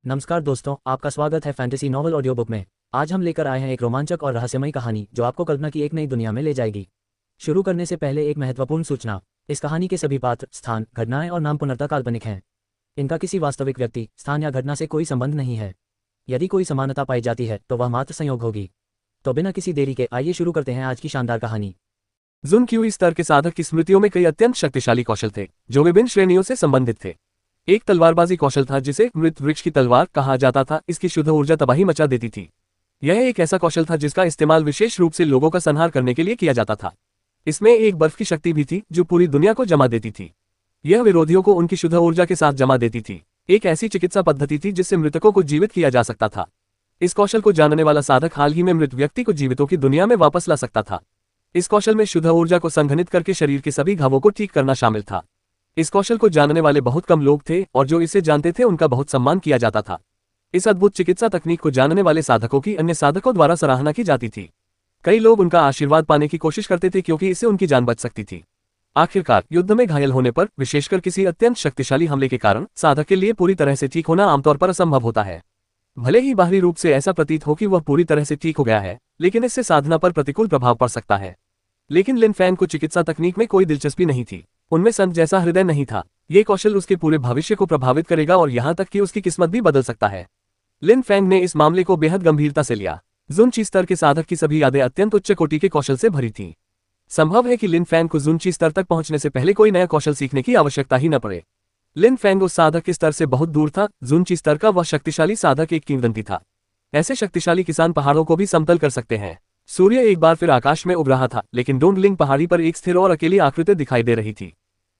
नमस्कार दोस्तों, आपका स्वागत है फैंटेसी नॉवल ऑडियो बुक में। आज हम लेकर आए हैं एक रोमांचक और रहस्यमयी कहानी जो आपको कल्पना की एक नई दुनिया में ले जाएगी। शुरू करने से पहले एक महत्वपूर्ण सूचना। इस कहानी के सभी पात्र, स्थान, घटनाएं और नाम पूर्णतः काल्पनिक हैं। इनका किसी वास्तविक व्यक्ति, स्थान या घटना से कोई संबंध नहीं है। यदि कोई समानता पाई जाती है तो वह मात्र संयोग होगी। तो बिना किसी देरी के आइए शुरू करते हैं आज की शानदार कहानी। जुन क्यू स्तर के साधक की स्मृतियों में कई अत्यंत शक्तिशाली कौशल थे जो विभिन्न श्रेणियों से संबंधित थे। एक तलवारबाजी कौशल था जिसे मृत वृक्ष की तलवार कहा जाता था। इसकी शुद्ध ऊर्जा तबाही मचा देती थी। यह एक ऐसा कौशल था जिसका इस्तेमाल विशेष रूप से लोगों का संहार करने के लिए किया जाता था। इसमें एक बर्फ की शक्ति भी थी जो पूरी दुनिया को जमा देती थी। यह विरोधियों को उनकी शुद्ध ऊर्जा के साथ जमा देती थी। एक ऐसी चिकित्सा पद्धति थी जिससे मृतकों को जीवित किया जा सकता था। इस कौशल को जानने वाला साधक हाल ही में मृत व्यक्ति को जीवितों की दुनिया में वापस ला सकता था। इस कौशल में शुद्ध ऊर्जा को संघनित करके शरीर के सभी घावों को ठीक करना शामिल था। इस कौशल को जानने वाले बहुत कम लोग थे और जो इसे जानते थे उनका बहुत सम्मान किया जाता था। इस अद्भुत चिकित्सा तकनीक को जानने वाले साधकों की अन्य साधकों द्वारा सराहना की जाती थी। कई लोग उनका आशीर्वाद पाने की कोशिश करते थे क्योंकि इससे उनकी जान बच सकती थी। आखिरकार युद्ध में घायल होने पर, विशेषकर किसी अत्यंत शक्तिशाली हमले के कारण, साधक के लिए पूरी तरह से ठीक होना आमतौर पर असंभव होता है। भले ही बाहरी रूप से ऐसा प्रतीत हो कि वह पूरी तरह से ठीक हो गया है, लेकिन इससे साधना पर प्रतिकूल प्रभाव पड़ सकता है। लेकिन लिन फैंग को चिकित्सा तकनीक में कोई दिलचस्पी नहीं थी। उनमें संत जैसा हृदय नहीं था। ये कौशल उसके पूरे भविष्य को प्रभावित करेगा और यहाँ तक कि उसकी किस्मत भी बदल सकता है। लिन फैंग ने इस मामले को बेहद गंभीरता से लिया। जुनची स्तर के साधक की सभी यादें अत्यंत उच्च कोटि के कौशल से भरी थीं। संभव है कि लिन फैंग को जुनची स्तर तक पहुंचने से पहले कोई नया कौशल सीखने की आवश्यकता ही न पड़े। लिन फैंग उस साधक के स्तर से बहुत दूर था। जुनची स्तर का वह शक्तिशाली साधक एक किंवदंती था। ऐसे शक्तिशाली किसान पहाड़ों को भी समतल कर सकते हैं। सूर्य एक बार फिर आकाश में उब रहा था, लेकिन डोंगलिंग पहाड़ी पर एक स्थिर और अकेली आकृति दिखाई दे रही थी।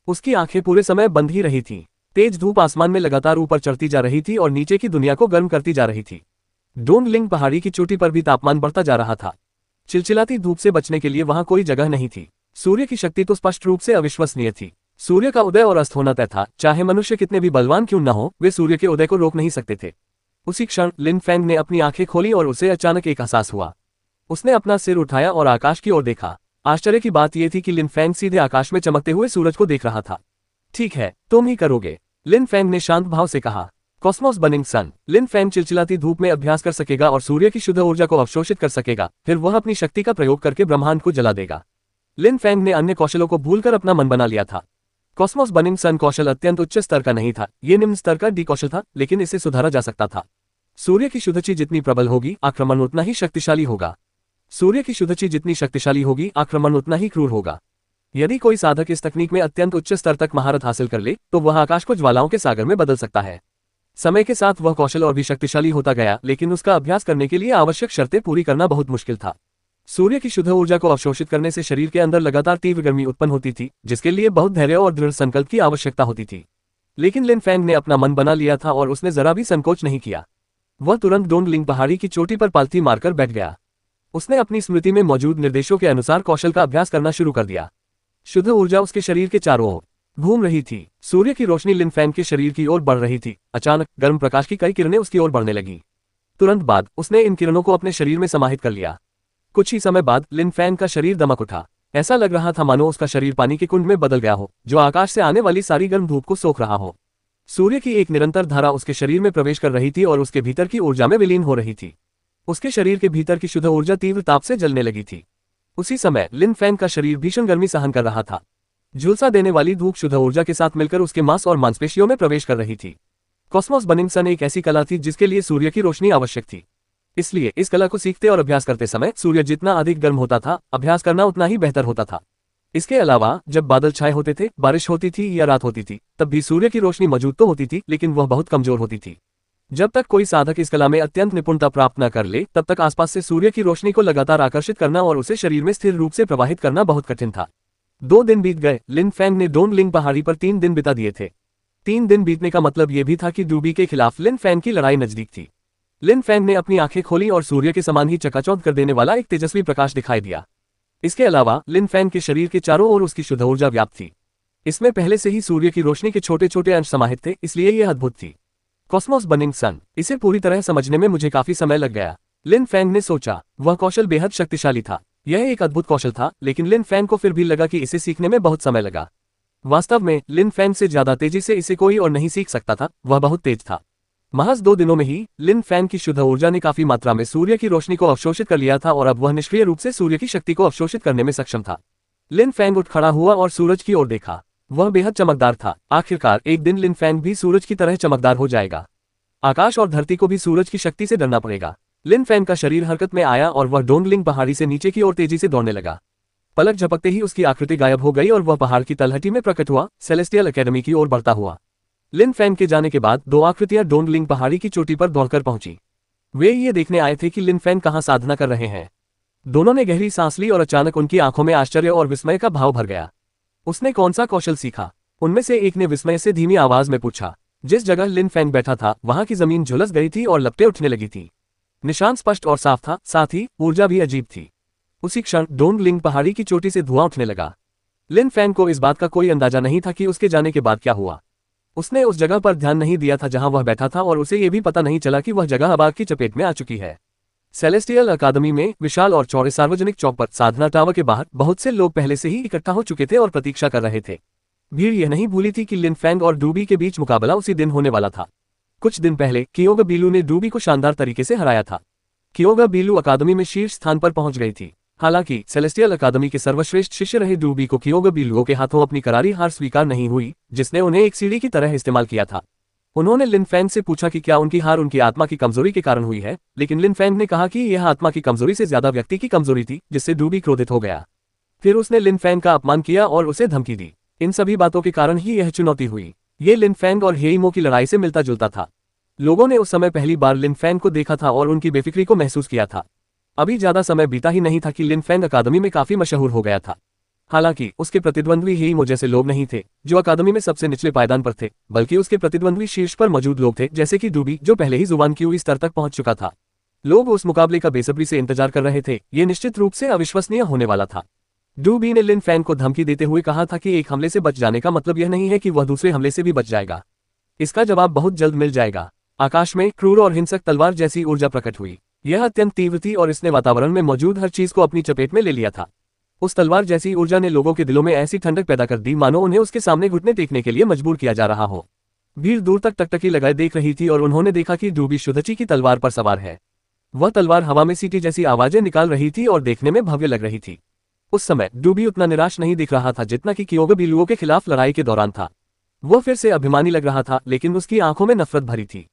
उसकी आंखें पूरे समय बंद ही रही थीं। तेज धूप आसमान में लगातार ऊपर चढ़ती जा रही थी और नीचे की दुनिया को गर्म करती जा रही थी। डोंगलिंग पहाड़ी की चोटी पर भी तापमान बढ़ता जा रहा था। चिलचिलाती धूप से बचने के लिए वहां कोई जगह नहीं थी। सूर्य की शक्ति तो स्पष्ट रूप से अविश्वसनीय थी। सूर्य का उदय और अस्त होना तय था। चाहे मनुष्य कितने भी बलवान क्यों न हो, वे सूर्य के उदय को रोक नहीं सकते थे। उसी क्षण लिन फैंग ने अपनी आंखें खोली और उसे अचानक एक एहसास हुआ। उसने अपना सिर उठाया और आकाश की ओर देखा। आश्चर्य की बात यह थी कि लिन फैंग सीधे आकाश में चमकते हुए सूरज को देख रहा था। ठीक है, तुम ही करोगे, लिन फैंग ने शांत भाव से कहा। कॉस्मोस बर्निंग सन। लिन फैंग चिलचिलाती धूप में अभ्यास कर सकेगा और सूर्य की शुद्ध ऊर्जा को अवशोषित कर सकेगा। फिर वह अपनी शक्ति का प्रयोग करके ब्रह्मांड को जला देगा। लिन फैंग ने अन्य कौशलों को भूलकर अपना मन बना लिया था। कॉस्मोस बर्निंग सन कौशल अत्यंत उच्च स्तर का नहीं था। यह निम्न स्तर का डी कौशल था, लेकिन इसे सुधारा जा सकता था। सूर्य की शुद्धची जितनी प्रबल होगी, आक्रमण उतना ही शक्तिशाली होगा। सूर्य की शुद्धची जितनी शक्तिशाली होगी, आक्रमण उतना ही क्रूर होगा। यदि कोई साधक इस तकनीक में अत्यंत उच्च स्तर तक महारत हासिल कर ले तो वह आकाश को ज्वालाओं के सागर में बदल सकता है। समय के साथ वह कौशल और भी शक्तिशाली होता गया, लेकिन उसका अभ्यास करने के लिए आवश्यक शर्तें पूरी करना बहुत मुश्किल था। सूर्य की शुद्ध ऊर्जा को अवशोषित करने से शरीर के अंदर लगातार तीव्र गर्मी उत्पन्न होती थी, जिसके लिए बहुत धैर्य और दृढ़ संकल्प की आवश्यकता होती थी। लेकिन लिन फैंग ने अपना मन बना लिया था और उसने जरा भी संकोच नहीं किया। वह तुरंत डोंगलिंग पहाड़ी की चोटी पर पालथी मारकर बैठ गया। उसने अपनी स्मृति में मौजूद निर्देशों के अनुसार कौशल का अभ्यास करना शुरू कर दिया। शुद्ध ऊर्जा उसके शरीर के चारों ओर घूम रही थी। सूर्य की रोशनी लिन फैंग के शरीर की ओर बढ़ रही थी। अचानक गर्म प्रकाश की कई किरणें उसकी ओर बढ़ने लगीं। तुरंत बाद उसने इन किरणों को अपने शरीर में समाहित कर लिया। कुछ ही समय बाद लिन फैंग का शरीर दमक उठा। ऐसा लग रहा था मानो उसका शरीर पानी के कुंड में बदल गया हो, जो आकाश से आने वाली सारी गर्म धूप को सोख रहा हो। सूर्य की एक निरंतर धारा उसके शरीर में प्रवेश कर रही थी और उसके भीतर की ऊर्जा में विलीन हो रही थी। उसके शरीर के भीतर की शुद्ध ऊर्जा तीव्र ताप से जलने लगी थी। उसी समय लिन फैंग का शरीर भीषण गर्मी सहन कर रहा था। झुलसा देने वाली धूप शुद्ध ऊर्जा के साथ मिलकर उसके मांस और मांसपेशियों में प्रवेश कर रही थी। कॉस्मोस बर्निंग सन एक ऐसी कला थी जिसके लिए सूर्य की रोशनी आवश्यक थी। इसलिए इस कला को सीखते और अभ्यास करते समय सूर्य जितना अधिक गर्म होता था, अभ्यास करना उतना ही बेहतर होता था। इसके अलावा जब बादल छाए होते थे, बारिश होती थी या रात होती थी, तब भी सूर्य की रोशनी मौजूद तो होती थी, लेकिन वह बहुत कमजोर होती थी। जब तक कोई साधक इस कला में अत्यंत निपुणता प्राप्त न कर ले, तब तक आसपास से सूर्य की रोशनी को लगातार आकर्षित करना और उसे शरीर में स्थिर रूप से प्रवाहित करना बहुत कठिन था। 2 दिन बीत गए। लिन फैंग ने डोंगलिंग पहाड़ी पर 3 दिन बिता दिए थे। 3 दिन बीतने का मतलब यह भी था कि डूबी के खिलाफ लिन फैंग की लड़ाई नजदीक थी। लिन फैंग ने अपनी आंखें खोली और सूर्य के समान ही चकाचौंध कर देने वाला एक तेजस्वी प्रकाश दिखाई दिया। इसके अलावा लिन फैंग के शरीर के चारों ओर उसकी शुद्ध ऊर्जा व्याप्त थी। इसमें पहले से ही सूर्य की रोशनी के छोटे छोटे अंश समाहित थे, इसलिए यह अद्भुत थी। कॉस्मोस बर्निंग सन। इसे पूरी तरह समझने में मुझे काफी समय लग गया, लिन फैंग ने सोचा। वह कौशल बेहद शक्तिशाली था। यह एक अद्भुत कौशल था, लेकिन लिन फैंग को फिर भी लगा कि इसे सीखने में बहुत समय लगा। वास्तव में लिन फैंग से ज्यादा तेजी से इसे कोई और नहीं सीख सकता था। वह बहुत तेज था। महज 2 दिनों में ही लिन फैंग की शुद्ध ऊर्जा ने काफी मात्रा में सूर्य की रोशनी को अवशोषित कर लिया था और अब वह निष्क्रिय रूप से सूर्य की शक्ति को अवशोषित करने में सक्षम था। लिन फैंग उठ खड़ा हुआ और सूरज की ओर देखा। वह बेहद चमकदार था। आखिरकार एक दिन लिन फैंग भी सूरज की तरह चमकदार हो जाएगा। आकाश और धरती को भी सूरज की शक्ति से डरना पड़ेगा। लिन फैंग का शरीर हरकत में आया और वह डोंगलिंग पहाड़ी से नीचे की ओर तेजी से दौड़ने लगा। पलक झपकते ही उसकी आकृति गायब हो गई और वह पहाड़ की तलहटी में प्रकट हुआ, सेलेस्टियल एकेडमी की ओर बढ़ता हुआ। लिन फैंग के जाने के बाद 2 आकृतियां डोंगलिंग पहाड़ी की चोटी पर दौड़कर पहुंची। वे ये देखने आए थे कि लिन फैंग कहां साधना कर रहे हैं। दोनों ने गहरी सांस ली और अचानक उनकी आंखों में आश्चर्य और विस्मय का भाव भर गया। उसने कौन सा कौशल सीखा? उनमें से एक ने विस्मय से धीमी आवाज में पूछा। जिस जगह लिन फैंग बैठा था वहां की जमीन झुलस गई थी और लपटें उठने लगी थी। निशान स्पष्ट और साफ था, साथ ही ऊर्जा भी अजीब थी। उसी क्षण डोंगलिंग पहाड़ी की चोटी से धुआं उठने लगा। लिन फैंग को इस बात का कोई अंदाजा नहीं था कि उसके जाने के बाद क्या हुआ। उसने उस जगह पर ध्यान नहीं दिया था जहां वह बैठा था और उसे ये भी पता नहीं चला कि वह जगह अब आग की चपेट में आ चुकी है। सेलेस्टियल अकादमी में विशाल और चौड़े सार्वजनिक चौक पर साधना टावर के बाहर बहुत से लोग पहले से ही इकट्ठा हो चुके थे और प्रतीक्षा कर रहे थे। भीड़ यह नहीं भूली थी कि लिन फैंग और डूबी के बीच मुकाबला उसी दिन होने वाला था। कुछ दिन पहले कियोगा बीलू ने डूबी को शानदार तरीके से हराया था। कियोगा बीलू अकादमी में शीर्ष स्थान पर पहुंच गई थी। हालांकि सेलेस्टियल अकादमी के सर्वश्रेष्ठ शिष्य रहे डूबी को कियोगा बीलुओं के हाथों अपनी करारी हार स्वीकार नहीं हुई, जिसने उन्हें एक सीढ़ी की तरह इस्तेमाल किया था। उन्होंने लिन फैंग से पूछा कि क्या उनकी हार उनकी आत्मा की कमजोरी के कारण हुई है, लेकिन लिन फैंग ने कहा कि यह आत्मा की कमजोरी से ज्यादा व्यक्ति की कमजोरी थी, जिससे डूबी क्रोधित हो गया। फिर उसने लिन फैंग का अपमान किया और उसे धमकी दी। इन सभी बातों के कारण ही यह चुनौती हुई। ये लिन फैंग और हेइमो की लड़ाई से मिलता जुलता था। लोगों ने उस समय पहली बार लिन फैंग को देखा था और उनकी बेफिक्री को महसूस किया था। अभी ज्यादा समय बीता ही नहीं था कि लिन फैंग अकादमी में काफी मशहूर हो गया था। हालांकि उसके प्रतिद्वंद्वी हेइमो जैसे लोग नहीं थे, जो अकादमी में सबसे निचले पायदान पर थे, बल्कि उसके प्रतिद्वंद्वी शीर्ष पर मौजूद लोग थे, जैसे कि डूबी, जो पहले ही जुबान क्यू स्तर तक पहुंच चुका था। लोग उस मुकाबले का बेसब्री से इंतजार कर रहे थे। ये निश्चित रूप से अविश्वसनीय होने वाला था। डूबी ने लिन फैंग को धमकी देते हुए कहा था कि एक हमले से बच जाने का मतलब यह नहीं है कि वह दूसरे हमले से भी बच जाएगा। इसका जवाब बहुत जल्द मिल जाएगा। आकाश में क्रूर और हिंसक तलवार जैसी ऊर्जा प्रकट हुई। यह अत्यंत तीव्र थी और इसने वातावरण में मौजूद हर चीज को अपनी चपेट में ले लिया था। उस तलवार जैसी ऊर्जा ने लोगों के दिलों में ऐसी ठंडक पैदा कर दी मानो उन्हें उसके सामने घुटने टेकने के लिए मजबूर किया जा रहा हो। भीड़ दूर तक टकटकी लगाए देख रही थी और उन्होंने देखा कि डूबी शुद्धची की तलवार पर सवार है। वह तलवार हवा में सीटी जैसी आवाजें निकाल रही थी और देखने में भव्य लग रही थी। उस समय डूबी उतना निराश नहीं दिख रहा था जितना कि कियोगा बीलुओं के खिलाफ लड़ाई के दौरान था। वह फिर से अभिमानी लग रहा था, लेकिन उसकी आंखों में नफरत भरी थी।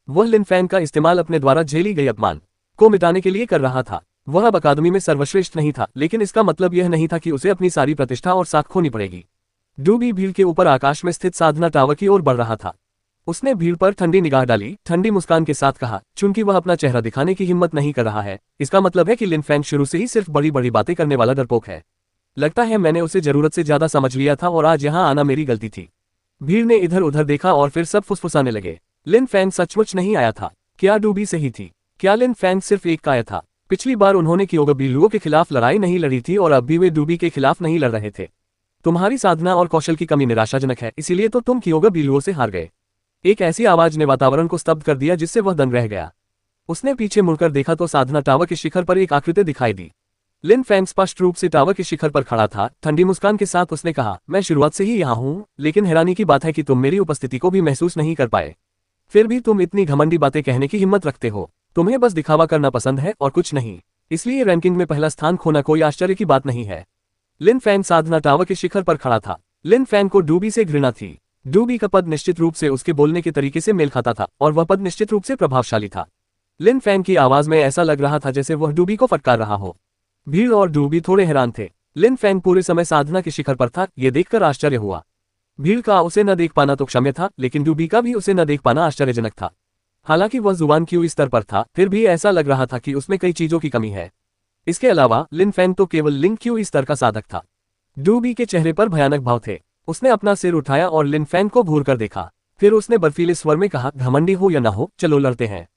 वह लिन फैंग का इस्तेमाल अपने द्वारा झेली गई अपमान को मिटाने के लिए कर रहा था। वह अब अकादमी में सर्वश्रेष्ठ नहीं था, लेकिन इसका मतलब यह नहीं था कि उसे अपनी सारी प्रतिष्ठा और साख खोनी पड़ेगी। डूबी भीड़ के ऊपर आकाश में स्थित साधना टावर की ओर बढ़ रहा था। उसने भीड़ पर ठंडी निगाह डाली, ठंडी मुस्कान के साथ कहा, चूंकि वह अपना चेहरा दिखाने की हिम्मत नहीं कर रहा है, इसका मतलब है कि लिन फैंग शुरू से ही सिर्फ बड़ी बड़ी बातें करने वाला डरपोक है। लगता है मैंने उसे जरूरत से ज्यादा समझ लिया था और आज यहाँ आना मेरी गलती थी। भीड़ ने इधर उधर देखा और फिर सब फुसफुसाने लगे। लिन फैंग सचमुच नहीं आया था। क्या डूबी सही थी? क्या लिन फैंग सिर्फ एक काया था? पिछली बार उन्होंने कियोगा बीलुओं के खिलाफ लड़ाई नहीं लड़ी थी और अब भी वे डूबी के खिलाफ नहीं लड़ रहे थे। तुम्हारी साधना और कौशल की कमी निराशाजनक है, इसीलिए तो तुम कियोगा बीलुओं से हार गए। एक ऐसी आवाज ने वातावरण को स्तब्ध कर दिया जिससे वह दंग रह गया। उसने पीछे मुड़कर देखा तो साधना टावर के शिखर पर एक आकृति दिखाई दी। लिन फैंग स्पष्ट रूप से टावर के शिखर पर खड़ा था। ठंडी मुस्कान के साथ उसने कहा, मैं शुरुआत से ही यहाँ हूँ, लेकिन हैरानी की बात है कि तुम मेरी उपस्थिति को भी महसूस नहीं कर पाए। फिर भी तुम इतनी घमंडी बातें कहने की हिम्मत रखते हो। तुम्हें बस दिखावा करना पसंद है और कुछ नहीं। इसलिए रैंकिंग में पहला स्थान खोना कोई आश्चर्य की बात नहीं है। लिन फैंग साधना टावर के शिखर पर खड़ा था। लिन फैंग को डूबी से घृणा थी। डूबी का पद निश्चित रूप से उसके बोलने के तरीके से मेल खाता था और वह पद निश्चित रूप से प्रभावशाली था। लिन फैंग की आवाज में ऐसा लग रहा था जैसे वह डूबी को फटकार रहा हो। भीड़ और डूबी थोड़े हैरान थे। लिन फैंग पूरे समय साधना के शिखर पर था, यह देखकर आश्चर्य हुआ। भीड़ का उसे न देख पाना तो क्षम्य था, लेकिन डूबी का भी उसे न देख पाना आश्चर्यजनक था। हालांकि वह जुबान क्यू स्तर पर था, फिर भी ऐसा लग रहा था कि उसमें कई चीजों की कमी है। इसके अलावा लिन फैंग तो केवल लिंग क्यू स्तर का साधक था। डूबी के चेहरे पर भयानक भाव थे। उसने अपना सिर उठाया और लिन फैंग को घूर कर देखा। फिर उसने बर्फीले स्वर में कहा, घमंडी हो या ना हो, चलो लड़ते हैं।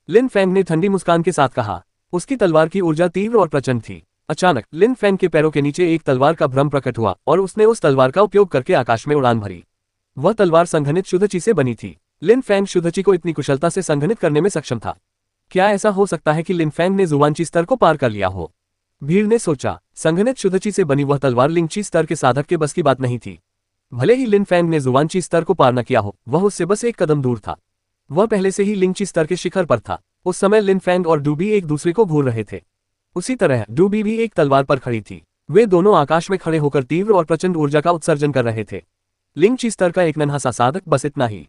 लिन फैंग ने ठंडी मुस्कान के साथ कहा। उसकी तलवार की ऊर्जा तीव्र और प्रचंड थी। अचानक लिन फैंग के पैरों के नीचे एक तलवार का भ्रम प्रकट हुआ और उसने उस तलवार का उपयोग करके आकाश में उड़ान भरी। वह तलवार संघनित शुद्धची से बनी थी। लिन फैंग शुद्धची को इतनी कुशलता से संघनित करने में सक्षम था। क्या ऐसा हो सकता है कि लिन फैंग ने जुवानची स्तर को पार कर लिया हो? भीड़ ने सोचा। संघनित शुद्धची से बनी वह तलवार लिंगची स्तर के साधक के बस की बात नहीं थी। भले ही लिन फैंग ने जुवानची स्तर को पार न किया हो, वह उससे बस एक कदम दूर था। वह पहले से ही लिंची स्तर के शिखर पर था। उस समय लिन फैंग और डूबी एक दूसरे को घूर रहे थे। उसी तरह डूबी भी एक तलवार पर खड़ी थी। वे दोनों आकाश में खड़े होकर तीव्र और प्रचंड ऊर्जा का उत्सर्जन कर रहे थे। लिंची स्तर का एक नन्हा सा साधक, बस इतना ही।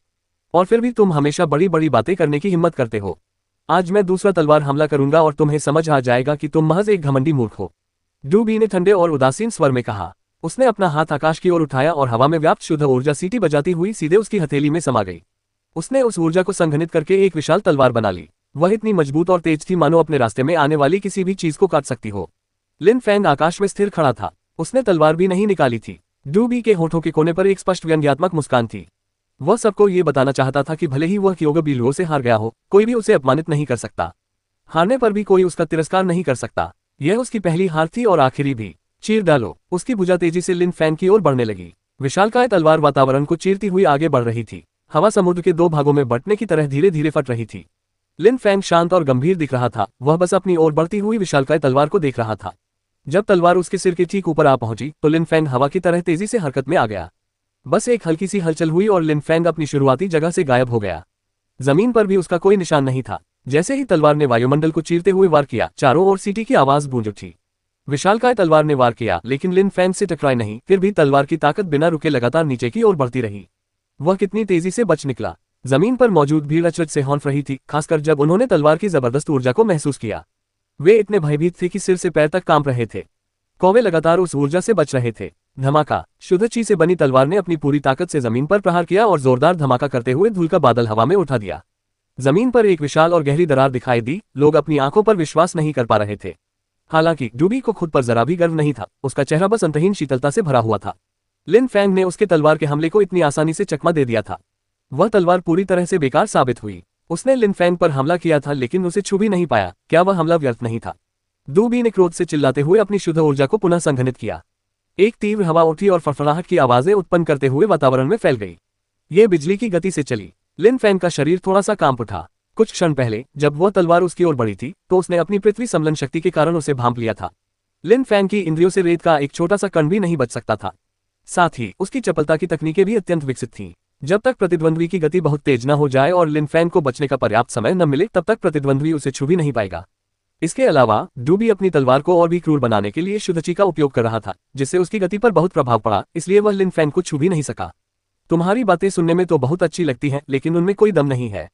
और फिर भी तुम हमेशा बड़ी बड़ी बातें करने की हिम्मत करते हो। आज मैं दूसरा तलवार हमला करूंगा और तुम्हें समझ आ जाएगा कि तुम महज एक घमंडी मूर्ख हो, डूबी ने ठंडे और उदासीन स्वर में कहा। उसने अपना हाथ आकाश की ओर उठाया और हवा में व्याप्त शुद्ध ऊर्जा सीटी बजाती हुई सीधे उसकी हथेली में समा गई। उसने उस ऊर्जा को संघनित करके एक विशाल तलवार बना ली। वह इतनी मजबूत और तेज थी मानो अपने रास्ते में आने वाली किसी भी चीज को काट सकती हो। लिन फैंग आकाश में स्थिर खड़ा था। उसने तलवार भी नहीं निकाली थी। डूबी के होठों के कोने पर एक स्पष्ट व्यंग्यात्मक मुस्कान थी। वह सबको ये बताना चाहता था कि भले ही वह क्योगो बिलुओ से हार गया हो, कोई भी उसे अपमानित नहीं कर सकता। हारने पर भी कोई उसका तिरस्कार नहीं कर सकता। यह उसकी पहली हार थी और आखिरी भी। चीर डालो। उसकी भुजा तेजी से लिन फैंग की ओर बढ़ने लगी। विशालकाय तलवार वातावरण को चीरती हुई आगे बढ़ रही थी। हवा समुद्र के दो भागों में बंटने की तरह धीरे धीरे फट रही थी। लिन फैंग शांत और गंभीर दिख रहा था। वह बस अपनी ओर बढ़ती हुई विशालकाय तलवार को देख रहा था। जब तलवार उसके सिर के ठीक ऊपर आ पहुंची तो लिन फैंग हवा की तरह तेजी से हरकत में आ गया। बस एक हल्की सी हलचल हुई और लिन फैंग अपनी शुरुआती जगह से गायब हो गया। जमीन पर भी उसका कोई निशान नहीं था। जैसे ही तलवार ने वायुमंडल को चीरते हुए वार किया, चारों ओर सीटी की आवाज गूंज उठी। विशालकाय तलवार ने वार किया, लेकिन लिन फैंग से टकराई नहीं। फिर भी तलवार की ताकत बिना रुके लगातार नीचे की ओर बढ़ती रही। वह कितनी तेजी से बच निकला। जमीन पर मौजूद भीड़ अचरज से हौंफ रही थी, खासकर जब उन्होंने तलवार की जबरदस्त ऊर्जा को महसूस किया। वे इतने भयभीत थे कि सिर से पैर तक कांप रहे थे। कौवे लगातार उस ऊर्जा से बच रहे थे। धमाका। शुद्ध ची से बनी तलवार ने अपनी पूरी ताकत से जमीन पर प्रहार किया और जोरदार धमाका करते हुए धूल का बादल हवा में उठा दिया। जमीन पर एक विशाल और गहरी दरार दिखाई दी। लोग अपनी आंखों पर विश्वास नहीं कर पा रहे थे। हालांकि डूबी को खुद पर जरा भी गर्व नहीं था। उसका चेहरा बस अंतहीन शीतलता से भरा हुआ था। लिन फैंग ने उसके तलवार के हमले को इतनी आसानी से चकमा दे दिया था। वह तलवार पूरी तरह से बेकार साबित हुई। उसने लिन फैंग पर हमला किया था, लेकिन उसे छू भी नहीं पाया। क्या वह हमला व्यर्थ नहीं था? डूबी ने क्रोध से चिल्लाते हुए अपनी शुद्ध ऊर्जा को पुनः संघनित किया। एक तीव्र हवा उठी और फड़फड़ाहट की आवाजें उत्पन्न करते हुए वातावरण में फैल गई। ये बिजली की गति से चली। लिन फैंग का शरीर थोड़ा सा कांप उठा। कुछ क्षण पहले जब वह तलवार उसकी ओर बढ़ी थी तो उसने अपनी पृथ्वी समलन शक्ति के कारण उसे भांप लिया था। लिन फैंग की इंद्रियों से रेत का एक छोटा सा कण भी नहीं बच सकता था। साथ ही उसकी चपलता की तकनीकें भी अत्यंत विकसित थीं। जब तक प्रतिद्वंद्वी की गति बहुत तेज न हो जाए और लिन फैंग को बचने का पर्याप्त समय न मिले, तब तक प्रतिद्वंद्वी उसे छू भी नहीं पाएगा। इसके अलावा डूबी अपनी तलवार को और भी क्रूर बनाने के लिए शुद्धची का उपयोग कर रहा था, जिससे उसकी गति पर बहुत प्रभाव पड़ा। इसलिए वह लिन फैंग को छू भी नहीं सका। तुम्हारी बातें सुनने में तो बहुत अच्छी लगती हैं, लेकिन उनमें कोई दम नहीं है।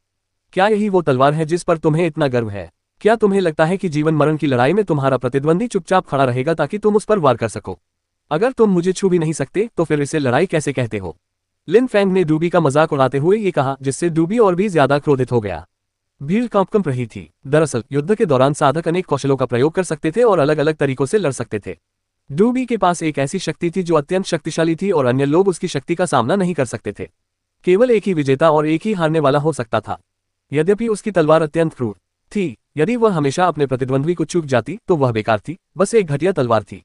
क्या यही वो तलवार है जिस पर तुम्हें इतना गर्व है? क्या तुम्हें लगता है कि जीवन मरण की लड़ाई में तुम्हारा प्रतिद्वंदी चुपचाप खड़ा रहेगा ताकि तुम उस पर वार कर सको? अगर तुम मुझे छू भी नहीं सकते तो फिर इसे लड़ाई कैसे कहते हो? लिन फैंग ने डूबी का मजाक उड़ाते हुए ये कहा, जिससे डूबी और भी ज्यादा क्रोधित हो गया। भीड़ कांप रही थी। दरअसल युद्ध के दौरान साधक अनेक कौशलों का प्रयोग कर सकते थे और अलग अलग तरीकों से लड़ सकते थे। डूबी के पास एक ऐसी शक्ति थी जो अत्यंत शक्तिशाली थी और अन्य लोग उसकी शक्ति का सामना नहीं कर सकते थे। केवल एक ही विजेता और एक ही हारने वाला हो सकता था। यद्यपि उसकी तलवार अत्यंत क्रूर थी, यदि वह हमेशा अपने प्रतिद्वंद्वी को चूक जाती तो वह बेकार थी, बस एक घटिया तलवार थी।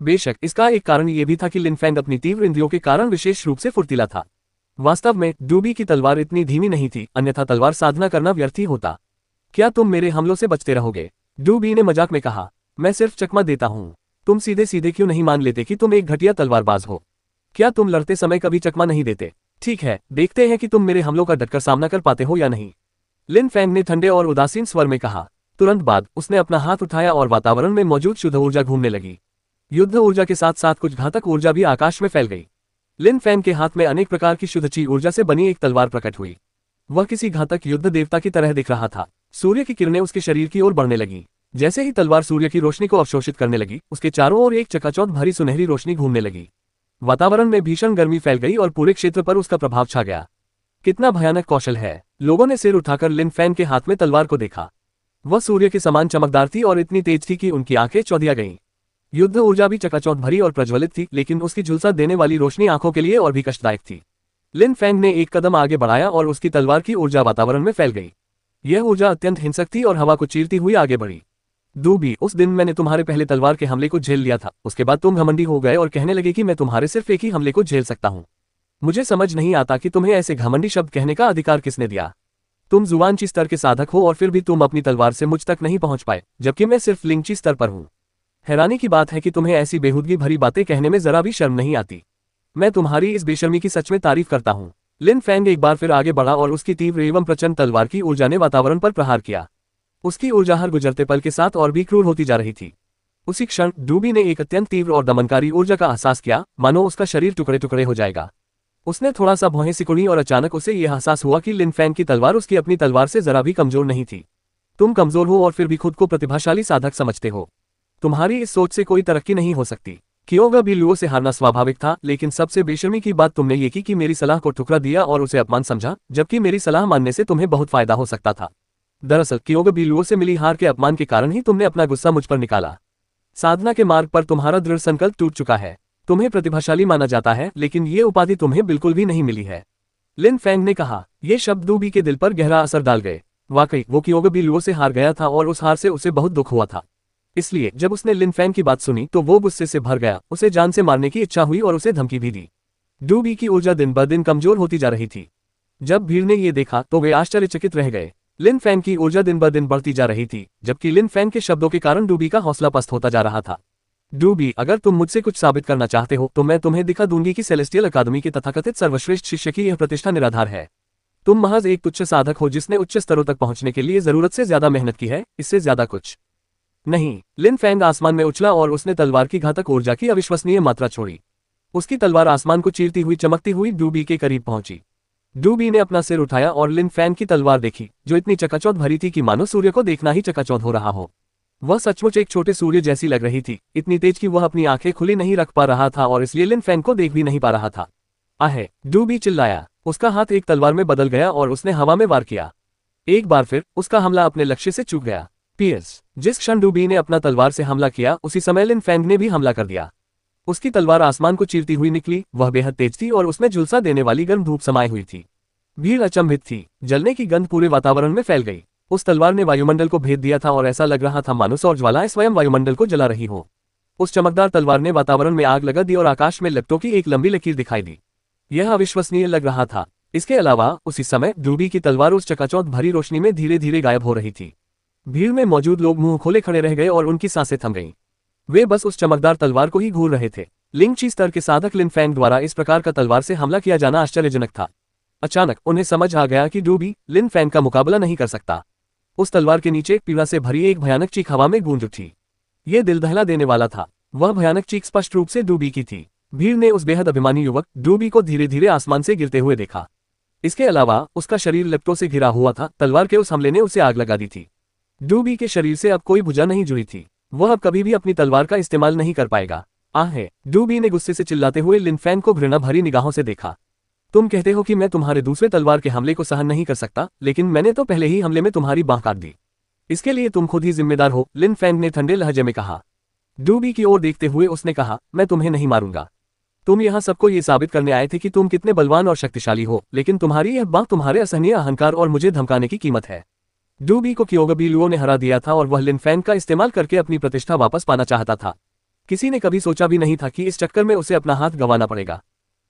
बेशक इसका एक कारण यह भी था कि लिन फैंग अपनी तीव्र इंद्रियों के कारण विशेष रूप से फुर्तीला था। वास्तव में डूबी की तलवार इतनी धीमी नहीं थी, अन्यथा तलवार साधना करना व्यर्थ ही होता। क्या तुम मेरे हमलों से बचते रहोगे? डूबी ने मजाक में कहा। मैं सिर्फ चकमा देता हूँ। तुम सीधे सीधे क्यों नहीं मान लेते कि तुम एक घटिया तलवारबाज हो? क्या तुम लड़ते समय कभी चकमा नहीं देते? ठीक है, देखते हैं कि तुम मेरे हमलों का डटकर सामना कर पाते हो या नहीं। लिन फैंग ने ठंडे और उदासीन स्वर में कहा। तुरंत बाद उसने अपना हाथ उठाया और वातावरण में मौजूद शुद्ध ऊर्जा घूमने लगी। युद्ध ऊर्जा के साथ साथ कुछ घातक ऊर्जा भी आकाश में फैल गई। लिन फैंग के हाथ में अनेक प्रकार की शुद्ध ची ऊर्जा से बनी एक तलवार प्रकट हुई। वह किसी घातक युद्ध देवता की तरह दिख रहा था। सूर्य की किरणें उसके शरीर की ओर बढ़ने लगी। जैसे ही तलवार सूर्य की रोशनी को अवशोषित करने लगी, उसके चारों ओर एक चकाचौंध भरी सुनहरी रोशनी घूमने लगी। वातावरण में भीषण गर्मी फैल गई और पूरे क्षेत्र पर उसका प्रभाव छा गया। कितना भयानक कौशल है! लोगों ने सिर उठाकर लिन फैंग के हाथ में तलवार को देखा। वह सूर्य के समान चमकदार थी और इतनी तेज थी कि उनकी आंखें चौंधिया गईं। युद्ध ऊर्जा भी चकाचौंध भरी और प्रज्वलित थी, लेकिन उसकी झुलसा देने वाली रोशनी आंखों के लिए और भी कष्टदायक थी। लिन फैंग ने एक कदम आगे बढ़ाया और उसकी तलवार की ऊर्जा वातावरण में फैल गई। यह ऊर्जा अत्यंत हिंसक थी और हवा को चीरती हुई आगे बढ़ी। डूबी, उस दिन मैंने तुम्हारे पहले तलवार के हमले को झेल लिया था। उसके बाद तुम घमंडी हो गए और कहने लगे कि मैं तुम्हारे सिर्फ एक ही हमले को झेल सकता हूँ। मुझे समझ नहीं आता कि तुम्हें ऐसे घमंडी शब्द कहने का अधिकार किसने दिया। तुम जुआनची स्तर के साधक हो और फिर भी तुम अपनी तलवार से मुझ तक नहीं पहुंच पाए, जबकि मैं सिर्फ लिंची स्तर पर हूं। हैरानी की बात है कि तुम्हें ऐसी बेहूदगी भरी बातें कहने में जरा भी शर्म नहीं आती। मैं तुम्हारी इस बेशर्मी की सच में तारीफ करता हूं। लिन फैंग एक बार फिर आगे बढ़ा और उसकी तीव्र एवं प्रचंड तलवार की ऊर्जा ने वातावरण पर प्रहार किया। उसकी ऊर्जा हर गुजरते पल के साथ और भी क्रूर होती जा रही थी। उसी क्षण डूबी ने एक अत्यंत तीव्र और दमनकारी ऊर्जा का एहसास किया, मानो उसका शरीर टुकड़े टुकड़े हो जाएगा। उसने थोड़ा सा भौहें सिकुड़ी और अचानक उसे यह एहसास हुआ कि लिन फैंग की तलवार उसकी अपनी तलवार से जरा भी कमजोर नहीं थी। तुम कमजोर हो और फिर भी खुद को प्रतिभाशाली साधक समझते हो। तुम्हारी इस सोच से कोई तरक्की नहीं हो सकती। कियोगा भी लुओ से हारना स्वाभाविक था, लेकिन सबसे बेशर्मी की बात तुमने ये की कि मेरी सलाह को ठुकरा दिया और उसे अपमान समझा, जबकि मेरी सलाह मानने से तुम्हें बहुत फायदा हो सकता था। दरअसल कियोगा भी लुओ से मिली हार के अपमान के कारण ही तुमने अपना गुस्सा मुझ पर निकाला। साधना के मार्ग पर तुम्हारा दृढ़ संकल्प टूट चुका है। तुम्हें प्रतिभाशाली माना जाता है, लेकिन ये उपाधि तुम्हें बिल्कुल भी नहीं मिली है। लिन फैंग ने कहा। ये शब्द डूबी के दिल पर गहरा असर डाल गए। वाकई वो कियोगा भी लुओ से हार गया था और उस हार से उसे बहुत दुख हुआ था। इसलिए जब उसने लिन फैंग की बात सुनी तो वो गुस्से से भर गया। उसे जान से मारने की इच्छा हुई और उसे धमकी भी दी। डूबी की ऊर्जा दिन ब दिन कमजोर होती जा रही थी। जब भीड़ ने ये देखा तो वे आश्चर्यचकित रह गए। लिन फैंग की ऊर्जा दिन ब दिन बढ़ती जा रही थी, जबकि लिन फैंग के शब्दों के कारण डूबी का हौसला पस्त होता जा रहा था। डूबी, अगर तुम मुझसे कुछ साबित करना चाहते हो तो मैं तुम्हें दिखा दूंगी कि सेलेस्टियल अकादमी के तथाकथित सर्वश्रेष्ठ शिष्य की यह प्रतिष्ठा निराधार है। तुम महज एक तुच्छ साधक हो जिसने उच्च स्तरों तक पहुंचने के लिए जरूरत से ज्यादा मेहनत की है, इससे ज्यादा कुछ नहीं। लिन फैंग आसमान में उछला और उसने तलवार की घातक ऊर्जा की अविश्वसनीय मात्रा छोड़ी। उसकी तलवार आसमान को चीरती हुई चमकती हुई डूबी के करीब पहुंची। डूबी ने अपना सिर उठाया और लिन फैंग की तलवार देखी, जो इतनी चकाचौंध भरी थी कि मानो सूर्य को देखना ही चकाचौंध हो रहा हो। वह सचमुच एक छोटे सूर्य जैसी लग रही थी, इतनी तेज कि वह अपनी आंखें खुली नहीं रख पा रहा था और इसलिए लिन फैंग को देख भी नहीं पा रहा था। आहे! डूबी चिल्लाया। उसका हाथ एक तलवार में बदल गया और उसने हवा में वार किया। एक बार फिर उसका हमला अपने लक्ष्य से चूक गया। पियर्स, जिस क्षण डूबी ने अपना तलवार से हमला किया उसी समय लिन फैंग ने भी हमला कर दिया। उसकी तलवार आसमान को चीरती हुई निकली। वह बेहद तेज थी और उसमें झुलसा देने वाली गर्म धूप समाई हुई थी। भीड़ अचंभित थी। जलने की गंध पूरे वातावरण में फैल गई। उस तलवार ने वायुमंडल को भेद दिया था और ऐसा लग रहा था मानो सौर ज्वालाएं स्वयं वायुमंडल को जला रही हो। उस चमकदार तलवार ने वातावरण में आग लगा दी और आकाश में लपटों की एक लंबी लकीर दिखाई दी। यह अविश्वसनीय लग रहा था। इसके अलावा उसी समय डूबी की तलवार उस चकाचौंध भरी रोशनी में धीरे धीरे गायब हो रही थी। भीड़ में मौजूद लोग मुंह खोले खड़े रह गए और उनकी सांसें थम गईं। वे बस उस चमकदार तलवार को ही घूर रहे थे। लिंगची स्तर के साधक लिन फैंग द्वारा इस प्रकार का तलवार से हमला किया जाना आश्चर्यजनक था। अचानक उन्हें समझ आ गया कि डूबी लिन फैंग का मुकाबला नहीं कर सकता। उस तलवार के नीचे पीड़ा से भरी एक भयानक चीख हवा में गूंज उठी। ये दिल दहला देने वाला था। वह भयानक चीख स्पष्ट रूप से डूबी की थी। भीड़ ने उस बेहद अभिमानी युवक डूबी को धीरे धीरे आसमान से गिरते हुए देखा। इसके अलावा उसका शरीर लपटों से घिरा हुआ था। तलवार के उस हमले ने उसे आग लगा दी थी। डूबी के शरीर से अब कोई भुजा नहीं जुड़ी थी। वह अब कभी भी अपनी तलवार का इस्तेमाल नहीं कर पाएगा। आहे! डूबी ने गुस्से से चिल्लाते हुए लिन फैंग को घृणा भरी निगाहों से देखा। तुम कहते हो कि मैं तुम्हारे दूसरे तलवार के हमले को सहन नहीं कर सकता, लेकिन मैंने तो पहले ही हमले में तुम्हारी बांह काट दी। इसके लिए तुम खुद ही जिम्मेदार हो, लिन फैंग ने ठंडे लहजे में कहा। डूबी की ओर देखते हुए उसने कहा, मैं तुम्हें नहीं मारूंगा। तुम यहाँ सबको ये साबित करने आए थे कि तुम कितने बलवान और शक्तिशाली हो, लेकिन तुम्हारी यह बांह तुम्हारे असहनीय अहंकार और मुझे धमकाने की कीमत है। डूबी को कियोगा भी लुओ ने हरा दिया था और वह लिन फैंग का इस्तेमाल करके अपनी प्रतिष्ठा वापस पाना चाहता था। किसी ने कभी सोचा भी नहीं था कि इस चक्कर में उसे अपना हाथ गंवाना पड़ेगा।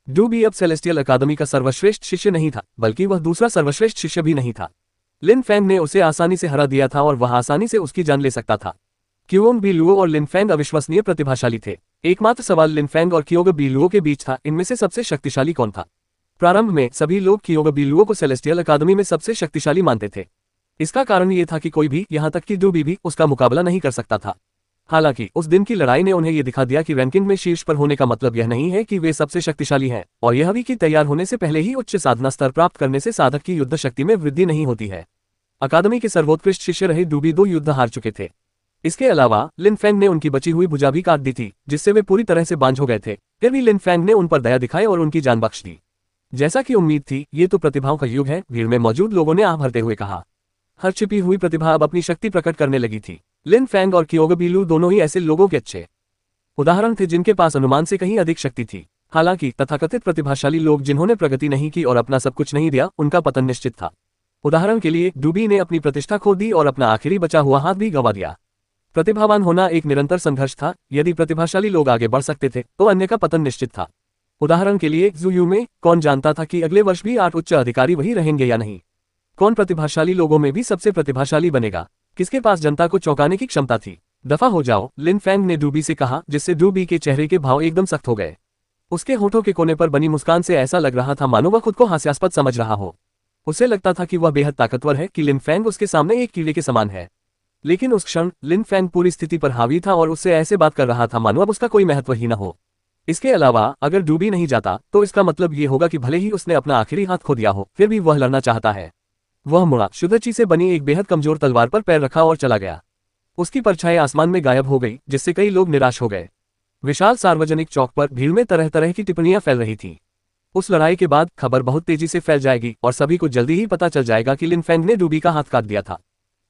डूबी अब सेलेस्टियल अकादमी का सर्वश्रेष्ठ शिष्य नहीं था, बल्कि वह दूसरा सर्वश्रेष्ठ शिष्य भी नहीं था। लिन फैंग ने उसे आसानी से हरा दिया था और वह आसानी से उसकी जान ले सकता था। कियोंग बी लुओ और लिन फैंग अविश्वसनीय प्रतिभाशाली थे। एकमात्र सवाल लिन फैंग और कियोगा बी लुओ के बीच था, इनमें से सबसे शक्तिशाली कौन था। प्रारंभ में सभी लोग कियोगा बी लुओ को सेलेस्टियल अकादमी में सबसे शक्तिशाली मानते थे। इसका कारण ये था कि कोई भी, यहाँ तक कि डूबी भी, उसका मुकाबला नहीं कर सकता था। हालांकि उस दिन की लड़ाई ने उन्हें यह दिखा दिया कि रैंकिंग में शीर्ष पर होने का मतलब यह नहीं है कि वे सबसे शक्तिशाली हैं, और यह भी कि तैयार होने से पहले ही उच्च साधना स्तर प्राप्त करने से साधक की युद्ध शक्ति में वृद्धि नहीं होती है। अकादमी के सर्वोत्कृष्ट शिष्य रहे डूबी 2 युद्ध हार चुके थे। इसके अलावा लिन फैंग ने उनकी बची हुई भुजा भी काट दी थी, जिससे वे पूरी तरह से बांझ हो गए थे। फिर भी लिन फैंग ने उन पर दया दिखाई और उनकी जान बख्श दी। जैसा कि उम्मीद थी, ये तो प्रतिभाओं का युग है, भीड़ में मौजूद लोगों ने आह भरते हुए कहा। हर छिपी हुई प्रतिभा अब अपनी शक्ति प्रकट करने लगी थी। लिन फैंग और कियोगा बी लुओ दोनों ही ऐसे लोगों के अच्छे उदाहरण थे जिनके पास अनुमान से कहीं अधिक शक्ति थी। हालांकि तथाकथित प्रतिभाशाली लोग जिन्होंने प्रगति नहीं की और अपना सब कुछ नहीं दिया, उनका पतन निश्चित था। उदाहरण के लिए डूबी ने अपनी प्रतिष्ठा खो दी और अपना आखिरी बचा हुआ हाथ भी गंवा दिया। प्रतिभावान होना एक निरंतर संघर्ष था। यदि प्रतिभाशाली लोग आगे बढ़ सकते थे तो अन्य का पतन निश्चित था। उदाहरण के लिए ज़ुयू में कौन जानता था कि अगले वर्ष भी 8 उच्च अधिकारी वही रहेंगे या नहीं। कौन प्रतिभाशाली लोगों में भी सबसे प्रतिभाशाली बनेगा। किसके पास जनता को चौंकाने की क्षमता थी। दफा हो जाओ, लिन फैंग ने डूबी से कहा, जिससे डूबी के चेहरे के भाव एकदम सख्त हो गए। उसके होठों के कोने पर बनी मुस्कान से ऐसा लग रहा था मानो वह खुद को हास्यास्पद समझ रहा हो। उसे लगता था कि वह बेहद ताकतवर है, कि लिन फैंग उसके सामने एक कीड़े के समान है। लेकिन उस क्षण लिन फैंग पूरी स्थिति पर हावी था और उससे ऐसे बात कर रहा था मानो अब उसका कोई महत्व ही न हो। इसके अलावा अगर डूबी नहीं जाता तो इसका मतलब ये होगा कि भले ही उसने अपना आखिरी हाथ खो दिया हो, फिर भी वह लड़ना चाहता है। वह मुड़ा, शुद्धची से बनी एक बेहद कमजोर तलवार पर पैर रखा और चला गया। उसकी परछाई आसमान में गायब हो गई, जिससे कई लोग निराश हो गए। विशाल सार्वजनिक चौक पर भीड़ में तरह तरह की टिप्पणियां फैल रही थीं। उस लड़ाई के बाद खबर बहुत तेजी से फैल जाएगी और सभी को जल्दी ही पता चल जाएगा कि लिन फैंग ने डूबी का हाथ काट दिया था।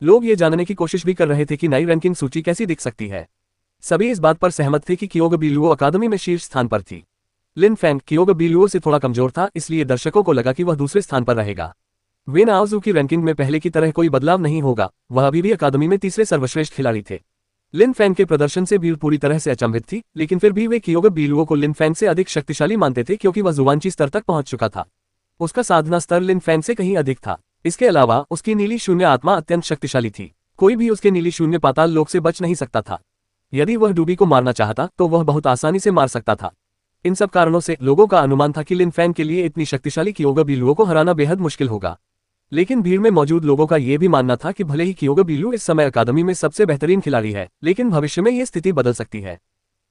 लोग ये जानने की कोशिश भी कर रहे थे कि नई रैंकिंग सूची कैसी दिख सकती है। सभी इस बात पर सहमत थे कि क्योगबिलुओ अकादमी में शीर्ष स्थान पर थी। लिन फैंग क्योगबिलुओ से थोड़ा कमजोर था, इसलिए दर्शकों को लगा कि वह दूसरे स्थान पर रहेगा। वेन आओजू की रैंकिंग में पहले की तरह कोई बदलाव नहीं होगा, वह अभी भी अकादमी में तीसरे सर्वश्रेष्ठ खिलाड़ी थे। लिन फैंग के प्रदर्शन से भीड़ पूरी तरह से अचंभित थी, लेकिन फिर भी वे क्योगबिलुओ को लिन फैंग से अधिक शक्तिशाली मानते थे क्योंकि वह जुवांची स्तर तक पहुंच चुका था। उसका साधना स्तर लिन फैंग से कहीं अधिक था। इसके अलावा उसकी नीली शून्य आत्मा अत्यंत शक्तिशाली थी। कोई भी उसके नीली शून्य पाताल लोक से बच नहीं सकता था। यदि वह डूबी को मारना चाहता तो वह बहुत आसानी से मार सकता था। इन सब कारणों से लोगों का अनुमान था कि लिन फैंग के लिए इतनी शक्तिशाली क्योगबिलुओ को हराना बेहद मुश्किल होगा। लेकिन भीड़ में मौजूद लोगों का यह भी मानना था कि भले ही क्योगबिलु इस समय अकादमी में सबसे बेहतरीन खिलाड़ी है, लेकिन भविष्य में यह स्थिति बदल सकती है।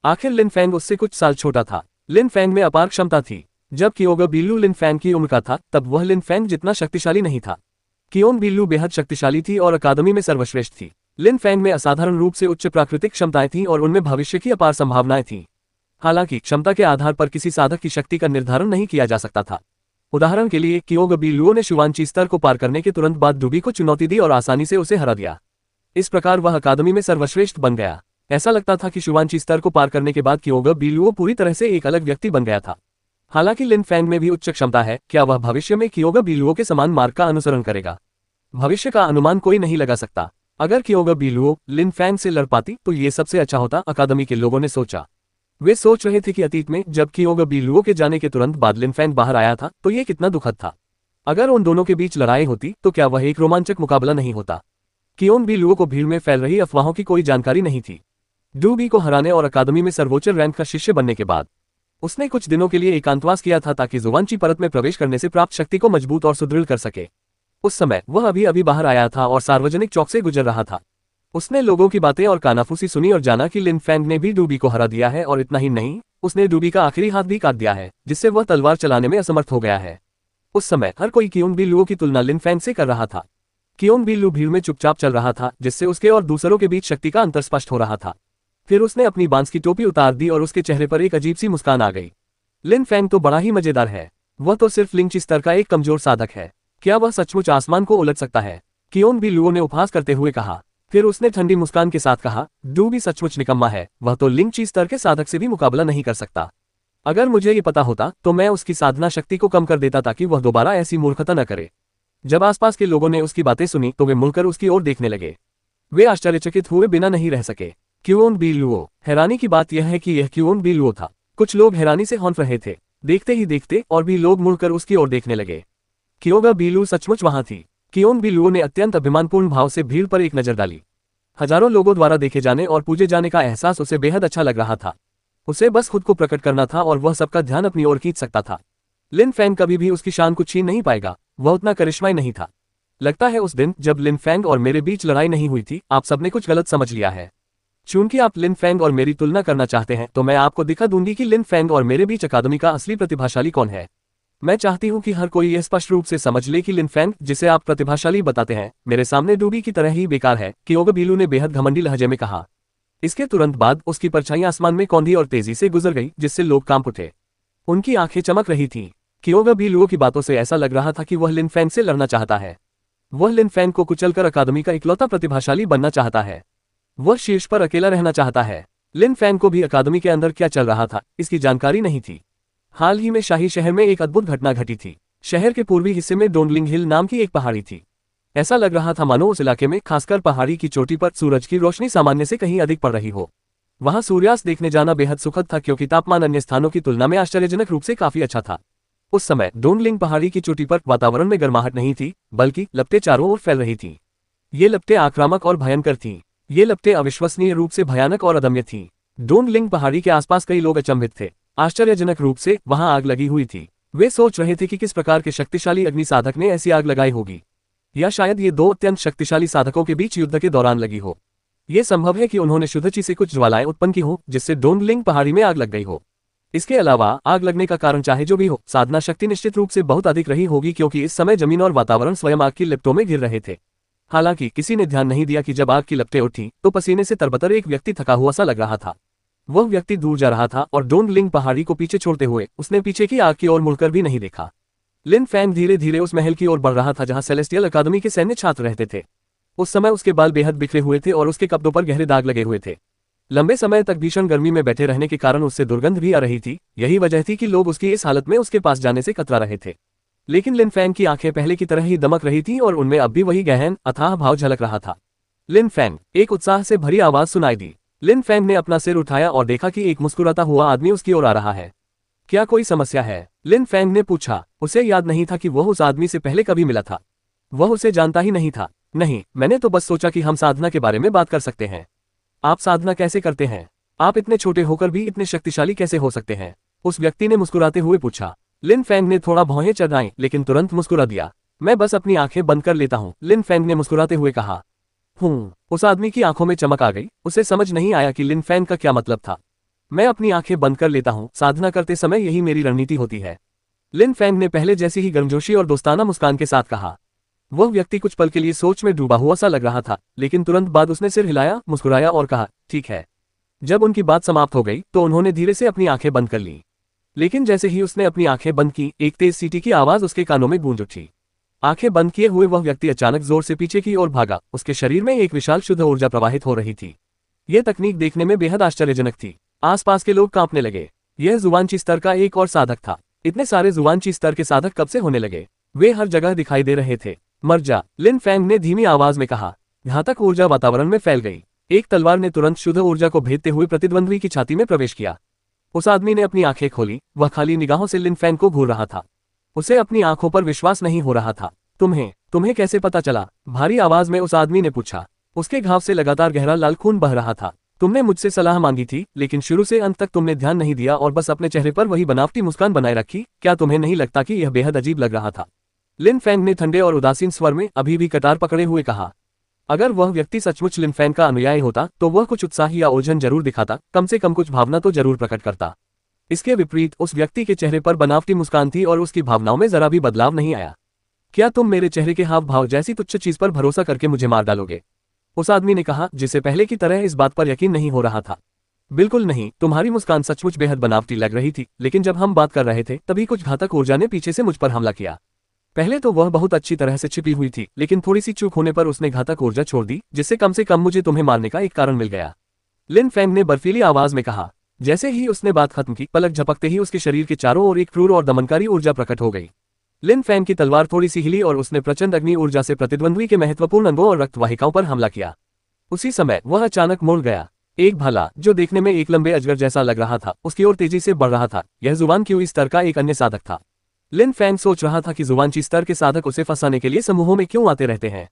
आखिर लिन फैंग उससे कुछ साल छोटा था। लिन फैंग में अपार क्षमता थी। जब क्योगबिलु लिन फैंग की उम्र का था तब वह लिन फैंग जितना शक्तिशाली नहीं था। क्योगबिलु बेहद शक्तिशाली थी और अकादमी में सर्वश्रेष्ठ थी। लिन फैंग में असाधारण रूप से उच्च प्राकृतिक क्षमताएं थीं और उनमें भविष्य की अपार संभावनाएं थीं। हालांकि क्षमता के आधार पर किसी साधक की शक्ति का निर्धारण नहीं किया जा सकता था। उदाहरण के लिए क्योगबिलुओ ने शुवांची स्तर को पार करने के तुरंत बाद डूबी को चुनौती दी और आसानी से उसे हरा दिया। इस प्रकार वह अकादमी में सर्वश्रेष्ठ बन गया। ऐसा लगता था कि शुवांची स्तर को पार करने के बाद क्योगबिलुओ पूरी तरह से एक अलग व्यक्ति बन गया था। हालांकि लिन फैंग में भी उच्च क्षमता है, क्या वह भविष्य में क्योगबिलुओ के समान मार्ग का अनुसरण करेगा? भविष्य का अनुमान कोई नहीं लगा सकता। अगर क्योगबिलुओ लिन फैंग से लड़ पाती तो ये सबसे अच्छा होता, अकादमी के लोगों ने सोचा। वे सोच रहे थे कि अतीत में जब क्योगबिलुओ के जाने के तुरंत बाद लिन फैंग बाहर आया था तो ये कितना दुखद था। अगर उन दोनों के बीच लड़ाई होती तो क्या वह एक रोमांचक मुकाबला नहीं होता? क्योगबिलुओ को भीड़ में फैल रही अफवाहों की कोई जानकारी नहीं थी। डूबी को हराने और अकादमी में सर्वोच्च रैंक का शिष्य बनने के बाद उसने कुछ दिनों के लिए एकांतवास किया था ताकि जुवांची परत में प्रवेश करने से प्राप्त शक्ति को मजबूत और सुदृढ़ कर सके। उस समय वह अभी अभी बाहर आया था और सार्वजनिक चौक से गुजर रहा था। उसने लोगों की बातें और कानाफूसी सुनी और जाना कि लिन फैंग ने भी डूबी को हरा दिया है, और इतना ही नहीं, उसने डूबी का आखिरी हाथ भी काट दिया है, जिससे वह तलवार चलाने में असमर्थ हो गया है। उस समय हर कोई क्योगबिलुओ की तुलना लिन फैंग से कर रहा था। क्योगबिलु भीड़ में चुपचाप चल रहा था, जिससे उसके और दूसरों के बीच शक्ति का अंतर स्पष्ट हो रहा था। फिर उसने अपनी बांस की टोपी उतार दी और उसके चेहरे पर एक अजीब सी मुस्कान आ गई। लिन फैंग तो बड़ा ही मजेदार है। वह तो सिर्फ लिंची स्तर का एक कमजोर साधक है। क्या वह सचमुच आसमान को उलट सकता है? क्योगबिलुओ ने उपहास करते हुए कहा। फिर उसने ठंडी मुस्कान के साथ कहा, डूबी सचमुच निकम्मा है, वह तो लिंची स्तर के साधक से भी मुकाबला नहीं कर सकता। अगर मुझे ये पता होता तो मैं उसकी साधना शक्ति को कम कर देता ताकि वह दोबारा ऐसी मूर्खता न करे। जब आसपास के लोगों ने उसकी बातें सुनी तो वे मुड़कर उसकी ओर देखने लगे। वे आश्चर्यचकित हुए बिना नहीं रह सके। क्योगबिलुओ। हैरानी की बात यह है कि यह क्योगबिलुओ था। कुछ लोग हैरानी से हौंफ रहे थे। देखते ही देखते और भी लोग मुड़कर उसकी ओर देखने लगे। क्योगबिलु सचमुच वहां थी। क्योगबिलुओ ने अत्यंत अभिमानपूर्ण भाव से भीड़ पर एक नजर डाली। हजारों लोगों द्वारा देखे जाने और पूजे जाने का एहसास उसे बेहद अच्छा लग रहा था। उसे बस खुद को प्रकट करना था और वह सबका ध्यान अपनी ओर खींच सकता था। लिन फैंग कभी भी उसकी शान को छीन नहीं पाएगा। वह उतना करिश्माई नहीं था। लगता है उस दिन जब लिन फैंग और मेरे बीच लड़ाई नहीं हुई थी, आप सबने कुछ गलत समझ लिया है। चूंकि आप लिन फैंग और मेरी तुलना करना चाहते हैं तो मैं आपको दिखा दूंगी कि लिन फैंग और मेरे बीच अकादमी का असली प्रतिभाशाली कौन है। मैं चाहती हूं कि हर कोई यह स्पष्ट रूप से समझ ले कि लिन फैंग, जिसे आप प्रतिभाशाली बताते हैं, मेरे सामने डूबी की तरह ही बेकार है, क्योगबिलु ने बेहद घमंडी लहजे में कहा। इसके तुरंत बाद उसकी परछाई आसमान में कौंधी और तेजी से गुजर गई, जिससे लोग कांप उठे। उनकी आंखें चमक रही थीं। क्योगबिलु की बातों से ऐसा लग रहा था कि वह लिन फैंग से लड़ना चाहता है। वह लिन फैंग को कुचलकर अकादमी का इकलौता प्रतिभाशाली बनना चाहता है। वह शीर्ष पर अकेला रहना चाहता है। लिन फैंग को भी अकादमी के अंदर क्या चल रहा था इसकी जानकारी नहीं थी। हाल ही में शाही शहर में एक अद्भुत घटना घटी थी। शहर के पूर्वी हिस्से में डोंगलिंग हिल नाम की एक पहाड़ी थी। ऐसा लग रहा था मानो उस इलाके में, खासकर पहाड़ी की चोटी पर, सूरज की रोशनी सामान्य से कहीं अधिक पड़ रही हो। वहां सूर्यास्त देखने जाना बेहद सुखद था क्योंकि तापमान अन्य स्थानों की तुलना में आश्चर्यजनक रूप से काफी अच्छा था। उस समय डोंगलिंग पहाड़ी की चोटी पर वातावरण में गर्माहट नहीं थी, बल्कि लपटें चारों ओर फैल रही थीं। ये लपटें आक्रामक और भयंकर थीं। ये लपटें अविश्वसनीय रूप से भयानक और अदम्य थीं। डोंगलिंग पहाड़ी के आसपास कई लोग अचंभित थे। आश्चर्यजनक रूप से वहां आग लगी हुई थी। वे सोच रहे थे कि किस प्रकार के शक्तिशाली अग्नि साधक ने ऐसी आग लगाई होगी, या शायद ये दो अत्यंत शक्तिशाली साधकों के बीच युद्ध के दौरान लगी हो। यह संभव है कि उन्होंने शुद्धची से कुछ ज्वालाएं उत्पन्न की हो जिससे डोंगलिंग पहाड़ी में आग लग गई हो। इसके अलावा आग लगने का कारण चाहे जो भी हो, साधना शक्ति निश्चित रूप से बहुत अधिक रही होगी, क्योंकि इस समय जमीन और वातावरण स्वयं आग की लपटों में घिर रहे थे। हालांकि किसी ने ध्यान नहीं दिया कि जब आग की लपटें उठी तो पसीने से तरबतर एक व्यक्ति थका हुआ सा लग रहा था। वह व्यक्ति दूर जा रहा था और डोंगलिंग पहाड़ी को पीछे छोड़ते हुए उसने पीछे की आग की ओर मुड़कर भी नहीं देखा। लिन फैंग धीरे धीरे उस महल की ओर बढ़ रहा था जहां सेलेस्टियल अकादमी के सैन्य छात्र रहते थे। उस समय उसके बाल बेहद बिखरे हुए थे और उसके कपड़ों पर गहरे दाग लगे हुए थे। लंबे समय तक भीषण गर्मी में बैठे रहने के कारण उससे दुर्गंध भी आ रही थी। यही वजह थी कि लोग उसकी इस हालत में उसके पास जाने से कतरा रहे थे। लेकिन लिन फैंग की आंखें पहले की तरह ही दमक रही थीं और उनमें अब भी वही गहन अथाह भाव झलक रहा था। लिन फैंग, एक उत्साह से भरी आवाज सुनाई दी। लिन फैंग ने अपना सिर उठाया और देखा कि एक मुस्कुराता हुआ आदमी उसकी ओर आ रहा है। क्या कोई समस्या है? लिन फैंग ने पूछा। उसे याद नहीं था कि वह उस आदमी से पहले कभी मिला था। वह उसे जानता ही नहीं था। नहीं, मैंने तो बस सोचा कि हम साधना के बारे में बात कर सकते हैं। आप साधना कैसे करते हैं? आप इतने छोटे होकर भी इतने शक्तिशाली कैसे हो सकते हैं? उस व्यक्ति ने मुस्कुराते हुए पूछा। लिन फैंग ने थोड़ा भौहें चढ़ाई लेकिन तुरंत मुस्कुरा दिया। मैं बस अपनी आंखें बंद कर लेता हूं, लिन फैंग ने मुस्कुराते हुए कहा। उस आदमी की आंखों में चमक आ गई। उसे समझ नहीं आया कि लिन फैंग का क्या मतलब था। मैं अपनी आंखें बंद कर लेता हूं, साधना करते समय यही मेरी रणनीति होती है, लिन फैंग ने पहले जैसी ही गर्मजोशी और दोस्ताना मुस्कान के साथ कहा। वह व्यक्ति कुछ पल के लिए सोच में डूबा हुआ सा लग रहा था, लेकिन तुरंत बाद उसने सिर हिलाया, मुस्कुराया और कहा, ठीक है। जब उनकी बात समाप्त हो गई तो उन्होंने धीरे से अपनी आंखें बंद कर ली। लेकिन जैसे ही उसने अपनी आंखें बंद की, एक तेज सीटी की आवाज उसके कानों में गूंज उठी। आंखें बंद किए हुए वह व्यक्ति अचानक जोर से पीछे की ओर भागा। उसके शरीर में एक विशाल शुद्ध ऊर्जा प्रवाहित हो रही थी। यह तकनीक देखने में बेहद आश्चर्यजनक थी। आसपास के लोग कांपने लगे। यह जुवानची स्तर का एक और साधक था। इतने सारे जुवानची स्तर के साधक कब से होने लगे? वे हर जगह दिखाई दे रहे थे। मर जा, लिन फैंग ने धीमी आवाज में कहा। घातक ऊर्जा वातावरण में फैल गई। एक तलवार ने तुरंत शुद्ध ऊर्जा को भेदते हुए प्रतिद्वंद्वी की छाती में प्रवेश किया। उस आदमी ने अपनी आंखें खोली। वह खाली निगाहों से लिन फैंग को घूर रहा था। उसे अपनी आंखों पर विश्वास नहीं हो रहा था। तुम्हें कैसे पता चला? भारी आवाज में उस आदमी ने पूछा। उसके घाव से लगातार गहरा लाल खून बह रहा था। तुमने मुझसे सलाह मांगी थी, लेकिन शुरू से अंत तक तुमने ध्यान नहीं दिया और बस अपने चेहरे पर वही बनावटी मुस्कान बनाए रखी। क्या तुम्हें नहीं लगता कि यह बेहद अजीब लग रहा था? लिन फैंग ने ठंडे और उदासीन स्वर में अभी भी कटार पकड़े हुए कहा। अगर वह व्यक्ति सचमुच लिन फैंग का अनुयायी होता तो वह कुछ उत्साह या उलझन जरूर दिखाता, कम से कम कुछ भावना तो जरूर प्रकट करता। इसके विपरीत उस व्यक्ति के चेहरे पर बनावटी मुस्कान थी और उसकी भावनाओं में जरा भी बदलाव नहीं आया। क्या तुम मेरे चेहरे के हाव भाव जैसी तुच्छ चीज पर भरोसा करके मुझे मार डालोगे? उस आदमी ने कहा, जिसे पहले की तरह इस बात पर यकीन नहीं हो रहा था। बिल्कुल नहीं, तुम्हारी मुस्कान सचमुच बेहद बनावटी लग रही थी, लेकिन जब हम बात कर रहे थे तभी कुछ घातक ऊर्जा ने पीछे से मुझ पर हमला किया। पहले तो वह बहुत अच्छी तरह से छिपी हुई थी, लेकिन थोड़ी सी चूक होने पर उसने घातक ऊर्जा छोड़ दी, जिससे कम से कम मुझे तुम्हें मारने का एक कारण मिल गया, लिन फैंग ने बर्फीली आवाज में कहा। जैसे ही उसने बात खत्म की, पलक झपकते ही उसके शरीर के चारों ओर एक क्रूर और दमनकारी ऊर्जा प्रकट हो गई। लिन फैंग की तलवार थोड़ी सी हिली और उसने प्रचंड अग्नि ऊर्जा से प्रतिद्वंद्वी के महत्वपूर्ण अंगों और रक्तवाहिकाओं पर हमला किया। उसी समय वह अचानक मुड़ गया। एक भाला, जो देखने में एक लंबे अजगर जैसा लग रहा था, उसकी ओर तेजी से बढ़ रहा था। यह जुबान क्यू स्तर का एक अन्य साधक था। लिन फैंग सोच रहा था कि जुबानची स्तर के साधक उसे फंसाने के लिए समूहों में क्यों आते रहते हैं।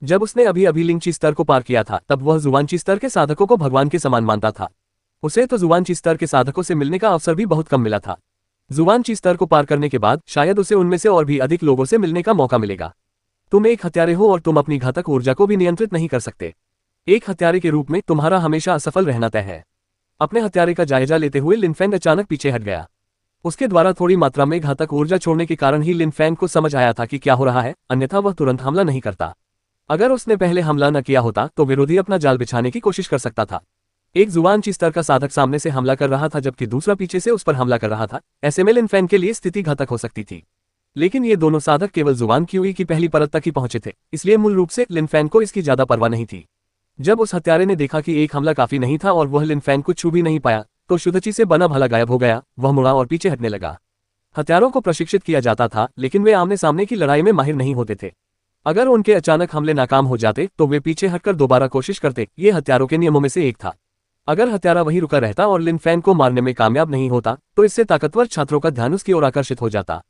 जब उसने अभी लिंगची स्तर को पार किया था तब वह जुबानची स्तर के साधकों को भगवान के समान मानता था। उसे तो जुबानची स्तर के साधकों से मिलने का अवसर भी बहुत कम मिला था। जुबानची स्तर को पार करने के बाद शायद उसे उनमें से और भी अधिक लोगों से मिलने का मौका मिलेगा। तुम एक हत्यारे हो और तुम अपनी घातक ऊर्जा को भी नियंत्रित नहीं कर सकते। एक हत्यारे के रूप में तुम्हारा हमेशा असफल रहना तय है। अपने हत्यारे का जायजा लेते हुए लिन फैंग अचानक पीछे हट गया। उसके द्वारा थोड़ी मात्रा में घातक ऊर्जा छोड़ने के कारण ही लिन फैंग को समझ आया था कि क्या हो रहा है, अन्यथा वह तुरंत हमला नहीं करता। अगर उसने पहले हमला न किया होता तो विरोधी अपना जाल बिछाने की कोशिश कर सकता था। एक जुबानची स्तर का साधक सामने से हमला कर रहा था जबकि दूसरा पीछे से उस पर हमला कर रहा था। ऐसे में लिन फैंग के लिए स्थिति घातक हो सकती थी। लेकिन ये दोनों साधक केवल जुबान क्यूई की पहली परत तक ही पहुंचे थे, इसलिए मूल रूप से लिन फैंग को इसकी ज्यादा परवाह नहीं थी। जब उस हत्यारे ने देखा कि एक हमला काफी नहीं था और वह लिन फैंग को छू भी नहीं पाया, तो शुद्धची से बना भला गायब हो गया। वह मुड़ा और पीछे हटने लगा। हत्यारों को प्रशिक्षित किया जाता था, लेकिन वे आमने सामने की लड़ाई में माहिर नहीं होते थे। अगर उनके अचानक हमले नाकाम हो जाते तो वे पीछे हटकर दोबारा कोशिश करते। ये हत्यारों के नियमों में से एक था। अगर हत्यारा वहीं रुका रहता और लिन फैंग को मारने में कामयाब नहीं होता तो इससे ताकतवर छात्रों का ध्यान उसकी ओर आकर्षित हो जाता।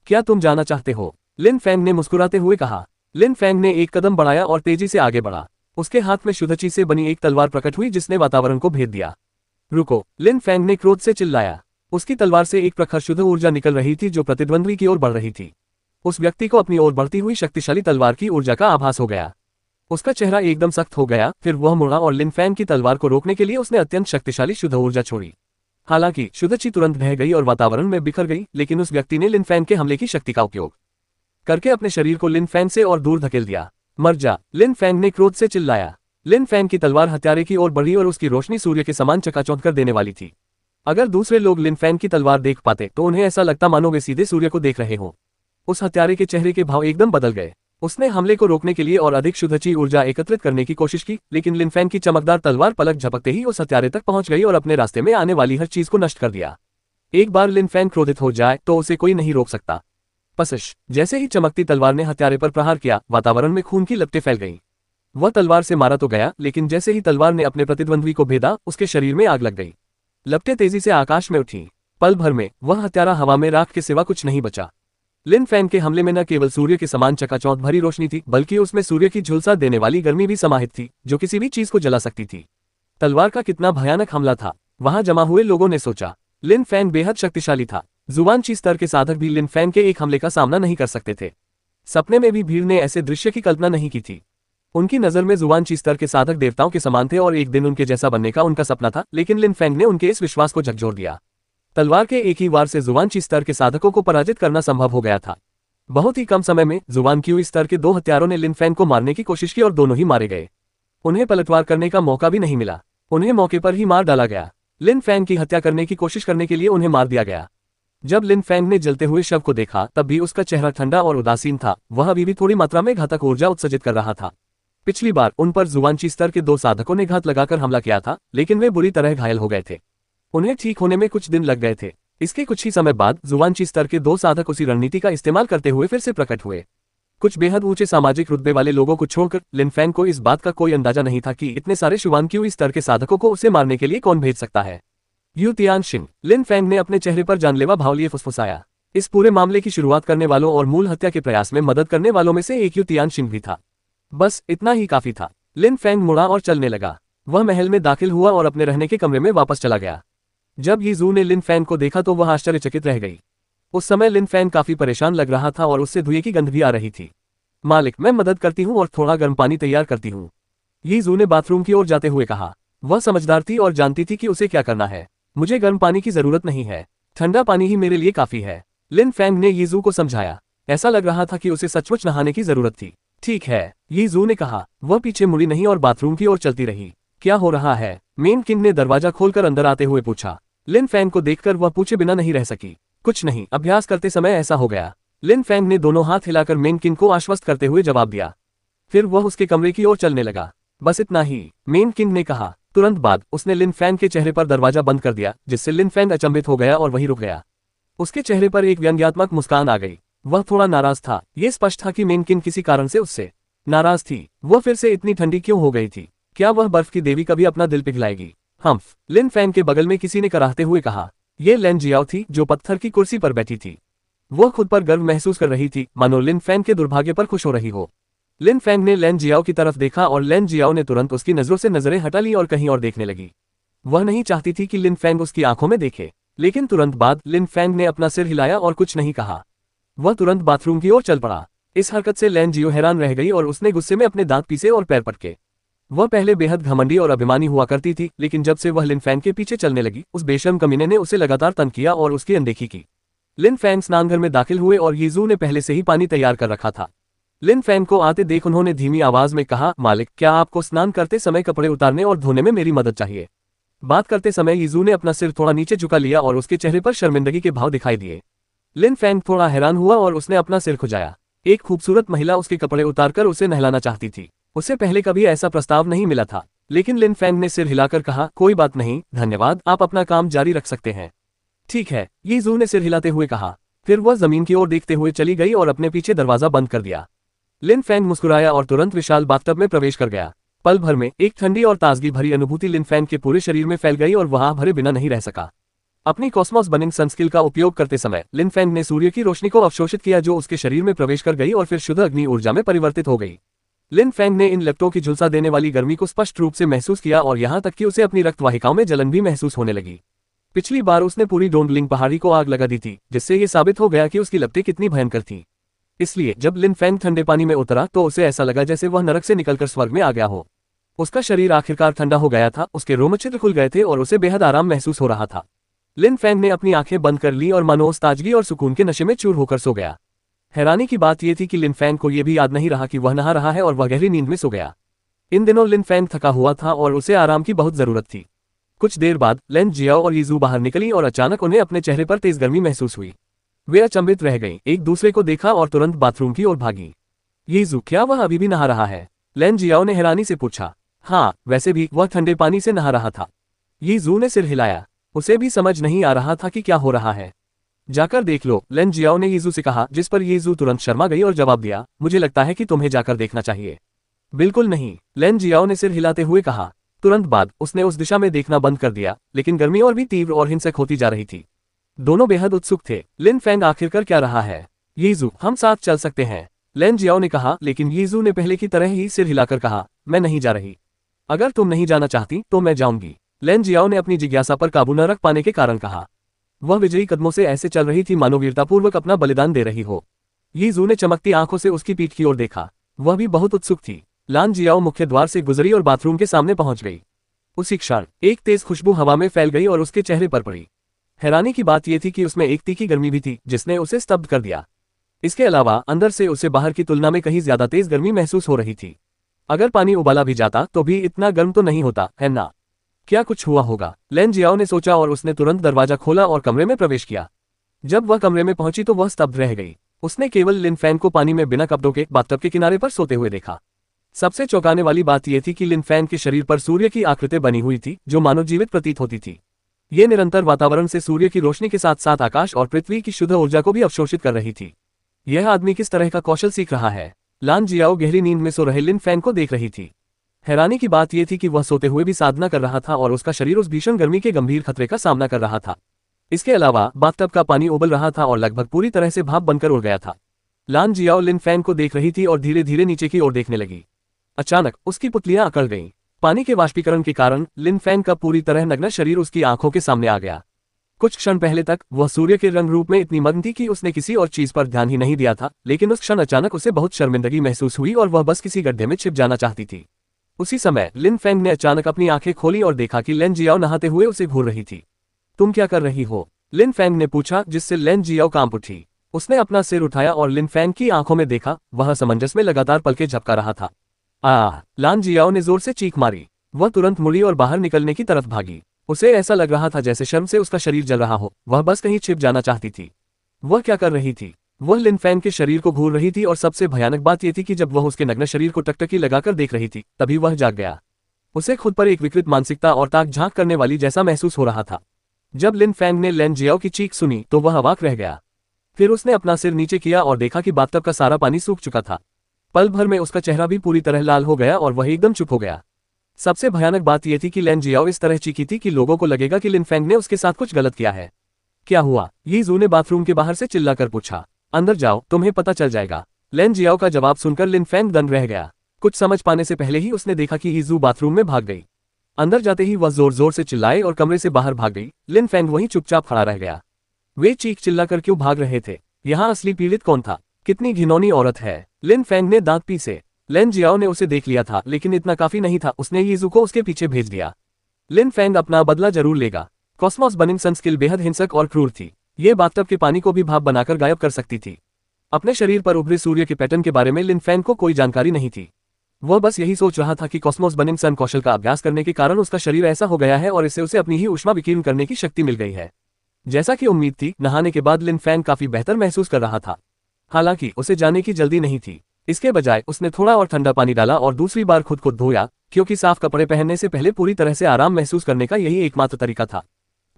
क्या तुम जाना चाहते हो? लिन फैंग ने मुस्कुराते हुए कहा। लिन फैंग ने एक कदम बढ़ाया और तेजी से आगे बढ़ा। उसके हाथ में शुद्धची से बनी एक तलवार प्रकट हुई जिसने वातावरण को भेद दिया। रुको, लिन फैंग ने क्रोध से चिल्लाया। उसकी तलवार से एक प्रखर शुद्ध ऊर्जा निकल रही थी जो प्रतिद्वंद्वी की ओर बढ़ रही थी। उस व्यक्ति को अपनी ओर बढ़ती हुई शक्तिशाली तलवार की ऊर्जा का आभास हो गया। उसका चेहरा एकदम सख्त हो गया, फिर वह मुड़ा और लिन फैंग की तलवार को रोकने के लिए उसने अत्यंत शक्तिशाली शुद्ध ऊर्जा छोड़ी। हालांकि शुद्ध ची तुरंत बह गई और वातावरण में बिखर गई, लेकिन उस व्यक्ति ने लिन फैंग के हमले की शक्ति का उपयोग करके अपने शरीर को लिन फैंग से और दूर धकेल दिया। मर जा, लिन फैंग ने क्रोध से चिल्लाया। लिन फैंग की तलवार हत्यारे की ओर बढ़ी और उसकी रोशनी सूर्य के समान चकाचौंध कर देने वाली थी। अगर दूसरे लोग लिन फैंग की तलवार देख पाते तो उन्हें ऐसा लगता मानो वे सीधे सूर्य को देख रहे हों। उस हत्यारे के चेहरे के भाव एकदम बदल गए। उसने हमले को रोकने के लिए और अधिक शुद्ध ची ऊर्जा एकत्रित करने की कोशिश की, लेकिन लिन फैंग की चमकदार तलवार पलक झपकते ही उस हत्यारे तक पहुंच गई और अपने रास्ते में आने वाली हर चीज को नष्ट कर दिया। एक बार लिन फैंग क्रोधित हो जाए तो उसे कोई नहीं रोक सकता। पसश, जैसे ही चमकती तलवार ने हत्यारे पर प्रहार किया, वातावरण में खून की लपटें फैल गईं। वह तलवार से मारा तो गया, लेकिन जैसे ही तलवार ने अपने प्रतिद्वंद्वी को भेदा, उसके शरीर में आग लग गई। लपटें तेजी से आकाश में उठी। पल भर में वह हत्यारा हवा में राख के सिवा कुछ नहीं बचा। लिन फैंग के हमले में न केवल सूर्य के समान चकाचौंध भरी रोशनी थी, बल्कि उसमें सूर्य की झुलसा देने वाली गर्मी भी समाहित थी, जो किसी भी चीज को जला सकती थी। तलवार का कितना भयानक हमला था, वहां जमा हुए लोगों ने सोचा। लिन फैंग बेहद शक्तिशाली था। जुआनची स्तर के साधक भी लिन फैंग के एक हमले का सामना नहीं कर सकते थे। सपने में भी भीड़ ने ऐसे दृश्य की कल्पना नहीं की थी। उनकी नजर में जुआनची स्तर के साधक देवताओं के समान थे और एक दिन उनके जैसा बनने का उनका सपना था, लेकिन लिन फैंग ने उनके इस विश्वास को झकझोर दिया। तलवार के एक ही वार से जुआनची स्तर के साधकों को पराजित करना संभव हो गया था। बहुत ही कम समय में जुआनक्यू स्तर के 2 हत्यारों ने लिन फैंग को मारने की कोशिश की और दोनों ही मारे गए। उन्हें पलटवार करने का मौका भी नहीं मिला, उन्हें मौके पर ही मार डाला गया। लिन फैंग की हत्या करने की कोशिश करने के लिए उन्हें मार दिया गया। जब लिन फैंग ने जलते हुए शव को देखा, तब भी उसका चेहरा ठंडा और उदासीन था। वह अभी भी थोड़ी मात्रा में घातक ऊर्जा उत्सर्जित कर रहा था। पिछली बार उन पर जुआनची स्तर के 2 साधकों ने घात लगाकर हमला किया था, लेकिन वे बुरी तरह घायल हो गए थे। उन्हें ठीक होने में कुछ दिन लग गए थे। इसके कुछ ही समय बाद जुआनची स्तर के 2 साधक उसी रणनीति का इस्तेमाल करते हुए फिर से प्रकट हुए। कुछ बेहद ऊंचे सामाजिक रुतबे वाले लोगों को छोड़कर लिन फैंग को इस बात का कोई अंदाजा नहीं था कि इतने सारे जुआनक्यू स्तर के साधकों को उसे मारने के लिए कौन भेज सकता है। यू तियानशिन, लिन फैंग ने अपने चेहरे पर जानलेवा भाव लिए फुसफुसाया। इस पूरे मामले की शुरुआत करने वालों और मूल हत्या के प्रयास में मदद करने वालों में से एक यू तियानशिन भी था। बस इतना ही काफी था। लिन फैंग मुड़ा और चलने लगा। वह महल में दाखिल हुआ और अपने रहने के कमरे में वापस चला गया। जब यीजू ने लिन फैंग को देखा तो वह आश्चर्यचकित रह गई। उस समय लिन फैंग काफी परेशान लग रहा था और उससे धुएं की गंध भी आ रही थी। मालिक, मैं मदद करती हूँ और थोड़ा गर्म पानी तैयार करती हूँ, यीजू ने बाथरूम की ओर जाते हुए कहा। वह समझदार थी और जानती थी कि उसे क्या करना है। मुझे गर्म पानी की जरूरत नहीं है, ठंडा पानी ही मेरे लिए काफी है, लिन फैंग ने यीजू को समझाया। ऐसा लग रहा था कि उसे सचमुच नहाने की जरूरत थी। ठीक है, यीजू ने कहा। वह पीछे मुड़ी नहीं और बाथरूम की ओर चलती रही। क्या हो रहा है? मेन किंग ने दरवाजा खोलकर अंदर आते हुए पूछा। लिन फैंग को देखकर वह पूछे बिना नहीं रह सकी। कुछ नहीं, अभ्यास करते समय ऐसा हो गया, लिन फैंग ने दोनों हाथ हिलाकर मेन किंग को आश्वस्त करते हुए जवाब दिया। फिर वह उसके कमरे की ओर चलने लगा। बस इतना ही, मेन किंग ने कहा। तुरंत बाद उसने लिन फैंग के चेहरे पर दरवाजा बंद कर दिया, जिससे लिन फैंग अचंभित हो गया और वहीं रुक गया। उसके चेहरे पर एक व्यंग्यात्मक मुस्कान आ गई। वह थोड़ा नाराज था। यह स्पष्ट था कि मेन किंग किसी कारण से उससे नाराज थी। वह फिर से इतनी ठंडी क्यों हो गई थी? क्या वह बर्फ की देवी कभी अपना दिल पिघलाएगी? हम्फ, लिन फैंग के बगल में किसी ने कराहते हुए कहा। यह लैन जियाओ थी जो पत्थर की कुर्सी पर बैठी थी। वह खुद पर गर्व महसूस कर रही थी, मानो लिन फैंग के दुर्भाग्य पर खुश हो रही हो। लिन फैंग ने लैन जियाओ की तरफ देखा और लैन जियाओ ने तुरंत उसकी नजरों से नजरें हटा ली और कहीं और देखने लगी। वह नहीं चाहती थी कि लिन फैंग उसकी आंखों में देखे, लेकिन तुरंत बाद लिन फैंग ने अपना सिर हिलाया और कुछ नहीं कहा। वह तुरंत बाथरूम की ओर चल पड़ा। इस हरकत से लैन जियो हैरान रह गई और उसने गुस्से में अपने दांत पीसे और पैर पटके। वह पहले बेहद घमंडी और अभिमानी हुआ करती थी, लेकिन जब से वह लिन फैंग के पीछे चलने लगी, उस बेशर्म कमीने ने उसे लगातार तंग किया और उसकी अनदेखी की। लिन फैंग स्नानघर में दाखिल हुए और यीजू ने पहले से ही पानी तैयार कर रखा था। लिन फैंग को आते देख उन्होंने धीमी आवाज में कहा, मालिक, क्या आपको स्नान करते समय कपड़े उतारने और धोने में मेरी मदद चाहिए? बात करते समय यीजू ने अपना सिर थोड़ा नीचे झुका लिया और उसके चेहरे पर शर्मिंदगी के भाव दिखाई दिए। लिन फैंग थोड़ा हैरान हुआ और उसने अपना सिर खुजाया। एक खूबसूरत महिला उसके कपड़े उतारकर उसे नहलाना चाहती थी। उसे पहले कभी ऐसा प्रस्ताव नहीं मिला था, लेकिन लिन फैंग ने सिर हिलाकर कहा, कोई बात नहीं, धन्यवाद, आप अपना काम जारी रख सकते हैं। ठीक है, यीजू ने सिर हिलाते हुए कहा। फिर वह जमीन की ओर देखते हुए चली गई और अपने पीछे दरवाजा बंद कर दिया। लिन फैंग मुस्कुराया और तुरंत विशाल बाथटब में प्रवेश कर गया। पल भर में एक ठंडी और ताजगी भरी अनुभूति लिन फैंग के पूरे शरीर में फैल गई और वहां भरे बिना नहीं रह सका। अपनी कॉस्मोस बर्निंग सनस्किल का उपयोग करते समय लिन फैंग ने सूर्य की रोशनी को अवशोषित किया, जो उसके शरीर में प्रवेश कर गई और फिर शुद्ध अग्नि ऊर्जा में परिवर्तित हो गई। लिन फैंग ने इन लपटों की झुलसा देने वाली गर्मी को स्पष्ट रूप से महसूस किया और यहां तक कि उसे अपनी रक्त वाहिकाओं में जलन भी महसूस होने लगी। पिछली बार उसने पूरी डोंडलिंग पहाड़ी को आग लगा दी थी, जिससे ये साबित हो गया कि उसकी लपटें कितनी भयंकर थीं। इसलिए जब लिन फैंग ठंडे पानी में उतरा तो उसे ऐसा लगा जैसे वह नरक से निकलकर स्वर्ग में आ गया हो। उसका शरीर आखिरकार ठंडा हो गया था, उसके रोमचित्र खुल गए थे और उसे बेहद आराम महसूस हो रहा था। लिन फैंग ने अपनी आंखें बंद कर ली और मानो उस ताजगी और सुकून के नशे में चूर होकर सो गया। हैरानी की बात यह थी कि लिन फैंग को यह भी याद नहीं रहा कि वह नहा रहा है और वह गहरी नींद में सो गया। इन दिनों लिन फैंग थका हुआ था और उसे आराम की बहुत जरूरत थी। कुछ देर बाद लेन जियाओ और यीजू बाहर निकली और अचानक उन्हें अपने चेहरे पर तेज गर्मी महसूस हुई। वे अचंभित रह गईं, एक दूसरे को देखा और तुरंत बाथरूम की ओर भागी। यीजू, क्या वह अभी भी नहा रहा है? लेन जियाओ ने हैरानी से पूछा। हाँ, वैसे भी वह ठंडे पानी से नहा रहा था। यीजू ने सिर हिलाया। उसे भी समझ नहीं आ रहा था कि क्या हो रहा है। जाकर देख लो, लेन जियाओ ने यीजू से कहा, जिस पर यीजू तुरंत शर्मा गई और जवाब दिया, मुझे लगता है कि तुम्हें जाकर देखना चाहिए। बिल्कुल नहीं, लेन जियाओ ने सिर हिलाते हुए कहा। तुरंत बाद उसने उस दिशा में देखना बंद कर दिया, लेकिन गर्मी और भी तीव्र और हिंसक होती जा रही थी। दोनों बेहद उत्सुक थे। लिन फैंग आखिरकार क्या रहा है? यीजू, हम साथ चल सकते हैं, लेन जियाओ ने कहा, लेकिन यीजू ने पहले की तरह ही सिर हिलाकर कहा, मैं नहीं जा रही। अगर तुम नहीं जाना चाहती तो मैं जाऊंगी, लेन जियाओ ने अपनी जिज्ञासा पर काबू न रख पाने के कारण कहा। वह विजयी कदमों से ऐसे चल रही थी मानो वीरतापूर्वक अपना बलिदान दे रही हो। यीजू ने चमकती आंखों से उसकी पीठ की ओर देखा। वह भी बहुत उत्सुक थी। लान जियाओ मुख्य द्वार से गुजरी और बाथरूम के सामने पहुंच गई। उसी क्षण एक तेज खुशबू हवा में फैल गई और उसके चेहरे पर पड़ी। हैरानी की बात यह थी कि उसमें एक तीखी गर्मी भी थी, जिसने उसे स्तब्ध कर दिया। इसके अलावा अंदर से उसे बाहर की तुलना में कहीं ज्यादा तेज गर्मी महसूस हो रही थी। अगर पानी उबाला भी जाता तो भी इतना गर्म तो नहीं होता, है ना? क्या कुछ हुआ होगा, लेन जियाओ ने सोचा और उसने तुरंत दरवाजा खोला और कमरे में प्रवेश किया। जब वह कमरे में पहुंची तो वह स्तब्ध रह गई। उसने केवल लिन फैंग को पानी में बिना कपड़ों के बाथटब के किनारे पर सोते हुए देखा। सबसे चौंकाने वाली बात यह थी कि लिन फैंग के शरीर पर सूर्य की आकृति बनी हुई थी, जो मानव जीवित प्रतीत होती थी। ये निरंतर वातावरण से सूर्य की रोशनी के साथ साथ आकाश और पृथ्वी की शुद्ध ऊर्जा को भी अवशोषित कर रही थी। यह आदमी किस तरह का कौशल सीख रहा है? लान जियाओ गहरी नींद में सो रहे लिन फैंग को देख रही थी। हैरानी की बात यह थी कि वह सोते हुए भी साधना कर रहा था और उसका शरीर उस भीषण गर्मी के गंभीर खतरे का सामना कर रहा था। इसके अलावा बाथटब का पानी उबल रहा था और लगभग पूरी तरह से भाप बनकर उड़ गया था। लान जियाओ लिन फैंग को देख रही थी और धीरे धीरे नीचे की ओर देखने लगी। अचानक उसकी पुतलियां अकड़ गईं। पानी के वाष्पीकरण के कारण लिन फैंग का पूरी तरह नग्न शरीर उसकी आंखों के सामने आ गया। कुछ क्षण पहले तक वह सूर्य के रंग रूप में इतनी मग्न थी कि उसने किसी और चीज पर ध्यान ही नहीं दिया था, लेकिन उस क्षण अचानक उसे बहुत शर्मिंदगी महसूस हुई और वह बस किसी गड्ढे में छिप जाना चाहती थी। उसी समय लिन फैंग ने अचानक अपनी आंखें खोली और देखा कि लेन जियाओ नहाते हुए उसे घूर रही थी। तुम क्या कर रही हो? लिन फैंग ने पूछा, जिससे लेन जियाओ कांप उठी। उसने अपना सिर उठाया और लिन फैंग की आंखों में देखा। वह असमंजस में लगातार पलके झपका रहा था। लान जियाओ ने जोर से चीख मारी। वह तुरंत मुड़ी और बाहर निकलने की तरफ भागी। उसे ऐसा लग रहा था जैसे शर्म से उसका शरीर जल रहा हो। वह बस कहीं छिप जाना चाहती थी। वह क्या कर रही थी? वह लिन फैंग के शरीर को घूर रही थी और सबसे भयानक बात यह थी कि जब वह उसके नग्न शरीर को टकटकी लगाकर देख रही थी, तभी वह जाग गया। उसे खुद पर एक विकृत मानसिकता और ताक झांक करने वाली जैसा महसूस हो रहा था। जब लिन फैंग ने लेन जियाओ की चीख सुनी तो वह अवाक रह गया। फिर उसने अपना सिर नीचे किया और देखा कि बाथटब का सारा पानी सूख चुका था। पल भर में उसका चेहरा भी पूरी तरह लाल हो गया और वह एकदम चुप हो गया। सबसे भयानक बात यह थी कि लेन जियाओ इस तरह चीखी थी कि लोगों को लगेगा कि लिन फैंग ने उसके साथ कुछ गलत किया है। क्या हुआ? यीजू ने बाथरूम के बाहर से चिल्लाकर पूछा। अंदर जाओ, तुम्हें पता चल जाएगा। लेन जियाओ का जवाब सुनकर लिन फैंग दंग रह गया। कुछ समझ पाने से पहले ही उसने देखा कि यीजू बाथरूम में भाग गई। अंदर जाते ही वह जोर जोर से चिल्लाए और कमरे से बाहर भाग गई। लिन फैंग वहीं चुपचाप खड़ा रह गया। वे चीख चिल्लाकर क्यों भाग रहे थे? यहाँ असली पीड़ित कौन था? कितनी घिनौनी औरत है। लिन फैंग ने दांत पीसे। लेन जियाओ ने उसे देख लिया था, लेकिन इतना काफी नहीं था। उसने यीजू को उसके पीछे भेज दिया। लिन फैंग अपना बदला जरूर लेगा। कॉस्मोस बर्निंग सन स्किल बेहद हिंसक और क्रूर थी। ये बाथटब के पानी को भी भाप बनाकर गायब कर सकती थी। अपने शरीर पर उभरे सूर्य के पैटर्न के बारे में लिन फैंग को कोई जानकारी नहीं थी। वह बस यही सोच रहा था कि कॉस्मोस बर्निंग सन कौशल का अभ्यास करने के कारण उसका शरीर ऐसा हो गया है और इससे उसे अपनी ही ऊष्मा विकीर्ण करने की शक्ति मिल गई है। जैसा कि उम्मीद थी, नहाने के बाद लिन फैंग काफी बेहतर महसूस कर रहा था। हालांकि उसे जाने की जल्दी नहीं थी। इसके बजाय उसने थोड़ा और ठंडा पानी डाला और दूसरी बार खुद को धोया, क्योंकि साफ कपड़े पहनने से पहले पूरी तरह से आराम महसूस करने का यही एकमात्र तरीका था।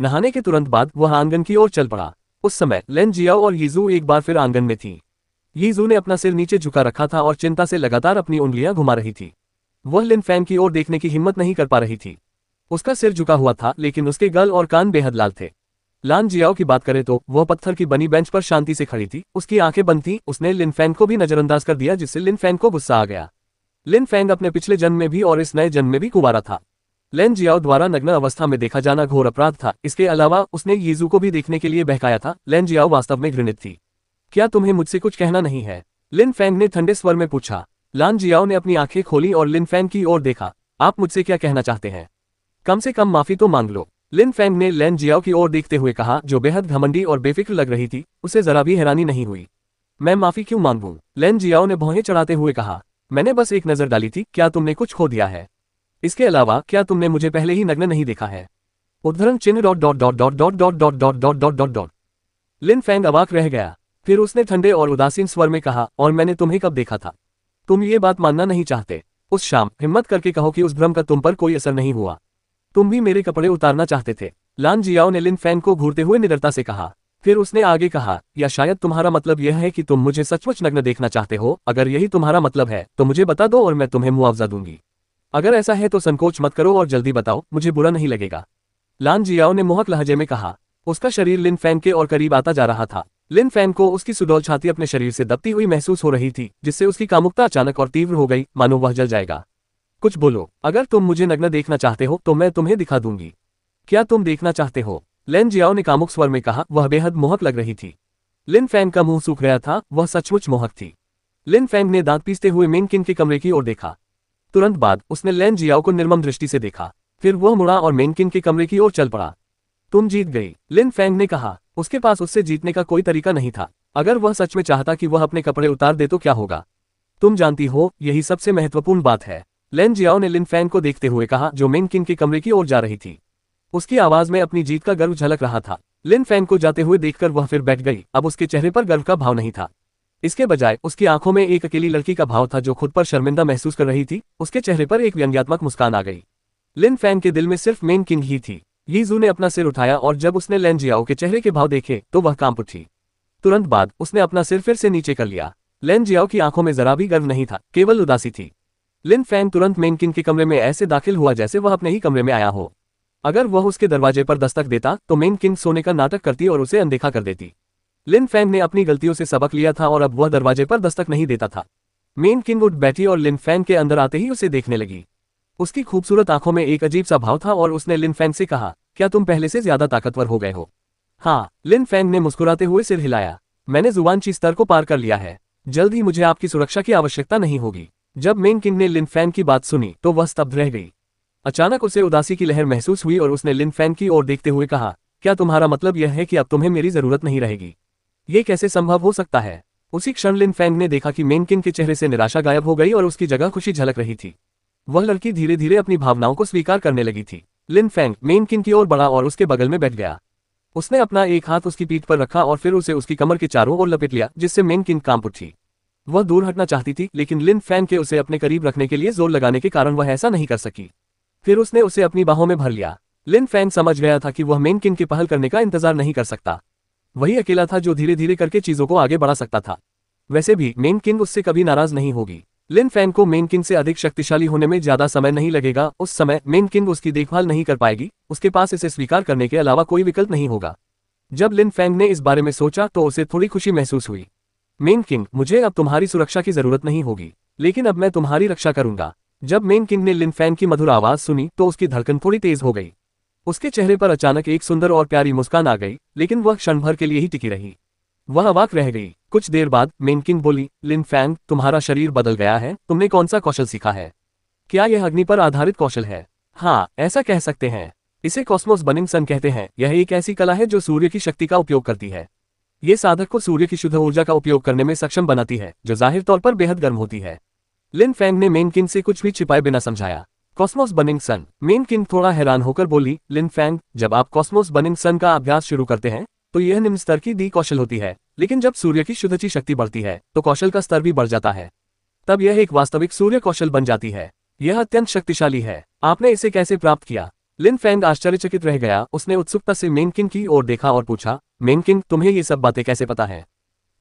नहाने के तुरंत बाद वह आंगन की ओर चल पड़ा। उस समय लेन जियाओ और यीजू एक बार फिर आंगन में थी। यीजू ने अपना सिर नीचे झुका रखा था और चिंता से लगातार अपनी उंगलियां घुमा रही थी। वह लिन फैंग की ओर देखने की हिम्मत नहीं कर पा रही थी। उसका सिर झुका हुआ था, लेकिन उसके गल और कान बेहद लाल थे। लान जियाओ की बात करें तो वह पत्थर की बनी बेंच पर शांति से खड़ी थी। उसकी आंखें बंद थीं। उसने लिन फैंग को भी नजरअंदाज कर दिया, जिससे लिन फैंग को गुस्सा आ गया। लिन फैंग अपने पिछले जन्म में भी और इस नए जन्म में भी कुंवारा था। लेन जियाओ द्वारा नग्न अवस्था में देखा जाना घोर अपराध था। इसके अलावा उसने यीजू को भी देखने के लिए बहकाया था। लेन जियाओ वास्तव में घृणित थी। क्या तुम्हें मुझसे कुछ कहना नहीं है? लिन फैंग ने ठंडे स्वर में पूछा। लान जियाओ ने अपनी आंखें खोली और लिन फैंग की ओर देखा। आप मुझसे क्या कहना चाहते हैं? कम से कम माफी तो मांग लो। लिन फैंग ने लेन जियाओ की ओर देखते हुए कहा, जो बेहद घमंडी और बेफिक्र लग रही थी। उसे जरा भी हैरानी नहीं हुई। मैं माफी क्यों मांगूं? लेन जियाओ ने भौहें चढ़ाते हुए कहा। मैंने बस एक नजर डाली थी। क्या तुमने कुछ खो दिया है? इसके अलावा क्या तुमने मुझे पहले ही नग्न नहीं देखा है? उद्धरण चिन्ह dot dot dot dot dot dot dot dot dot dot dot dot. Lin Fang अवाक रह गया। फिर उसने ठंडे और उदासीन स्वर में कहा, और मैंने तुम्हें कब देखा था? तुम ये बात मानना नहीं चाहते। उस शाम हिम्मत करके कहो कि उस भ्रम का तुम पर कोई असर नहीं हुआ। तुम भी मेरे कपड़े उतारना चाहते थे। लान जियाओ ने लिन फैंग को घूरते हुए निडरता से कहा। फिर उसने आगे कहा, या शायद तुम्हारा मतलब यह है कि तुम मुझे सचमुच नग्न देखना चाहते हो। अगर यही तुम्हारा मतलब है तो मुझे बता दो और मैं तुम्हें मुआवजा दूंगी। अगर ऐसा है तो संकोच मत करो और जल्दी बताओ, मुझे बुरा नहीं लगेगा। लान जियाओ ने मोहक लहजे में कहा। उसका शरीर लिन फैंग के और करीब आता जा रहा था। लिन फैंग को उसकी सुडौल छाती अपने शरीर से दबती हुई महसूस हो रही थी, जिससे उसकी कामुकता अचानक और तीव्र हो गई, मानो वह जल जाएगा। कुछ बोलो। अगर तुम मुझे नग्न देखना चाहते हो तो मैं तुम्हें दिखा दूंगी। क्या तुम देखना चाहते हो? लेन जियाओ ने कामुक स्वर में कहा। वह बेहद मोहक लग रही थी। लिन फैंग का मुंह सूख गया था। वह सचमुच मोहक थी। लिन फैंग ने दांत पीसते हुए मेन किन के कमरे की ओर देखा। तुरंत बाद उसने लेन जियाओ को निर्मम दृष्टि से देखा। फिर वह मुड़ा और मेन किन के कमरे की ओर चल पड़ा। तुम जीत गई, लिन फैंग ने कहा। उसके पास उससे जीतने का कोई तरीका नहीं था। अगर वह सच में चाहता कि वह अपने कपड़े उतार दे तो क्या होगा? तुम जानती हो, यही सबसे महत्वपूर्ण बात है। लेन जियाओ ने लिन फैंग को देखते हुए कहा, जो मेन किन के कमरे की ओर जा रही थी। उसकी आवाज में अपनी जीत का गर्व झलक रहा था। लिन फैंग को जाते हुए देखकर वह फिर बैठ गई। अब उसके चेहरे पर गर्व का भाव नहीं था। इसके बजाय उसकी आंखों में एक अकेली लड़की का भाव था जो खुद पर शर्मिंदा महसूस कर रही थी। उसके चेहरे पर एक व्यंग्यात्मक मुस्कान आ गई। लिन फैंग के दिल में सिर्फ मेन किंग ही थी। यीजू ने अपना सिर उठाया और जब उसने लेन जियाओ के चेहरे के भाव देखे तो वह कांप उठी। तुरंत बाद उसने अपना सिर फिर से नीचे कर लिया। लेन जियाओ की आंखों में जरा भी गर्व नहीं था, केवल उदासी थी। लिन फैंग तुरंत मेन किंग के कमरे में ऐसे दाखिल हुआ जैसे वह अपने ही कमरे में आया हो। अगर वह उसके दरवाजे पर दस्तक देता तो मेन किंग सोने का नाटक करती और उसे अनदेखा कर देती। लिन फैंग ने अपनी गलतियों से सबक लिया था और अब वह दरवाजे पर दस्तक नहीं देता था। मेन किंग उठ बैठी और लिन फैंग के अंदर आते ही उसे देखने लगी। उसकी खूबसूरत आंखों में एक अजीब सा भाव था और उसने लिन फैंग से कहा, क्या तुम पहले से ज्यादा ताकतवर हो गए हो? हाँ, लिन फैंग ने मुस्कुराते हुए सिर हिलाया। मैंने जुबानची स्तर को पार कर लिया है। जल्द ही मुझे आपकी सुरक्षा की आवश्यकता नहीं होगी। जब मेन किंग ने लिन फैंग की बात सुनी तो वह स्तब्ध रह गई। अचानक उसे उदासी की लहर महसूस हुई और उसने लिन फैंग की ओर देखते हुए कहा, क्या तुम्हारा मतलब यह है कि अब तुम्हें मेरी जरूरत नहीं रहेगी? ये कैसे संभव हो सकता है? उसी क्षण लिन फैंग ने देखा कि मेन किंग के चेहरे से निराशा गायब हो गई और उसकी जगह खुशी झलक रही थी। वह लड़की धीरे धीरे अपनी भावनाओं को स्वीकार करने लगी थी। लिन फैंग मेन किंग की ओर बढ़ा और उसके बगल में बैठ गया। उसने अपना एक हाथ उसकी पीठ पर रखा और फिर उसे उसकी कमर के चारों ओर लपेट लिया, जिससे मेन किंग कांप उठी। वह दूर हटना चाहती थी, लेकिन लिन फैंग के उसे अपने करीब रखने के लिए जोर लगाने के कारण वह ऐसा नहीं कर सकी। फिर उसने उसे अपनी बाहों में भर लिया। लिन फैंग समझ गया था कि वह मेन किंग की पहल करने का इंतजार नहीं कर सकता। वही अकेला था जो धीरे धीरे करके चीजों को आगे बढ़ा सकता था। वैसे भी मेन किंग उससे कभी नाराज नहीं होगी। लिन फैंग को मेन किंग से अधिक शक्तिशाली होने में ज्यादा समय नहीं लगेगा। उस समय मेन किंग उसकी देखभाल नहीं कर पाएगी। उसके पास इसे स्वीकार करने के अलावा कोई विकल्प नहीं होगा। जब लिन फैंग ने इस बारे में सोचा तो उसे थोड़ी खुशी महसूस हुई। मेन किंग, मुझे अब तुम्हारी सुरक्षा की जरूरत नहीं होगी, लेकिन अब मैं तुम्हारी रक्षा करूंगा। जब मेन किंग ने लिन फैंग की मधुर आवाज सुनी तो उसकी धड़कन थोड़ी तेज हो गई। उसके चेहरे पर अचानक एक सुंदर और प्यारी मुस्कान आ गई, लेकिन वह क्षण भर के लिए ही टिकी रही। वह अवाक रह गई। कुछ देर बाद मेन किंग बोली, लिन फैंग, तुम्हारा शरीर बदल गया है। तुमने कौन सा कौशल सीखा है? क्या यह अग्नि पर आधारित कौशल है? हाँ, ऐसा कह सकते हैं। इसे कॉस्मोस बर्निंग सन कहते हैं। यह एक ऐसी कला है जो सूर्य की शक्ति का उपयोग करती है। ये साधक को सूर्य की शुद्ध ऊर्जा का उपयोग करने में सक्षम बनाती है, जो जाहिर तौर पर बेहद गर्म होती है। लिन फैंग ने मेन किंग से कुछ भी छिपाए बिना समझाया। कॉस्मोस बर्निंग सन। मेन किंग थोड़ा हैरान होकर बोली, लिन फैंग, जब आप कॉस्मोस बर्निंग सन का अभ्यास शुरू करते हैं तो यह निम्न स्तर की दी कौशल होती है, लेकिन जब सूर्य की शुद्धची शक्ति बढ़ती है तो कौशल का स्तर भी बढ़ जाता है। तब यह एक वास्तविक सूर्य कौशल बन जाती है। यह अत्यंत शक्तिशाली है। आपने इसे कैसे प्राप्त किया? लिन फैंग आश्चर्यचकित रह गया। उसने उत्सुकता से मेन किंग की ओर देखा और पूछा, मेन किंग, तुम्हें ये सब बातें कैसे पता है?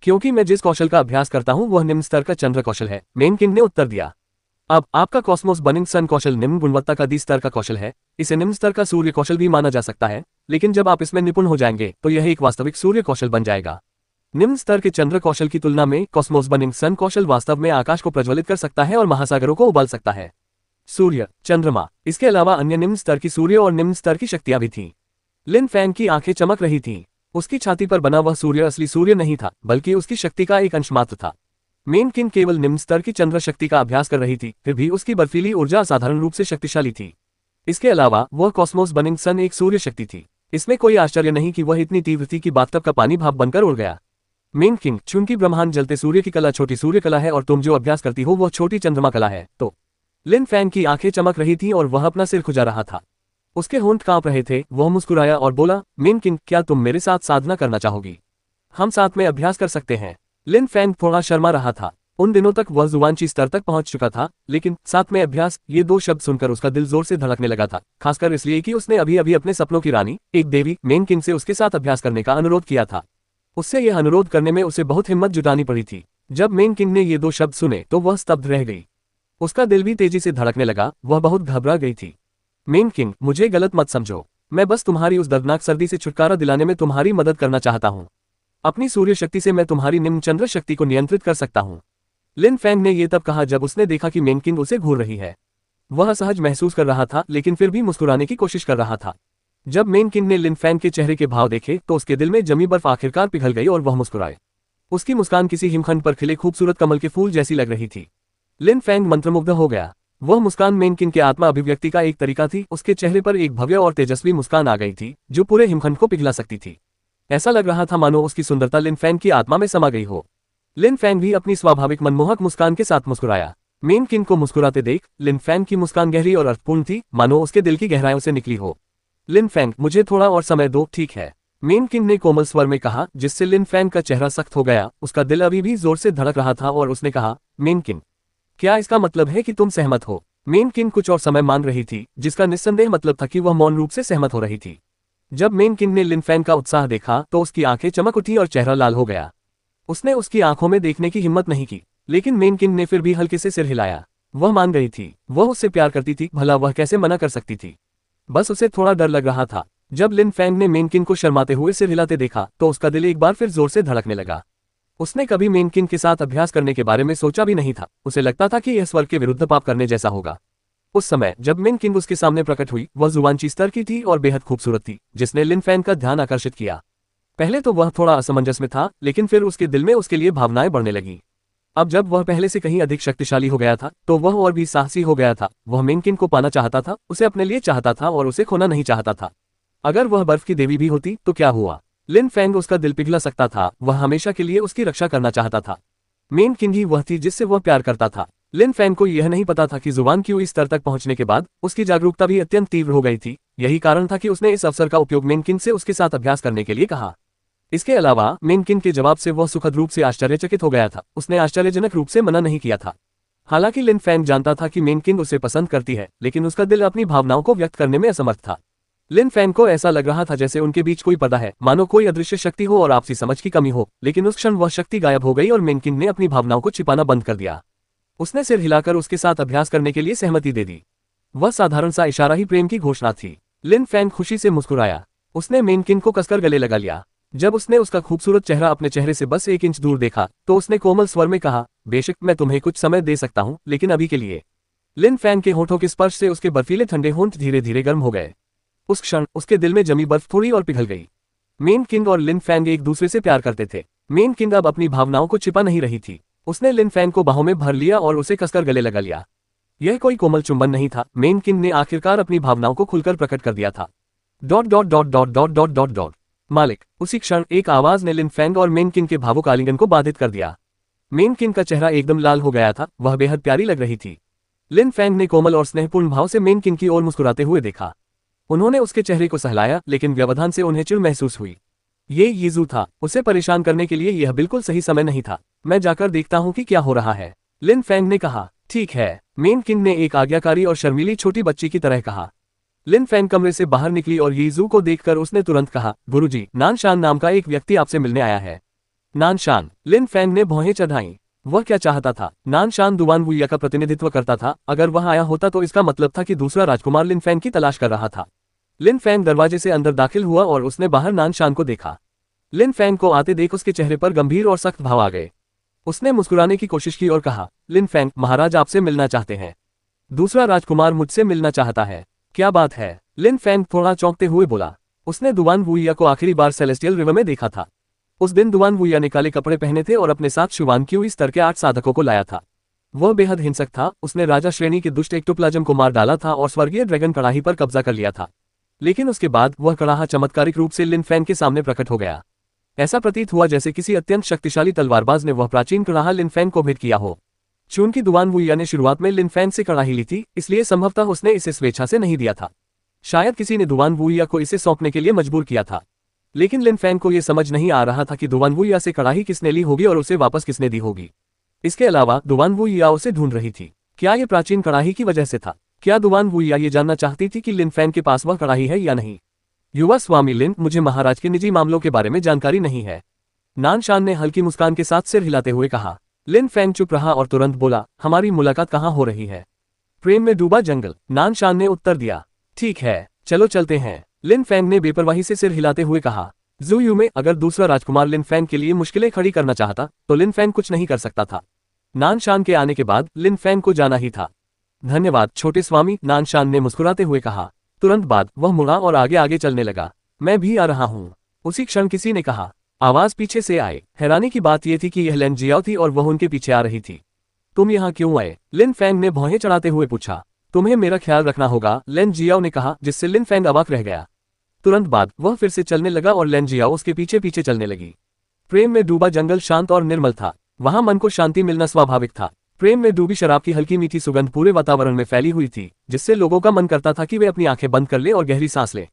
क्योंकि मैं जिस कौशल का अभ्यास करता हूँ वह निम्न स्तर का चंद्र कौशल है, मेन किंग ने उत्तर दिया। अब आपका कॉस्मोस बर्निंग सन कौशल निम्न गुणवत्ता का दी स्तर का कौशल है। इसे निम्न स्तर का सूर्य कौशल भी माना जा सकता है, लेकिन जब आप इसमें निपुण हो जाएंगे तो यह एक वास्तविक सूर्य कौशल बन जाएगा। निम्न स्तर के चंद्र कौशल की तुलना में कॉस्मोस बर्निंग सन कौशल वास्तव में आकाश को प्रज्वलित कर सकता है और महासागरों को उबाल सकता है। सूर्य, चंद्रमा, इसके अलावा अन्य निम्न स्तर की सूर्य और निम्न स्तर की शक्तियां भी थीं। लिन फैंग की आंखें चमक रही थीं। उसकी छाती पर बना वह सूर्य असली सूर्य नहीं था, बल्कि उसकी शक्ति का एक अंश मात्र था। मेन किन केवल निम्न स्तर की चंद्र शक्ति का अभ्यास कर रही थी, फिर भी उसकी बर्फीली ऊर्जा असाधारण रूप से शक्तिशाली थी। इसके अलावा वह कॉस्मोस बर्निंग सन एक सूर्य शक्ति थी। इसमें कोई आश्चर्य नहीं कि वह इतनी तीव्र थी कि बाथटब का पानी भाप बनकर उड़ गया। मेन किंग, चूंकि ब्रह्मांड जलते सूर्य की कला छोटी सूर्य कला है और तुम जो अभ्यास करती हो वह छोटी चंद्रमा कला है, तो लिन फैंग की आंखें चमक रही थीं और वह अपना सिर खुजा रहा था। उसके होंठ कांप रहे थे। वह मुस्कुराया और बोला, मेन किंग, क्या तुम मेरे साथ साधना करना चाहोगी? हम साथ में अभ्यास कर सकते हैं। लिन फैंग थोड़ा शर्मा रहा था। उन दिनों तक वह जुवानची स्तर तक पहुंच चुका था, लेकिन साथ में अभ्यास, ये दो शब्द सुनकर उसका दिल जोर से धड़कने लगा था, खासकर इसलिए कि उसने अभी अभी अपने सपनों की रानी, एक देवी मेन किंग से उसके साथ अभ्यास करने का अनुरोध किया था। उससे यह अनुरोध करने में उसे बहुत हिम्मत जुटानी पड़ी थी। जब मेन किंग ने ये दो शब्द सुने तो वह स्तब्ध रह गई। उसका दिल भी तेजी से धड़कने लगा। वह बहुत घबरा गई थी। मेन किंग, मुझे गलत मत समझो। मैं बस तुम्हारी उस दर्दनाक सर्दी से छुटकारा दिलाने में तुम्हारी मदद करना चाहता हूँ। अपनी सूर्य शक्ति से मैं तुम्हारी निम्न चंद्र शक्ति को नियंत्रित कर सकता हूँ। लिन फैंग ने यह तब कहा जब उसने देखा कि मेन किंग उसे घूर रही है। वह असहज महसूस कर रहा था, लेकिन फिर भी मुस्कुराने की कोशिश कर रहा था। जब मेन किंग ने लिन फैंग के चेहरे के भाव देखे तो उसके दिल में जमी बर्फ आखिरकार पिघल गई और वह मुस्कुराए। उसकी मुस्कान किसी हिमखंड पर खिले खूबसूरत कमल के फूल जैसी लग रही थी। लिन फैंग मंत्रमुग्ध हो गया। वह मुस्कान मेन किंग के आत्मा अभिव्यक्ति का एक तरीका थी। उसके चेहरे पर एक भव्य और तेजस्वी मुस्कान आ गई थी, जो पूरे हिमखंड को पिघला सकती थी। ऐसा लग रहा था मानो उसकी सुंदरता लिन फैंग की आत्मा में समा गई हो। लिन फैंग भी अपनी स्वाभाविक मनमोहक मुस्कान के साथ मुस्कुराया। मेन किंग को मुस्कुराते देख लिन फैंग की मुस्कान गहरी और अर्थपूर्ण थी, मानो उसके दिल की गहराइयों से निकली हो। लिन फैंग, मुझे थोड़ा और समय दो, ठीक है? मेन किंग ने कोमल स्वर में कहा, जिससे लिन फैंग का चेहरा सख्त हो गया। उसका दिल अभी भी जोर से धड़क रहा था और उसने कहा, मेन किंग, क्या इसका मतलब है कि तुम सहमत हो? मेन किंग कुछ और समय मांग रही थी, जिसका निस्संदेह मतलब था कि वह मौन रूप से सहमत हो रही थी। जब मेन किंग ने लिन फैंग का उत्साह देखा तो उसकी आंखें चमक उठी और चेहरा लाल हो गया। उसने उसकी आंखों में देखने की हिम्मत नहीं की, लेकिन मेन किंग ने फिर भी हल्के से सिर हिलाया। वह मान गई थी। वह उससे प्यार करती थी, भला वह कैसे मना कर सकती थी? बस उसे थोड़ा डर लग रहा था। जब लिन फैंग ने मेन किंग को शर्माते हुए सिर हिलाते देखा तो उसका दिल एक बार फिर जोर से धड़कने लगा। उसने कभी मेन किंग के साथ अभ्यास करने के बारे में सोचा भी नहीं था। उसे लगता था कि यह स्वर्ग के विरुद्ध पाप करने जैसा होगा। उस समय जब मेन किंग उसके सामने प्रकट हुई, वह जुवानची स्तर की थी और बेहद खूबसूरत थी, जिसने लिन फैंग का ध्यान आकर्षित किया। पहले तो वह थोड़ा असमंजस में था, लेकिन फिर उसके दिल में उसके लिए भावनाएं बढ़ने लगी। अब जब वह पहले से कहीं अधिक शक्तिशाली हो गया था तो वह और भी साहसी हो गया था। वह मेन किंग को पाना चाहता था, उसे अपने लिए चाहता था और उसे खोना नहीं चाहता था। अगर वह बर्फ की देवी भी होती तो क्या हुआ? लिन फैंग उसका दिल पिघला सकता था। वह हमेशा के लिए उसकी रक्षा करना चाहता था। मेन किंग ही वह थी जिससे वह प्यार करता था। लिन फैंग को यह नहीं पता था कि जुबान की इस स्तर तक पहुंचने के बाद उसकी जागरूकता भी अत्यंत तीव्र हो गई थी। यही कारण था कि उसने इस अवसर का उपयोग मेन किंग से उसके साथ अभ्यास करने के लिए कहा। इसके अलावा मेन किंग के जवाब से वह सुखद रूप से आश्चर्यचकित हो गया था। उसने आश्चर्यजनक रूप से मना नहीं किया था। हालांकि लिन फैंग जानता था कि मेन किंग उसे पसंद करती है, लेकिन उसका दिल अपनी भावनाओं को व्यक्त करने में असमर्थ था। लिन फैंग को ऐसा लग रहा था जैसे उनके बीच कोई पर्दा है, मानो कोई अदृश्य शक्ति हो और आपसी समझ की कमी हो। लेकिन उस क्षण वह शक्ति गायब हो गई और मेन किंग ने अपनी भावनाओं को छिपाना बंद कर दिया। उसने सिर हिलाकर उसके साथ अभ्यास करने के लिए सहमति दे दी। वह साधारण सा इशारा ही प्रेम की घोषणा थी। लिन फैंग खुशी से मुस्कुराया। उसने मेन किंग को कसकर गले लगा लिया। जब उसने उसका खूबसूरत चेहरा अपने चेहरे से बस 1 इंच दूर देखा तो उसने कोमल स्वर में कहा, बेशक मैं तुम्हें कुछ समय दे सकता हूं, लेकिन अभी के लिए। लिन फैंग के होठों के स्पर्श से उसके बर्फीले ठंडे होंठ धीरे धीरे गर्म हो गए। उस क्षण उसके दिल में जमी बर्फ थोड़ी और पिघल गई। मेन किंग और लिन फैंग एक दूसरे से प्यार करते थे। मेन किंग अब अपनी भावनाओं को छिपा नहीं रही थी। उसने लिन फैंग को बाहों में भर लिया और उसे कसकर गले लगा लिया। यह कोई कोमल चुंबन नहीं था। मेन किंग ने आखिरकार अपनी भावनाओं को खुलकर प्रकट कर दिया था। ... मालिक। उसी क्षण एक आवाज ने लिन फैंग और मेन किंग के भावुक आलिंगन को बाधित कर दिया। मेन किंग का चेहरा एकदम लाल हो गया था। वह बेहद प्यारी लग रही थी। लिन फैंग ने कोमल और स्नेहपूर्ण भाव से मेन किंग की ओर मुस्कुराते हुए देखा। उन्होंने उसके चेहरे को सहलाया, लेकिन व्यवधान से उन्हें चिढ़ महसूस हुई। ये यीजू था। उसे परेशान करने के लिए यह बिल्कुल सही समय नहीं था। मैं जाकर देखता हूं कि क्या हो रहा है, लिन फैंग ने कहा। ठीक है, मेन किंग ने एक आज्ञाकारी और शर्मीली छोटी बच्ची की तरह कहा। लिन फैंग कमरे से बाहर निकली और यीजू को देखकर उसने तुरंत कहा, गुरुजी, नानशान नाम का एक व्यक्ति आपसे मिलने आया है। नानशान? लिन फैंग ने भौहें चढ़ाईं। वह क्या चाहता था? नानशान दुवान वुइया का प्रतिनिधित्व करता था। अगर वह आया होता तो इसका मतलब था कि दूसरा राजकुमार लिन फैंग की तलाश कर रहा था। लिन फैंग दरवाजे से अंदर दाखिल हुआ और उसने बाहर नानशान को देखा। लिन फैंग को आते देख उसके चेहरे पर गंभीर और सख्त भाव आ गए। उसने मुस्कुराने की कोशिश की और कहा, लिन फैंग, महाराज आपसे मिलना चाहते हैं। दूसरा राजकुमार मुझसे मिलना चाहता है। क्या बात है? लिन फैंग थोड़ा चौंकते हुए बोला। उसने दुआन वुइया को आखिरी बार सेलेस्टियल रिवर में देखा था। उस दिन दुआन वुइया ने काले कपड़े पहने थे और अपने साथ शुवान क्यू स्तर के 8 साधकों को लाया था। वह बेहद हिंसक था। उसने राजा श्रेणी के दुष्ट एक्टोप्लाज्म को मार डाला था और स्वर्गीय ड्रैगन कड़ाही पर कब्जा कर लिया था। लेकिन उसके बाद वह कड़ाहा चमत्कारिक रूप से लिन फैंग के सामने प्रकट हो गया। ऐसा प्रतीत हुआ जैसे किसी अत्यंत शक्तिशाली तलवारबाज ने वह प्राचीन कड़ाहा लिन फैंग को भेंट किया हो। चूंकि दुआन वुइया ने शुरुआत में लिन फैंग से कड़ाही ली थी, इसलिए संभवतः उसने इसे स्वेच्छा से नहीं दिया था। शायद किसी ने दुआन वुइया को इसे सौंपने के लिए मजबूर किया था। लेकिन लिन फैंग को यह समझ नहीं आ रहा था कि दुआन वुइया से कड़ाही किसने ली होगी और उसे वापस किसने दी होगी। इसके अलावा दुआन वुइया उसे ढूंढ रही थी। क्या यह प्राचीन कड़ाही की वजह से था? क्या दुआन वुइया ये जानना चाहती थी कि लिन फैंग के पास वह कड़ाही है या नहीं? युवा स्वामी लिन, मुझे महाराज के निजी मामलों के बारे में जानकारी नहीं है। नानशान ने हल्की मुस्कान के साथ सिर हिलाते हुए कहा। लिन फैंग चुप रहा और तुरंत बोला, हमारी मुलाकात कहाँ हो रही है? प्रेम में डूबा जंगल, नानशान ने उत्तर दिया। ठीक है, चलो चलते हैं, लिन फैंग ने बेपरवाही से सिर हिलाते हुए कहा। ज़ुयू में अगर दूसरा राजकुमार लिन फैंग के लिए मुश्किलें खड़ी करना चाहता तो लिन फैंग कुछ नहीं कर सकता था। नानशान के आने के बाद लिन फैंग को जाना ही था। धन्यवाद छोटे स्वामी, नानशान ने मुस्कुराते हुए कहा। तुरंत बाद वह मुड़ा और आगे आगे चलने लगा। मैं भी आ रहा हूँ, उसी क्षण किसी ने कहा। आवाज पीछे से आए। हैरानी की बात यह थी कि यह लैन जियाओ थी और वह उनके पीछे आ रही थी। तुम यहाँ क्यों आए? लिन फैंग ने भौहें चढ़ाते हुए पूछा। तुम्हें मेरा ख्याल रखना होगा, लैन जियाओ ने कहा, जिससे लिन फैंग अवाक रह गया। तुरंत बाद वह फिर से चलने लगा और लैन जियाओ उसके पीछे पीछे चलने लगी। प्रेम में डूबा जंगल शांत और निर्मल था। वहां मन को शांति मिलना स्वाभाविक था। प्रेम में डूबी शराब की हल्की मीठी सुगंध पूरे वातावरण में फैली हुई थी, जिससे लोगों का मन करता था कि वे अपनी आंखें बंद कर लें और गहरी सांस लें।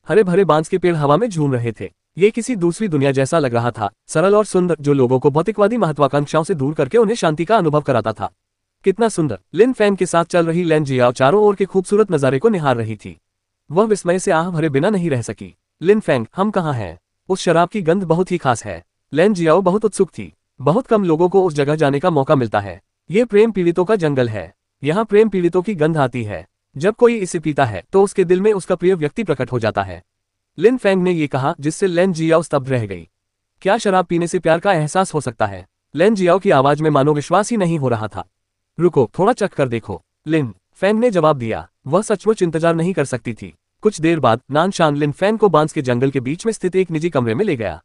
हरे भरे बांस के पेड़ हवा में झूम रहे थे। ये किसी दूसरी दुनिया जैसा लग रहा था, सरल और सुंदर, जो लोगों को भौतिकवादी महत्वाकांक्षाओं से दूर करके उन्हें शांति का अनुभव कराता था। कितना सुंदर! लिन फैंग के साथ चल रही लैन जियाओ चारों ओर के खूबसूरत नजारे को निहार रही थी। वह विस्मय से आह भरे बिना नहीं रह सकी। लिन फैंग, हम कहाँ हैं? उस शराब की गंध बहुत ही खास है। लैन जियाओ बहुत उत्सुक थी। बहुत कम लोगों को उस जगह जाने का मौका मिलता है। ये प्रेम पीड़ितों का जंगल है। यहाँ प्रेम पीड़ितों की गंध आती है। जब कोई इसे पीता है तो उसके दिल में उसका प्रिय व्यक्ति प्रकट हो जाता है। लिन फैंग ने यह कहा, जिससे लैन जियाओ स्तब्ध रह गई। क्या शराब पीने से प्यार का एहसास हो सकता है? लैन जियाओ की आवाज में मानो विश्वास ही नहीं हो रहा था। रुको, थोड़ा चख कर देखो, लिन फैंग ने जवाब दिया। वह सचमुच इंतजार नहीं कर सकती थी। कुछ देर बाद नानशान लिन फैंग को बांस के जंगल के बीच में स्थित एक निजी कमरे में ले गया।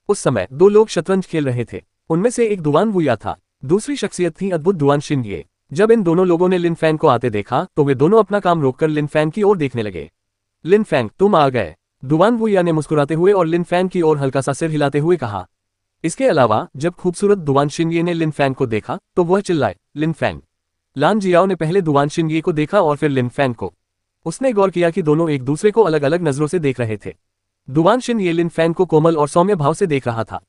उस समय दो लोग शतरंज खेल रहे थे। उनमें से एक दुआन वुइया था, दूसरी शख्सियत थी अद्भुत दुआन शिनये। जब इन दोनों लोगों ने लिन फैंग को आते देखा तो वे दोनों अपना काम रोककर लिन फैंग की ओर देखने लगे। लिन फैंग, तुम आ गए, दुआन वुइया ने मुस्कुराते हुए और लिन फैंग की ओर हल्का सा सिर हिलाते हुए कहा। इसके अलावा जब खूबसूरत दुआन शिनये ने लिन फैंग को देखा तो वह चिल्लाए, लिन फैंग। लान जियाओ ने पहले दुआन शिनये को देखा और फिर लिन फैंग को। उसने गौर किया कि दोनों एक दूसरे को अलग अलग नजरों से देख रहे थे। दुआन शिनये लिन फैंग को कोमल और सौम्य भाव से देख रहा था।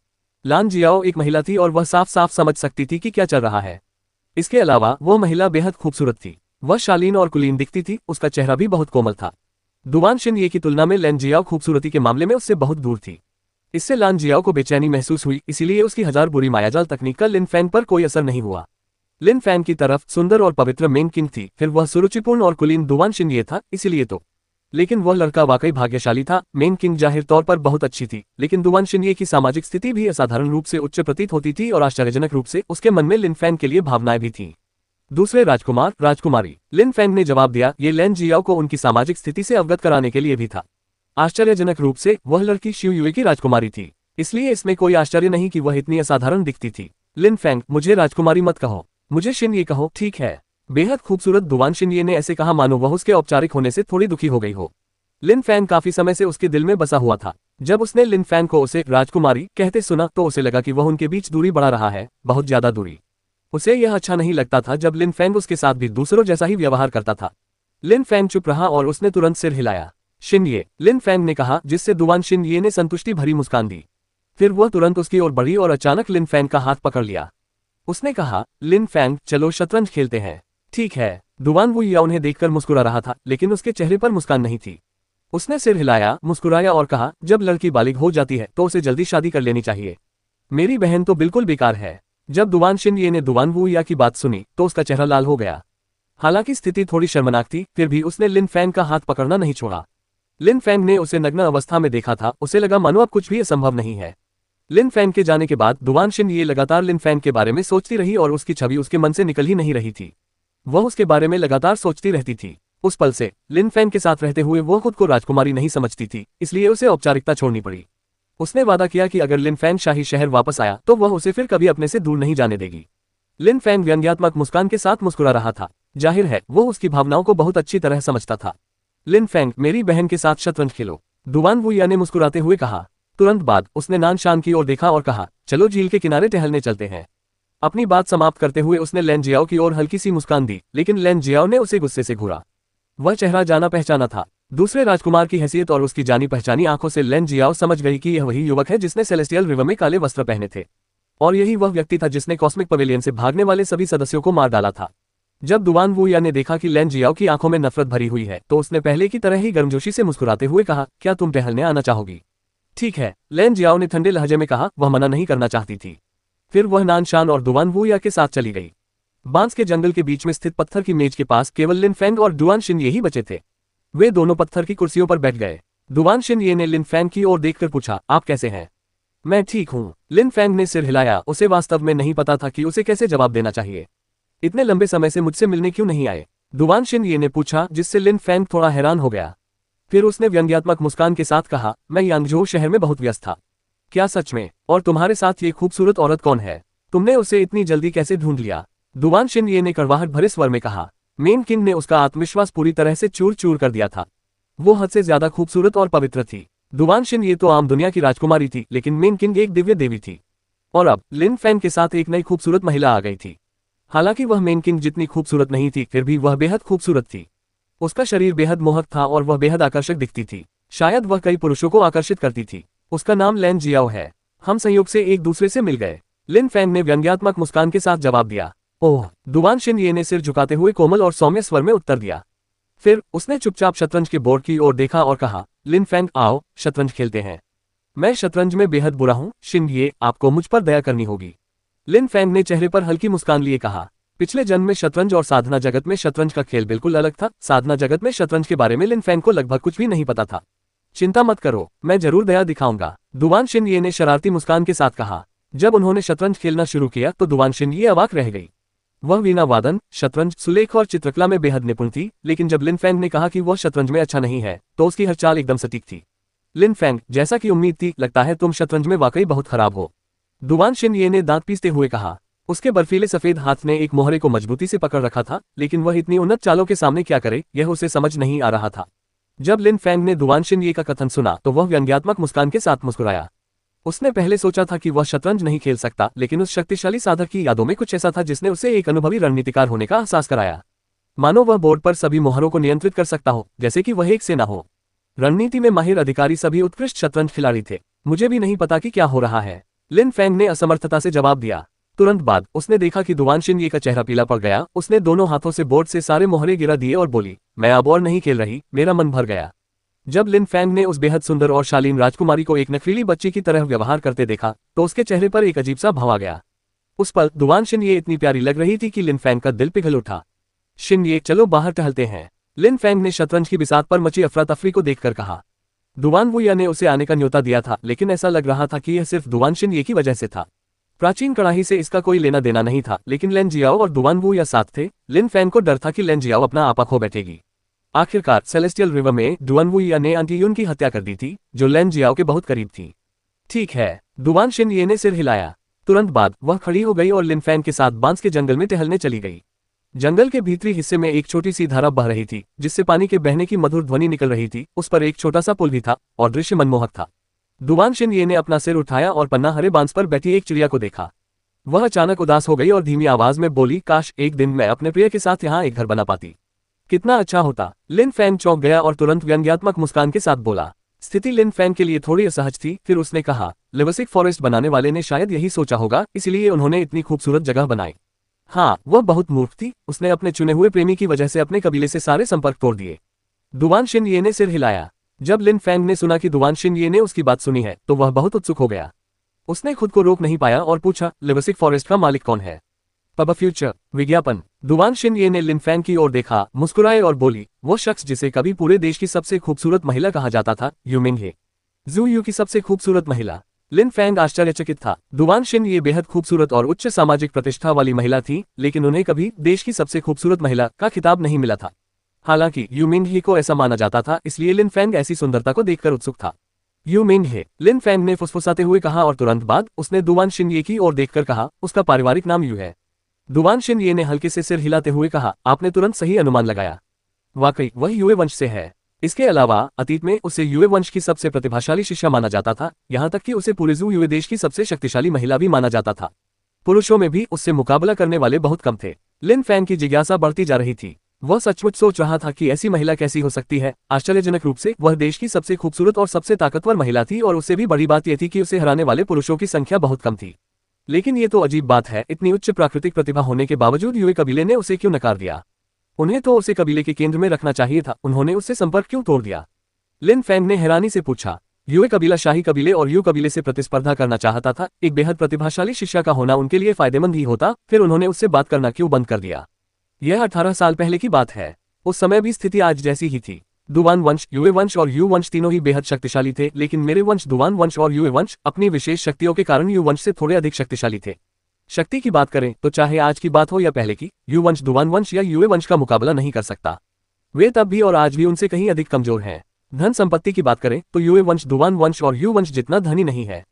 लान जियाओ एक महिला थी और वह साफ साफ समझ सकती थी कि क्या चल रहा है। इसके अलावा वह महिला बेहद खूबसूरत थी। वह शालीन और कुलीन दिखती थी, उसका चेहरा भी बहुत कोमल था। दुआन शिनये की तुलना में लैन जियाओ खूबसूरती के मामले में उससे बहुत दूर थी। इससे लान जियाओ को बेचैनी महसूस हुई, इसीलिए उसकी हजार बुरी मायाजाल तकनीक का लिन फैंग पर कोई असर नहीं हुआ। लिन फैंग की तरफ सुंदर और पवित्र मेन किंग थी, फिर वह सुरुचिपूर्ण और कुलीन दुआन शिनये था, इसीलिए तो। लेकिन वह लड़का वाकई भाग्यशाली था। मेन किंग जाहिर तौर पर बहुत अच्छी थी, लेकिन दुआन शिनये की सामाजिक स्थिति भी असाधारण रूप से उच्च प्रतीत होती थी और आश्चर्यजनक रूप से उसके मन में लिन फैंग के लिए भावनाएं भी थीं। दूसरे राजकुमार, राजकुमारी, लिन फैंग ने जवाब दिया। ये लैन जियाओ को उनकी सामाजिक स्थिति से अवगत कराने के लिए भी था। आश्चर्यजनक रूप से वह लड़की शियुए की राजकुमारी थी, इसलिए इसमें कोई आश्चर्य नहीं कि वह इतनी असाधारण दिखती थी। लिन फैंग, मुझे राजकुमारी मत कहो, मुझे शिनये कहो, ठीक है? बेहद खूबसूरत दुआन शिनये ने ऐसे कहा मानो वह उसके औपचारिक होने से थोड़ी दुखी हो गई हो। लिन फैंग काफी समय से उसके दिल में बसा हुआ था। जब उसने लिन फैंग को उसे राजकुमारी कहते सुना तो उसे लगा कि वह उनके बीच दूरी बढ़ा रहा है, बहुत ज्यादा दूरी। उसे यह अच्छा नहीं लगता था जब लिन फैंग उसके साथ भी दूसरों जैसा ही व्यवहार करता था। लिन फैंग चुप रहा और उसने तुरंत सिर हिलाया। शिनये, लिन फैंग ने कहा, जिससे दुआन शिनये ने संतुष्टि भरी मुस्कान दी। फिर वह तुरंत उसकी ओर बढ़ी और अचानक लिन फैंग का हाथ पकड़ लिया। उसने कहा, लिन फैंग, चलो शतरंज खेलते हैं। ठीक है। दुआन वुइया उन्हें देखकर मुस्कुरा रहा था, लेकिन उसके चेहरे पर मुस्कान नहीं थी। उसने सिर हिलाया, मुस्कुराया और कहा, जब लड़की बालिग हो जाती है तो उसे जल्दी शादी कर लेनी चाहिए। मेरी बहन तो बिल्कुल बेकार है। जब दुआन शिनये ने दुआन वुइया की बात सुनी तो उसका चेहरा लाल हो गया। हालांकि स्थिति थोड़ी शर्मनाक थी, फिर भी उसने लिन फैंग का हाथ पकड़ना नहीं छोड़ा। लिन फैंग ने उसे नग्न अवस्था में देखा था, उसे लगा मानो अब कुछ भी असंभव नहीं है। लिन फैंग के जाने के बाद दुआन शिनये लगातार लिन फैंग के बारे में सोचती रही और उसकी छवि उसके मन से निकल ही नहीं रही थी। वह उसके बारे में लगातार सोचती रहती थी। उस पल से लिन फैंग के साथ रहते हुए वो खुद को राजकुमारी नहीं समझती थी, इसलिए उसे औपचारिकता छोड़नी पड़ी। उसने वादा किया कि अगर लिन फैंग शाही शहर वापस आया तो वह उसे फिर कभी अपने से दूर नहीं जाने देगी। लिन फैंग व्यंग्यात्मक मुस्कान के साथ मुस्कुरा रहा था। जाहिर है वो उसकी भावनाओं को बहुत अच्छी तरह समझता था। लिन फैंग, मेरी बहन के साथ शतरंज खेलो, दुवान वुया ने मुस्कुराते हुए कहा। तुरंत बाद उसने नानशान की ओर देखा और कहा, चलो झील के किनारे टहलने चलते हैं। अपनी बात समाप्त करते हुए उसने लैन जियाओ की ओर हल्की सी मुस्कान दी, लेकिन लैन जियाओ ने उसे गुस्से से घूरा। वह चेहरा जाना पहचाना था। दूसरे राजकुमार की हैसियत और उसकी जानी पहचानी आंखों से लैन जियाओ समझ गई कि यह वही युवक है जिसने सेलेस्टियल रिवर में काले वस्त्र पहने थे, और यही वह व्यक्ति था जिसने कॉस्मिक पवेलियन से भागने वाले सभी सदस्यों को मार डाला था। जब दुवान वुया ने देखा कि लैन जियाओ की आंखों में नफरत भरी हुई है तो उसने पहले की तरह ही गर्मजोशी से मुस्कुराते हुए कहा, क्या तुम टहलने आना चाहोगी? ठीक है, लैन जियाओ ने ठंडे लहजे में कहा। वह मना नहीं करना चाहती थी। फिर वह नानशान और दुवान वुया के साथ चली गई। बांस के जंगल के बीच में स्थित पत्थर की मेज के पास केवल लिन फैंग और डुआन शिनये ही बचे थे। वे दोनों पत्थर की कुर्सियों पर बैठ गए। डुआन शिनये ने लिन फैंग की ओर देखकर पूछा, आप कैसे हैं? मैं ठीक हूँ, लिन फैंग ने सिर हिलाया। उसे वास्तव में नहीं पता था कि उसे कैसे जवाब देना चाहिए। इतने लंबे समय से मुझसे मिलने क्यों नहीं आए? डुआन शिनये ने पूछा, जिससे लिन फैंग थोड़ा हैरान हो गया। फिर उसने व्यंग्यात्मक मुस्कान के साथ कहा, मैं यांगझोउ शहर में बहुत व्यस्त था। क्या सच में? और तुम्हारे साथ ये खूबसूरत औरत कौन है? तुमने उसे इतनी जल्दी कैसे ढूंढ लिया? डुआन शिनये ने कड़वाहट भरे स्वर में कहा। मेन किंग ने उसका आत्मविश्वास पूरी तरह से चूर चूर कर दिया था। वो हद से ज्यादा खूबसूरत और पवित्र थी। डुआन शिनये तो आम दुनिया की राजकुमारी थी, लेकिन मेन किंग एक दिव्य देवी थी। और अब लिन फैंग के साथ एक नई खूबसूरत महिला आ गई थी। हालांकि वह मेन किंग जितनी खूबसूरत नहीं थी, फिर भी वह बेहद खूबसूरत थी। उसका शरीर बेहद मोहक था और वह बेहद आकर्षक दिखती थी। शायद वह कई पुरुषों को आकर्षित करती थी। उसका नाम लैन जियाओ है। हम संयोग से एक दूसरे से मिल गए, लिन फैंग ने व्यंग्यात्मक मुस्कान के साथ जवाब दिया। ओह, डुआन शिनये ने सिर झुकाते हुए कोमल और सौम्य स्वर में उत्तर दिया। फिर उसने चुपचाप शतरंज के बोर्ड की ओर देखा और कहा, लिन फैंग आओ, शतरंज खेलते हैं। मैं शतरंज में बेहद बुरा हूं, शिनये, आपको मुझ पर दया करनी होगी। लिन फैंग ने चेहरे पर हल्की मुस्कान लिए कहा। पिछले जन्म में शतरंज और साधना जगत में शतरंज का खेल बिल्कुल अलग था। साधना जगत में शतरंज के बारे में लिन फैंग को लगभग कुछ भी नहीं पता था। चिंता मत करो, मैं जरूर दया दिखाऊंगा, डुआन शिनये ने शरारती मुस्कान के साथ कहा। जब उन्होंने शतरंज खेलना शुरू किया तो डुआन शिनये अवाक रह गई। वह वीणा वादन, शतरंज, सुलेख और चित्रकला में बेहद निपुण थी, लेकिन जब लिन फैंग ने कहा कि वह शतरंज में अच्छा नहीं है तो उसकी हर चाल एकदम सटीक थी। लिन फैंग, जैसा कि उम्मीद थी, लगता है तुम शतरंज में वाकई बहुत खराब हो, डुआन शिनये ने दांत पीसते हुए कहा। उसके बर्फीले सफेद हाथ ने एक मोहरे को मजबूती से पकड़ रखा था, लेकिन वह इतनी उन्नत चालों के सामने क्या करे यह उसे समझ नहीं आ रहा था। जब लिन फैंग ने डुआन शिनये का कथन सुना तो वह व्यंग्यात्मक मुस्कान के साथ मुस्कुराया। उसने पहले सोचा था कि वह शतरंज नहीं खेल सकता, लेकिन उस शक्तिशाली साधक की यादों में कुछ ऐसा था जिसने उसे एक अनुभवी रणनीतिकार होने का एहसास कराया। मानो वह बोर्ड पर सभी मोहरों को नियंत्रित कर सकता हो, जैसे कि वह एक सेना हो। रणनीति में माहिर अधिकारी सभी उत्कृष्ट शतरंज खिलाड़ी थे। मुझे भी नहीं पता कि क्या हो रहा है, लिन फैंग ने असमर्थता से जवाब दिया। तुरंत बाद उसने देखा कि डुआन शिनये का चेहरा पीला पड़ गया। उसने दोनों हाथों से बोर्ड से सारे मोहरे गिरा दिए और बोली, मैं अब और नहीं खेल रही, मेरा मन भर गया। जब लिन फैंग ने उस बेहद सुंदर और शालीन राजकुमारी को एक नखरीली बच्ची की तरह व्यवहार करते देखा तो उसके चेहरे पर एक अजीब सा भाव आ गया। उस पल डुआन शिनये इतनी प्यारी लग रही थी कि लिन फैंग का दिल पिघल उठा। शिनये, चलो बाहर टहलते हैं, लिन फैंग ने शतरंज की बिसात पर मची अफरा तफरी को देखकर कहा। डुआन वुया ने उसे आने का न्योता दिया था, लेकिन ऐसा लग रहा था कि यह सिर्फ डुआन शिनये की वजह से था। प्राचीन कड़ाही से इसका कोई लेना देना नहीं था, लेकिन लैन जियाओ और डुआन वुया साथ थे। लिन फैंग को डर था कि लैन जियाओ अपना आपा खो बैठेगी। आखिरकार सेलेस्टियल रिवर में डुआन वुया ने आंटी यून की हत्या कर दी थी, जो लैन जियाओ के बहुत करीब थी। ठीक है, डुआन शिनये ने सिर हिलाया। तुरंत बाद वह खड़ी हो गई और लिन फैंग के साथ बांस के जंगल में टहलने चली गई। जंगल के भीतरी हिस्से में एक छोटी सी धारा बह रही थी, जिससे पानी के बहने की मधुर ध्वनि निकल रही थी। उस पर एक छोटा सा पुल भी था और दृश्य मनमोहक था। डुआन शिनये ने अपना सिर उठाया और पन्ना हरे बांस पर बैठी एक चिड़िया को देखा। वह अचानक उदास हो गई और धीमी आवाज में बोली, काश एक दिन मैं अपने प्रिय के साथ यहाँ एक घर बना पाती, कितना अच्छा होता। लिन फैंग चौंक गया और तुरंत व्यंग्यात्मक मुस्कान के साथ बोला। स्थिति लिन फैंग के लिए थोड़ी असहज थी। फिर उसने कहा, लिवसिक फॉरेस्ट बनाने वाले ने शायद यही सोचा होगा, इसीलिए उन्होंने इतनी खूबसूरत जगह बनाई। हाँ, वह बहुत मूर्ख थी। उसने अपने चुने हुए प्रेमी की वजह से अपने कबीले से सारे संपर्क तोड़ दिए। डुआन शिनये ने सिर हिलाया। जब लिन फैंग ने सुना कि डुआन शिनये ने उसकी बात सुनी है तो वह बहुत उत्सुक हो गया। उसने खुद को रोक नहीं पाया और पूछा, लिवसिक फॉरेस्ट का मालिक कौन है? पब फ्यूचर विज्ञापन। डुआन शिनये ने लिन फैंग की ओर देखा, मुस्कुराए और बोली, वो शख्स जिसे कभी पूरे देश की सबसे खूबसूरत महिला कहा जाता था, यूमिंग हे। जू यू की सबसे खूबसूरत महिला। लिन फैंग आश्चर्यचकित था। दुवान शिन ये बेहद खूबसूरत और उच्च सामाजिक प्रतिष्ठा वाली महिला थी, लेकिन उन्हें कभी देश की सबसे खूबसूरत महिला का खिताब नहीं मिला था। हालांकि यू मिंगहे को ऐसा माना जाता था, इसलिए लिन फैंग ऐसी सुंदरता को देखकर उत्सुक था। यू मिंगहे, लिन फैंग ने फुसफुसाते हुए कहा और तुरंत बाद उसने दुवान शिन ये की ओर देखकर कहा, उसका पारिवारिक नाम यू है। दुवान शिन ये ने हल्के से सिर हिलाते हुए कहा, आपने तुरंत सही अनुमान लगाया। वाकई वह युए वंश से है। इसके अलावा अतीत में उसे युए वंश की सबसे प्रतिभाशाली शिष्या माना जाता था, यहाँ तक कि उसे पूरे जू युए देश की सबसे शक्तिशाली महिला भी माना जाता था। पुरुषों में भी उससे मुकाबला करने वाले बहुत कम थे। लिन फैंग की जिज्ञासा बढ़ती जा रही थी। वह सचमुच सोच रहा था कि ऐसी महिला कैसी हो सकती है। आश्चर्यजनक रूप से वह देश की सबसे खूबसूरत और सबसे ताकतवर महिला थी, और उससे भी बड़ी बात यह थी कि उसे हराने वाले पुरुषों की संख्या बहुत कम थी। लेकिन ये तो अजीब बात है, इतनी उच्च प्राकृतिक प्रतिभा होने के बावजूद युए कबीले ने उसे क्यों नकार दिया? उन्हें तो उसे कबीले के केंद्र में रखना चाहिए था, उन्होंने उससे संपर्क क्यों तोड़ दिया? लिन फैंग ने हैरानी से पूछा। युए कबीला शाही कबीले और यू कबीले से प्रतिस्पर्धा करना चाहता था। एक बेहद प्रतिभाशाली शिष्या का होना उनके लिए फायदेमंद ही होता, फिर उन्होंने उससे बात करना क्यों बंद कर दिया? यह 18 साल पहले की बात है। उस समय भी स्थिति आज जैसी ही थी। दुवान वंश, युए वंश और यू वंश तीनों ही बेहद शक्तिशाली थे, लेकिन मेरे वंश दुवान वंश और युए वंश अपनी विशेष शक्तियों के कारण यू वंश से थोड़े अधिक शक्तिशाली थे। शक्ति की बात करें तो चाहे आज की बात हो या पहले की, यू वंश दुवान वंश या युए वंश का मुकाबला नहीं कर सकता। वे तब भी और आज भी उनसे कहीं अधिक कमजोर हैं। धन संपत्ति की बात करें तो युए वंश दुवान वंश और यू वंश जितना धनी नहीं है।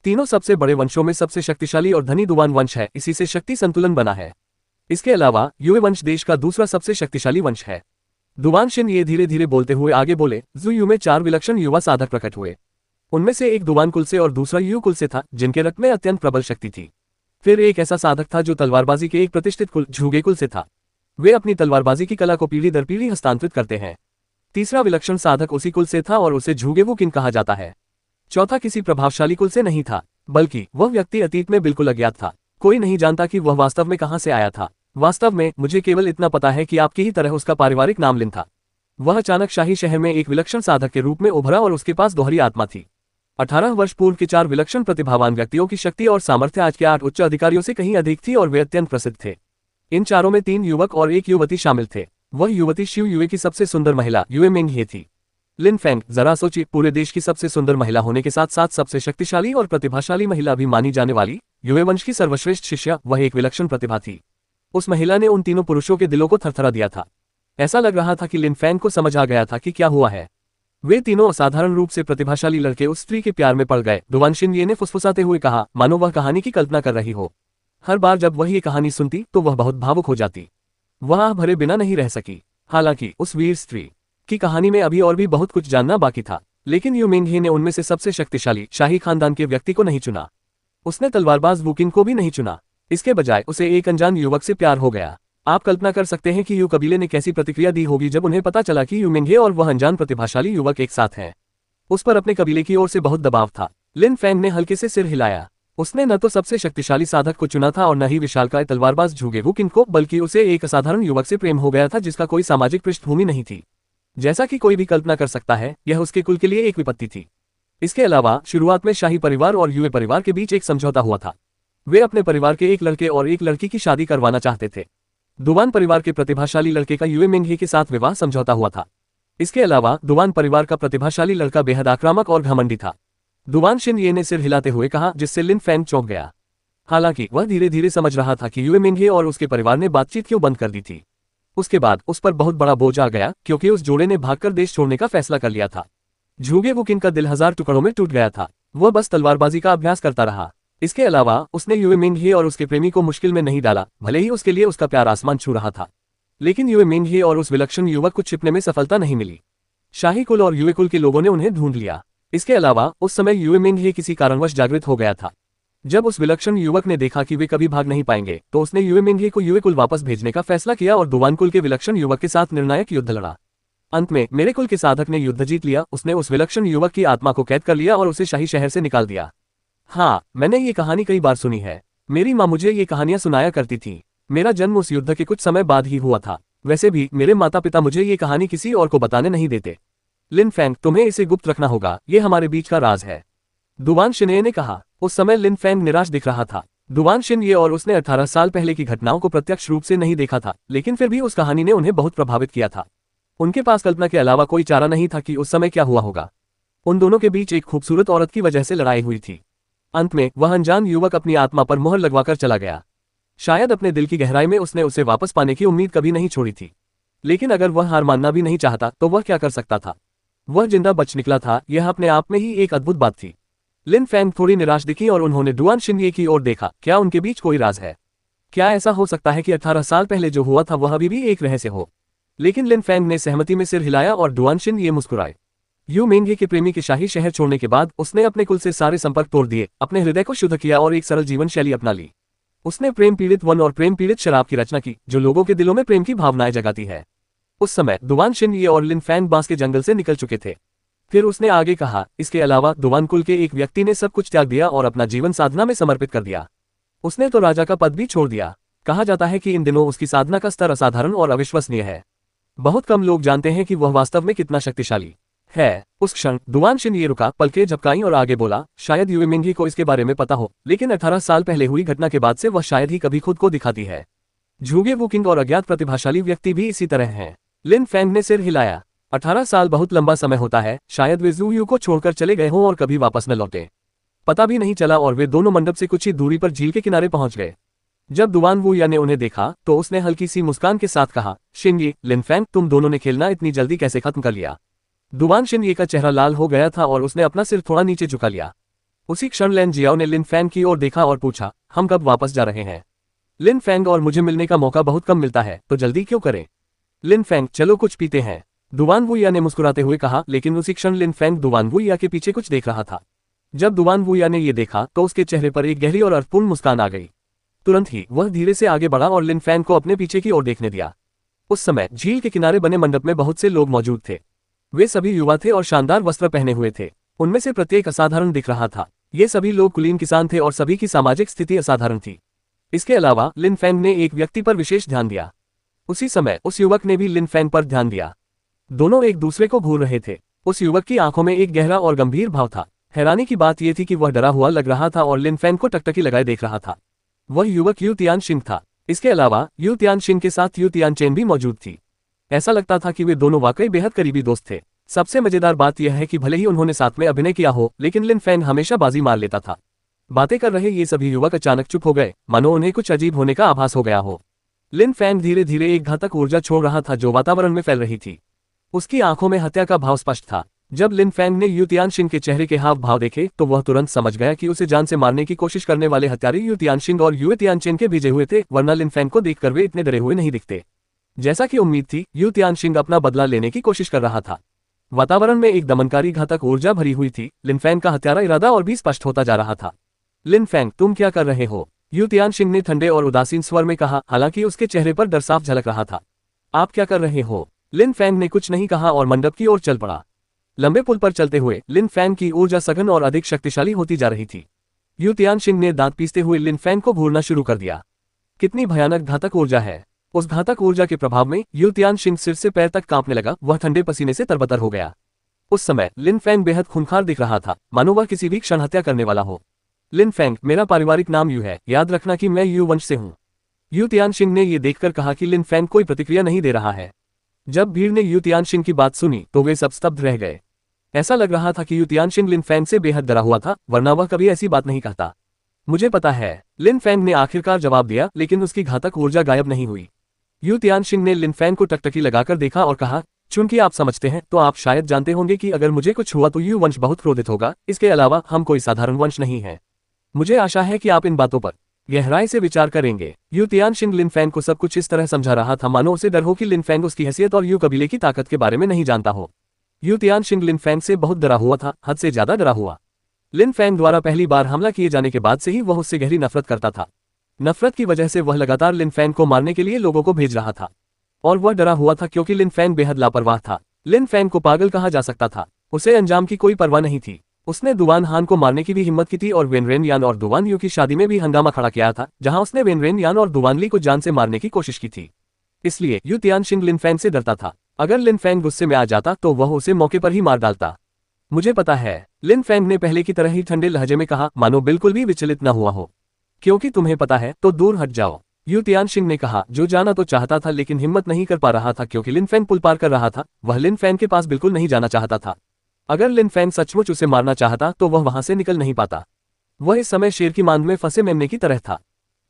तीनों सबसे बड़े वंशों में सबसे शक्तिशाली और धनी दुवान वंश है, इसी से शक्ति संतुलन बना है। इसके अलावा युए वंश देश का दूसरा सबसे शक्तिशाली वंश है। दुवान शिन ये धीरे धीरे बोलते हुए आगे बोले, जू यू में 4 विलक्षण युवा साधक प्रकट हुए। उनमें से एक दुवान कुल से और दूसरा यू कुल से था, जिनके रक्त में अत्यंत प्रबल शक्ति थी। फिर एक ऐसा साधक था जो तलवारबाजी के एक प्रतिष्ठित कुल झूगे कुल से था। वे अपनी तलवारबाजी की कला को पीढ़ी दर पीढ़ी हस्तांतरित करते हैं। तीसरा विलक्षण साधक उसी कुल से था और उसे झूगे वो किन कहा जाता है। चौथा किसी प्रभावशाली कुल से नहीं था, बल्कि वह व्यक्ति अतीत में बिल्कुल अज्ञात था। कोई नहीं जानता कि वह वास्तव में कहां से आया था। वास्तव में मुझे केवल इतना पता है कि आपकी ही तरह उसका पारिवारिक नाम लिन था। वह अचानक शाही शहर में एक विलक्षण साधक के रूप में उभरा और उसके पास दोहरी आत्मा थी। 18 वर्ष पूर्व के 4 विलक्षण प्रतिभावान व्यक्तियों की शक्ति और सामर्थ्य आज के 8 उच्च अधिकारियों से कहीं अधिक थी और वे अत्यंत प्रसिद्ध थे। इन चारों में 3 युवक और एक युवती शामिल थे। वह युवती शिव युए की सबसे सुंदर महिला युए मिंगहे थी। लिन फैंग, जरा सोचिए, पूरे देश की सबसे सुंदर महिला होने के साथ साथ सबसे शक्तिशाली और प्रतिभाशाली महिला भी मानी जाने वाली युए वंश की सर्वश्रेष्ठ शिष्या, वह एक विलक्षण प्रतिभा थी। उस महिला ने उन तीनों पुरुषों के दिलों को थरथरा दिया था। ऐसा लग रहा था कि लिन फैंग को समझ आ गया था कि क्या हुआ है। वे तीनों असाधारण रूप से प्रतिभाशाली लड़के उस स्त्री के प्यार में पड़ गए। दुवान शिन ये ने फुसफुसाते हुए कहा, मानो वह कहानी की कल्पना कर रही हो। हर बार जब वह ये कहानी सुनती तो वह बहुत भावुक हो जाती। वह आह भरे बिना नहीं रह सकी। हालांकि उस वीर स्त्री की कहानी में अभी और भी बहुत कुछ जानना बाकी था, लेकिन यू मिंगहे ने उनमें से सबसे शक्तिशाली शाही खानदान के व्यक्ति को नहीं चुना। उसने तलवारबाज वुकिन को भी नहीं चुना। इसके बजाय उसे एक अनजान युवक से प्यार हो गया। आप कल्पना कर सकते हैं कि यू कबीले ने कैसी प्रतिक्रिया दी होगी जब उन्हें पता चला कि यू मिंगहे और वह अनजान प्रतिभाशाली युवक एक साथ हैं। उस पर अपने कबीले की ओर से बहुत दबाव था। लिन फैंग ने हल्के से सिर हिलाया। उसने न तो सबसे शक्तिशाली साधक को चुना था और न ही विशालकाय तलवारबाज झूगे वुकिन को, बल्कि उसे एक असाधारण युवक से प्रेम हो गया था जिसका कोई सामाजिक पृष्ठभूमि नहीं थी। जैसा कि कोई भी कल्पना कर सकता है, यह उसके कुल के लिए एक विपत्ति थी। इसके अलावा शुरुआत में शाही परिवार और युए परिवार के बीच एक समझौता हुआ था। वे अपने परिवार के एक लड़के और एक लड़की की शादी करवाना चाहते थे। दुवान परिवार के प्रतिभाशाली लड़के का युए मिंगहे के साथ विवाह समझौता हुआ था। इसके अलावा दुवान परिवार का प्रतिभाशाली लड़का बेहद आक्रामक और घमंडी था। दुवान शिन ये ने सिर हिलाते हुए कहा, जिससे लिन फैंग चौंक गया। हालांकि वह धीरे धीरे समझ रहा था कि युए मिंगहे और उसके परिवार ने बातचीत क्यों बंद कर दी थी। उसके बाद उस पर बहुत बड़ा बोझ आ गया, क्योंकि उस जोड़े ने भागकर देश छोड़ने का फैसला कर लिया था। झूगे वुकिन का दिल 1000 टुकड़ों में टूट गया था। वह बस तलवारबाजी का अभ्यास करता रहा। इसके अलावा उसने युए मिंगहे और उसके प्रेमी को मुश्किल में नहीं डाला, भले ही उसके लिए उसका प्यार आसमान छू रहा था। लेकिन युए मिंगहे और उस विलक्षण युवक को छिपने में सफलता नहीं मिली। शाही कुल और युए कुल के लोगों ने उन्हें ढूंढ लिया। इसके अलावा उस समय युए मिंगहे किसी कारणवश जागृत हो गया था। जब उस विलक्षण युवक ने देखा कि वे कभी भाग नहीं पाएंगे, तो उसने युए मिंगहे को युए कुल वापस भेजने का फैसला किया और दुवान कुल के विलक्षण युवक के साथ निर्णायक युद्ध लड़ा। अंत में मेरे कुल के साधक ने युद्ध जीत लिया। उसने उस विलक्षण युवक की आत्मा को कैद कर लिया और उसे शाही शहर से निकाल दिया। हाँ, मैंने ये कहानी कई बार सुनी है। मेरी माँ मुझे ये कहानियां सुनाया करती थी। मेरा जन्म उस युद्ध के कुछ समय बाद ही हुआ था। वैसे भी मेरे माता पिता मुझे ये कहानी किसी और को बताने नहीं देते। लिन फैंग, तुम्हें इसे गुप्त रखना होगा, ये हमारे बीच का राज है, दुवान शिनये ने कहा। उस समय लिन फैंग निराश दिख रहा था। दुवान शिनये और उसने 18 साल पहले की घटनाओं को प्रत्यक्ष रूप से नहीं देखा था, लेकिन फिर भी उस कहानी ने उन्हें बहुत प्रभावित किया था। उनके पास कल्पना के अलावा कोई चारा नहीं था कि उस समय क्या हुआ होगा। उन दोनों के बीच एक खूबसूरत औरत की वजह से लड़ाई हुई थी। अंत में वह अनजान युवक अपनी आत्मा पर मोहर लगवाकर चला गया। शायद अपने दिल की गहराई में उसने उसे वापस पाने की उम्मीद कभी नहीं छोड़ी थी, लेकिन अगर वह हार मानना भी नहीं चाहता तो वह क्या कर सकता था। वह जिंदा बच निकला था, यह अपने आप में ही एक अद्भुत बात थी। लिन फैंग थोड़ी निराश दिखी और उन्होंने डुआन शिनये की ओर देखा। क्या उनके बीच कोई राज है? क्या ऐसा हो सकता है कि 18 साल पहले जो हुआ था वह अभी भी एक रहस्य हो? लेकिन लिन फैंग ने सहमति में सिर हिलाया और डुआन शिनये मुस्कुराए। यू मेंगे के प्रेमी के शाही शहर छोड़ने के बाद उसने अपने कुल से सारे संपर्क तोड़ दिए, अपने हृदय को शुद्ध किया और एक सरल जीवन शैली अपना ली। उसने प्रेम पीड़ित वन और प्रेम पीड़ित शराब की रचना की, जो लोगों के दिलों में प्रेम की भावनाएं जगाती है। उस समय डुआन शिनये और लिन फैंग बांस के जंगल से निकल चुके थे। फिर उसने आगे कहा, इसके अलावा डुआन कुल के एक व्यक्ति ने सब कुछ त्याग दिया और अपना जीवन साधना में समर्पित कर दिया। उसने तो राजा का पद भी छोड़ दिया। कहा जाता है कि इन दिनों उसकी साधना का स्तर असाधारण और अविश्वसनीय है। बहुत कम लोग जानते हैं कि वह वास्तव में कितना शक्तिशाली है। उस क्षण डुआन शिनये रुका, पलकें झपकाईं और आगे बोला, शायद यू मिंगी को इसके बारे में पता हो, लेकिन 18 साल पहले हुई घटना के बाद से वह शायद ही कभी खुद को दिखाती है। झूगे वुकिंग और अज्ञात प्रतिभाशाली व्यक्ति भी इसी तरह हैं। लिन फैंग ने सिर हिलाया। 18 साल बहुत लंबा समय होता है। शायद वे ज़ू यू को छोड़कर चले गए हों और कभी वापस न लौटे। पता भी नहीं चला और वे दोनों मंडप से कुछ ही दूरी पर झील के किनारे पहुंच गए। जब डुआन वुया ने उन्हें देखा तो उसने हल्की सी मुस्कान के साथ कहा, शिनये, लिन फैंग, तुम दोनों ने खेलना इतनी जल्दी कैसे खत्म कर लिया? डुआन शिनये का चेहरा लाल हो गया था और उसने अपना सिर थोड़ा नीचे झुका लिया। उसी क्षण लैन जियाओ ने लिन फैंग की ओर देखा और पूछा, हम कब वापस जा रहे हैं? लिन फैंग और मुझे मिलने का मौका बहुत कम मिलता है, तो जल्दी क्यों करें? लिन फैंग, चलो कुछ पीते हैं, डुआन वुया ने मुस्कुराते हुए कहा। लेकिन उसी क्षण लिन फैंग डुआन वुया के पीछे कुछ देख रहा था। जब डुआन वुया ने यह देखा तो उसके चेहरे पर एक गहरी और अर्थपूर्ण मुस्कान आ गई। तुरंत ही वह धीरे से आगे बढ़ा और लिन फैंग को अपने पीछे की ओर देखने दिया। उस समय झील के किनारे बने मंडप में बहुत से लोग मौजूद थे। वे सभी युवा थे और शानदार वस्त्र पहने हुए थे। उनमें से प्रत्येक असाधारण दिख रहा था। ये सभी लोग कुलीन किसान थे और सभी की सामाजिक स्थिति असाधारण थी। इसके अलावा लिन फैंग ने एक व्यक्ति पर विशेष ध्यान दिया। उसी समय उस युवक ने भी लिन फैंग पर ध्यान दिया। दोनों एक दूसरे को घूर रहे थे। उस युवक की आंखों में एक गहरा और गंभीर भाव था। हैरानी की बात यह थी कि वह डरा हुआ लग रहा था और लिन फैंग को टकटकी लगाए देख रहा था। वह युवक यू तियानशिन था। इसके अलावा यू तियानशिन के साथ यू तियानचेन भी मौजूद थी। ऐसा लगता था कि वे दोनों वाकई बेहद करीबी दोस्त थे। सबसे मजेदार बात यह है कि भले ही उन्होंने साथ में अभिनय किया हो, लेकिन लिन फैंग हमेशा बाजी मार लेता था। बातें कर रहे ये सभी युवक अचानक चुप हो गए, मानो उन्हें कुछ अजीब होने का आभास हो गया हो। लिन फैंग धीरे धीरे एक घातक ऊर्जा छोड़ रहा था जो वातावरण में फैल रही थी। उसकी आंखों में हत्या का भाव स्पष्ट था। जब लिन फैंग ने यू तियानशिन के चेहरे के हाव भाव देखे तो वह तुरंत समझ गया कि उसे जान से मारने की कोशिश करने वाले हत्यारे यू तियानशिन और यू तियानचेन के भेजे हुए थे, वरना लिन फैंग को देखकर वे इतने डरे हुए नहीं दिखते। जैसा कि उम्मीद थी, यू तियानशिन अपना बदला लेने की कोशिश कर रहा था। वातावरण में एक दमनकारी घातक ऊर्जा भरी हुई थी। लिन फैंग का हत्यारा इरादा और भी स्पष्ट होता जा रहा था। लिन फैंग, तुम क्या कर रहे हो? यू तियानशिन ने ठंडे और उदासीन स्वर में कहा, हालांकि उसके चेहरे पर डर साफ झलक रहा था। आप क्या कर रहे हो? लिन फैंग ने कुछ नहीं कहा और मंडप की ओर चल पड़ा। लंबे पुल पर चलते हुए लिन फैंग की ऊर्जा सघन और अधिक शक्तिशाली होती जा रही थी। यू तियानशिन ने दांत पीसते हुए लिन फैंग को घूरना शुरू कर दिया। कितनी भयानक घातक ऊर्जा है! उस घातक ऊर्जा के प्रभाव में यू तियानशिन सिर से पैर तक कांपने लगा। वह ठंडे पसीने से तरबतर हो गया। उस समय लिन फैंग बेहद खूंखार दिख रहा था, मानो वह किसी भी क्षण हत्या करने वाला हो। लिन फैंग, मेरा पारिवारिक नाम यू है, याद रखना कि मैं यू वंश से हूँ। यू तियानशिन ने यह देखकर कहा कि लिन फैंग कोई प्रतिक्रिया नहीं दे रहा है। जब भीड़ ने यू तियानशिन की बात सुनी तो वे सब स्तब्ध रह गए। ऐसा लग रहा था कि यू तियानशिन लिन फैंग से बेहद डरा हुआ था, वरना वह कभी ऐसी बात नहीं कहता। मुझे पता है, लिन फैंग ने आखिरकार जवाब दिया, लेकिन उसकी घातक ऊर्जा गायब नहीं हुई। यू तियानशिन ने लिन फैंग को टकटकी लगाकर देखा और कहा, चूंकि आप समझते हैं तो आप शायद जानते होंगे कि अगर मुझे कुछ हुआ तो यू वंश बहुत क्रोधित होगा। इसके अलावा हम कोई साधारण वंश नहीं है। मुझे आशा है कि आप इन बातों पर गहराई से विचार करेंगे। यू तियानशिन लिन फैंग को सब कुछ इस तरह समझा रहा था मानो उसे डर हो कि लिन फैंग उसकी हैसियत और यू कबीले की ताकत के बारे में नहीं जानता हो। यू तियानशिन लिन फैंग से बहुत डरा हुआ था, हद से ज्यादा डरा हुआ। लिन फैंग द्वारा पहली बार हमला किए जाने के बाद से ही वह उससे गहरी नफरत करता था। नफरत की वजह से वह लगातार लिन फैंग को मारने के लिए लोगों को भेज रहा था। और वह डरा हुआ था क्योंकि लिन फैंग बेहद लापरवाह था। लिन फैंग को पागल कहा जा सकता था। उसे अंजाम की कोई परवाह नहीं थी। उसने दुआन हान को मारने की भी हिम्मत की थी और वेनरेन यान और दुआन यू की शादी में भी हंगामा खड़ा किया था, जहां उसने वेनरेन यान और दुआन ली को जान से मारने की कोशिश की थी। इसलिए यू तियानशिन लिन फैंग से डरता था। अगर लिन फैंग गुस्से में आ जाता तो वह उसे मौके पर ही मार डालता। मुझे पता है, लिन फैंग ने पहले की तरह ही ठंडे लहजे में कहा, मानो बिल्कुल भी विचलित न हुआ हो। क्योंकि तुम्हें पता है तो दूर हट जाओ, यू तियानशिन ने कहा, जो जाना तो चाहता था लेकिन हिम्मत नहीं कर पा रहा था क्योंकि लिन फैंग पुल पार कर रहा था। वह लिन फैंग के पास बिल्कुल नहीं जाना चाहता था। अगर लिन फैंग सचमुच उसे मारना चाहता तो वह वहां से निकल नहीं पाता। वह इस समय शेर की मांद में फंसे मेमने की तरह था।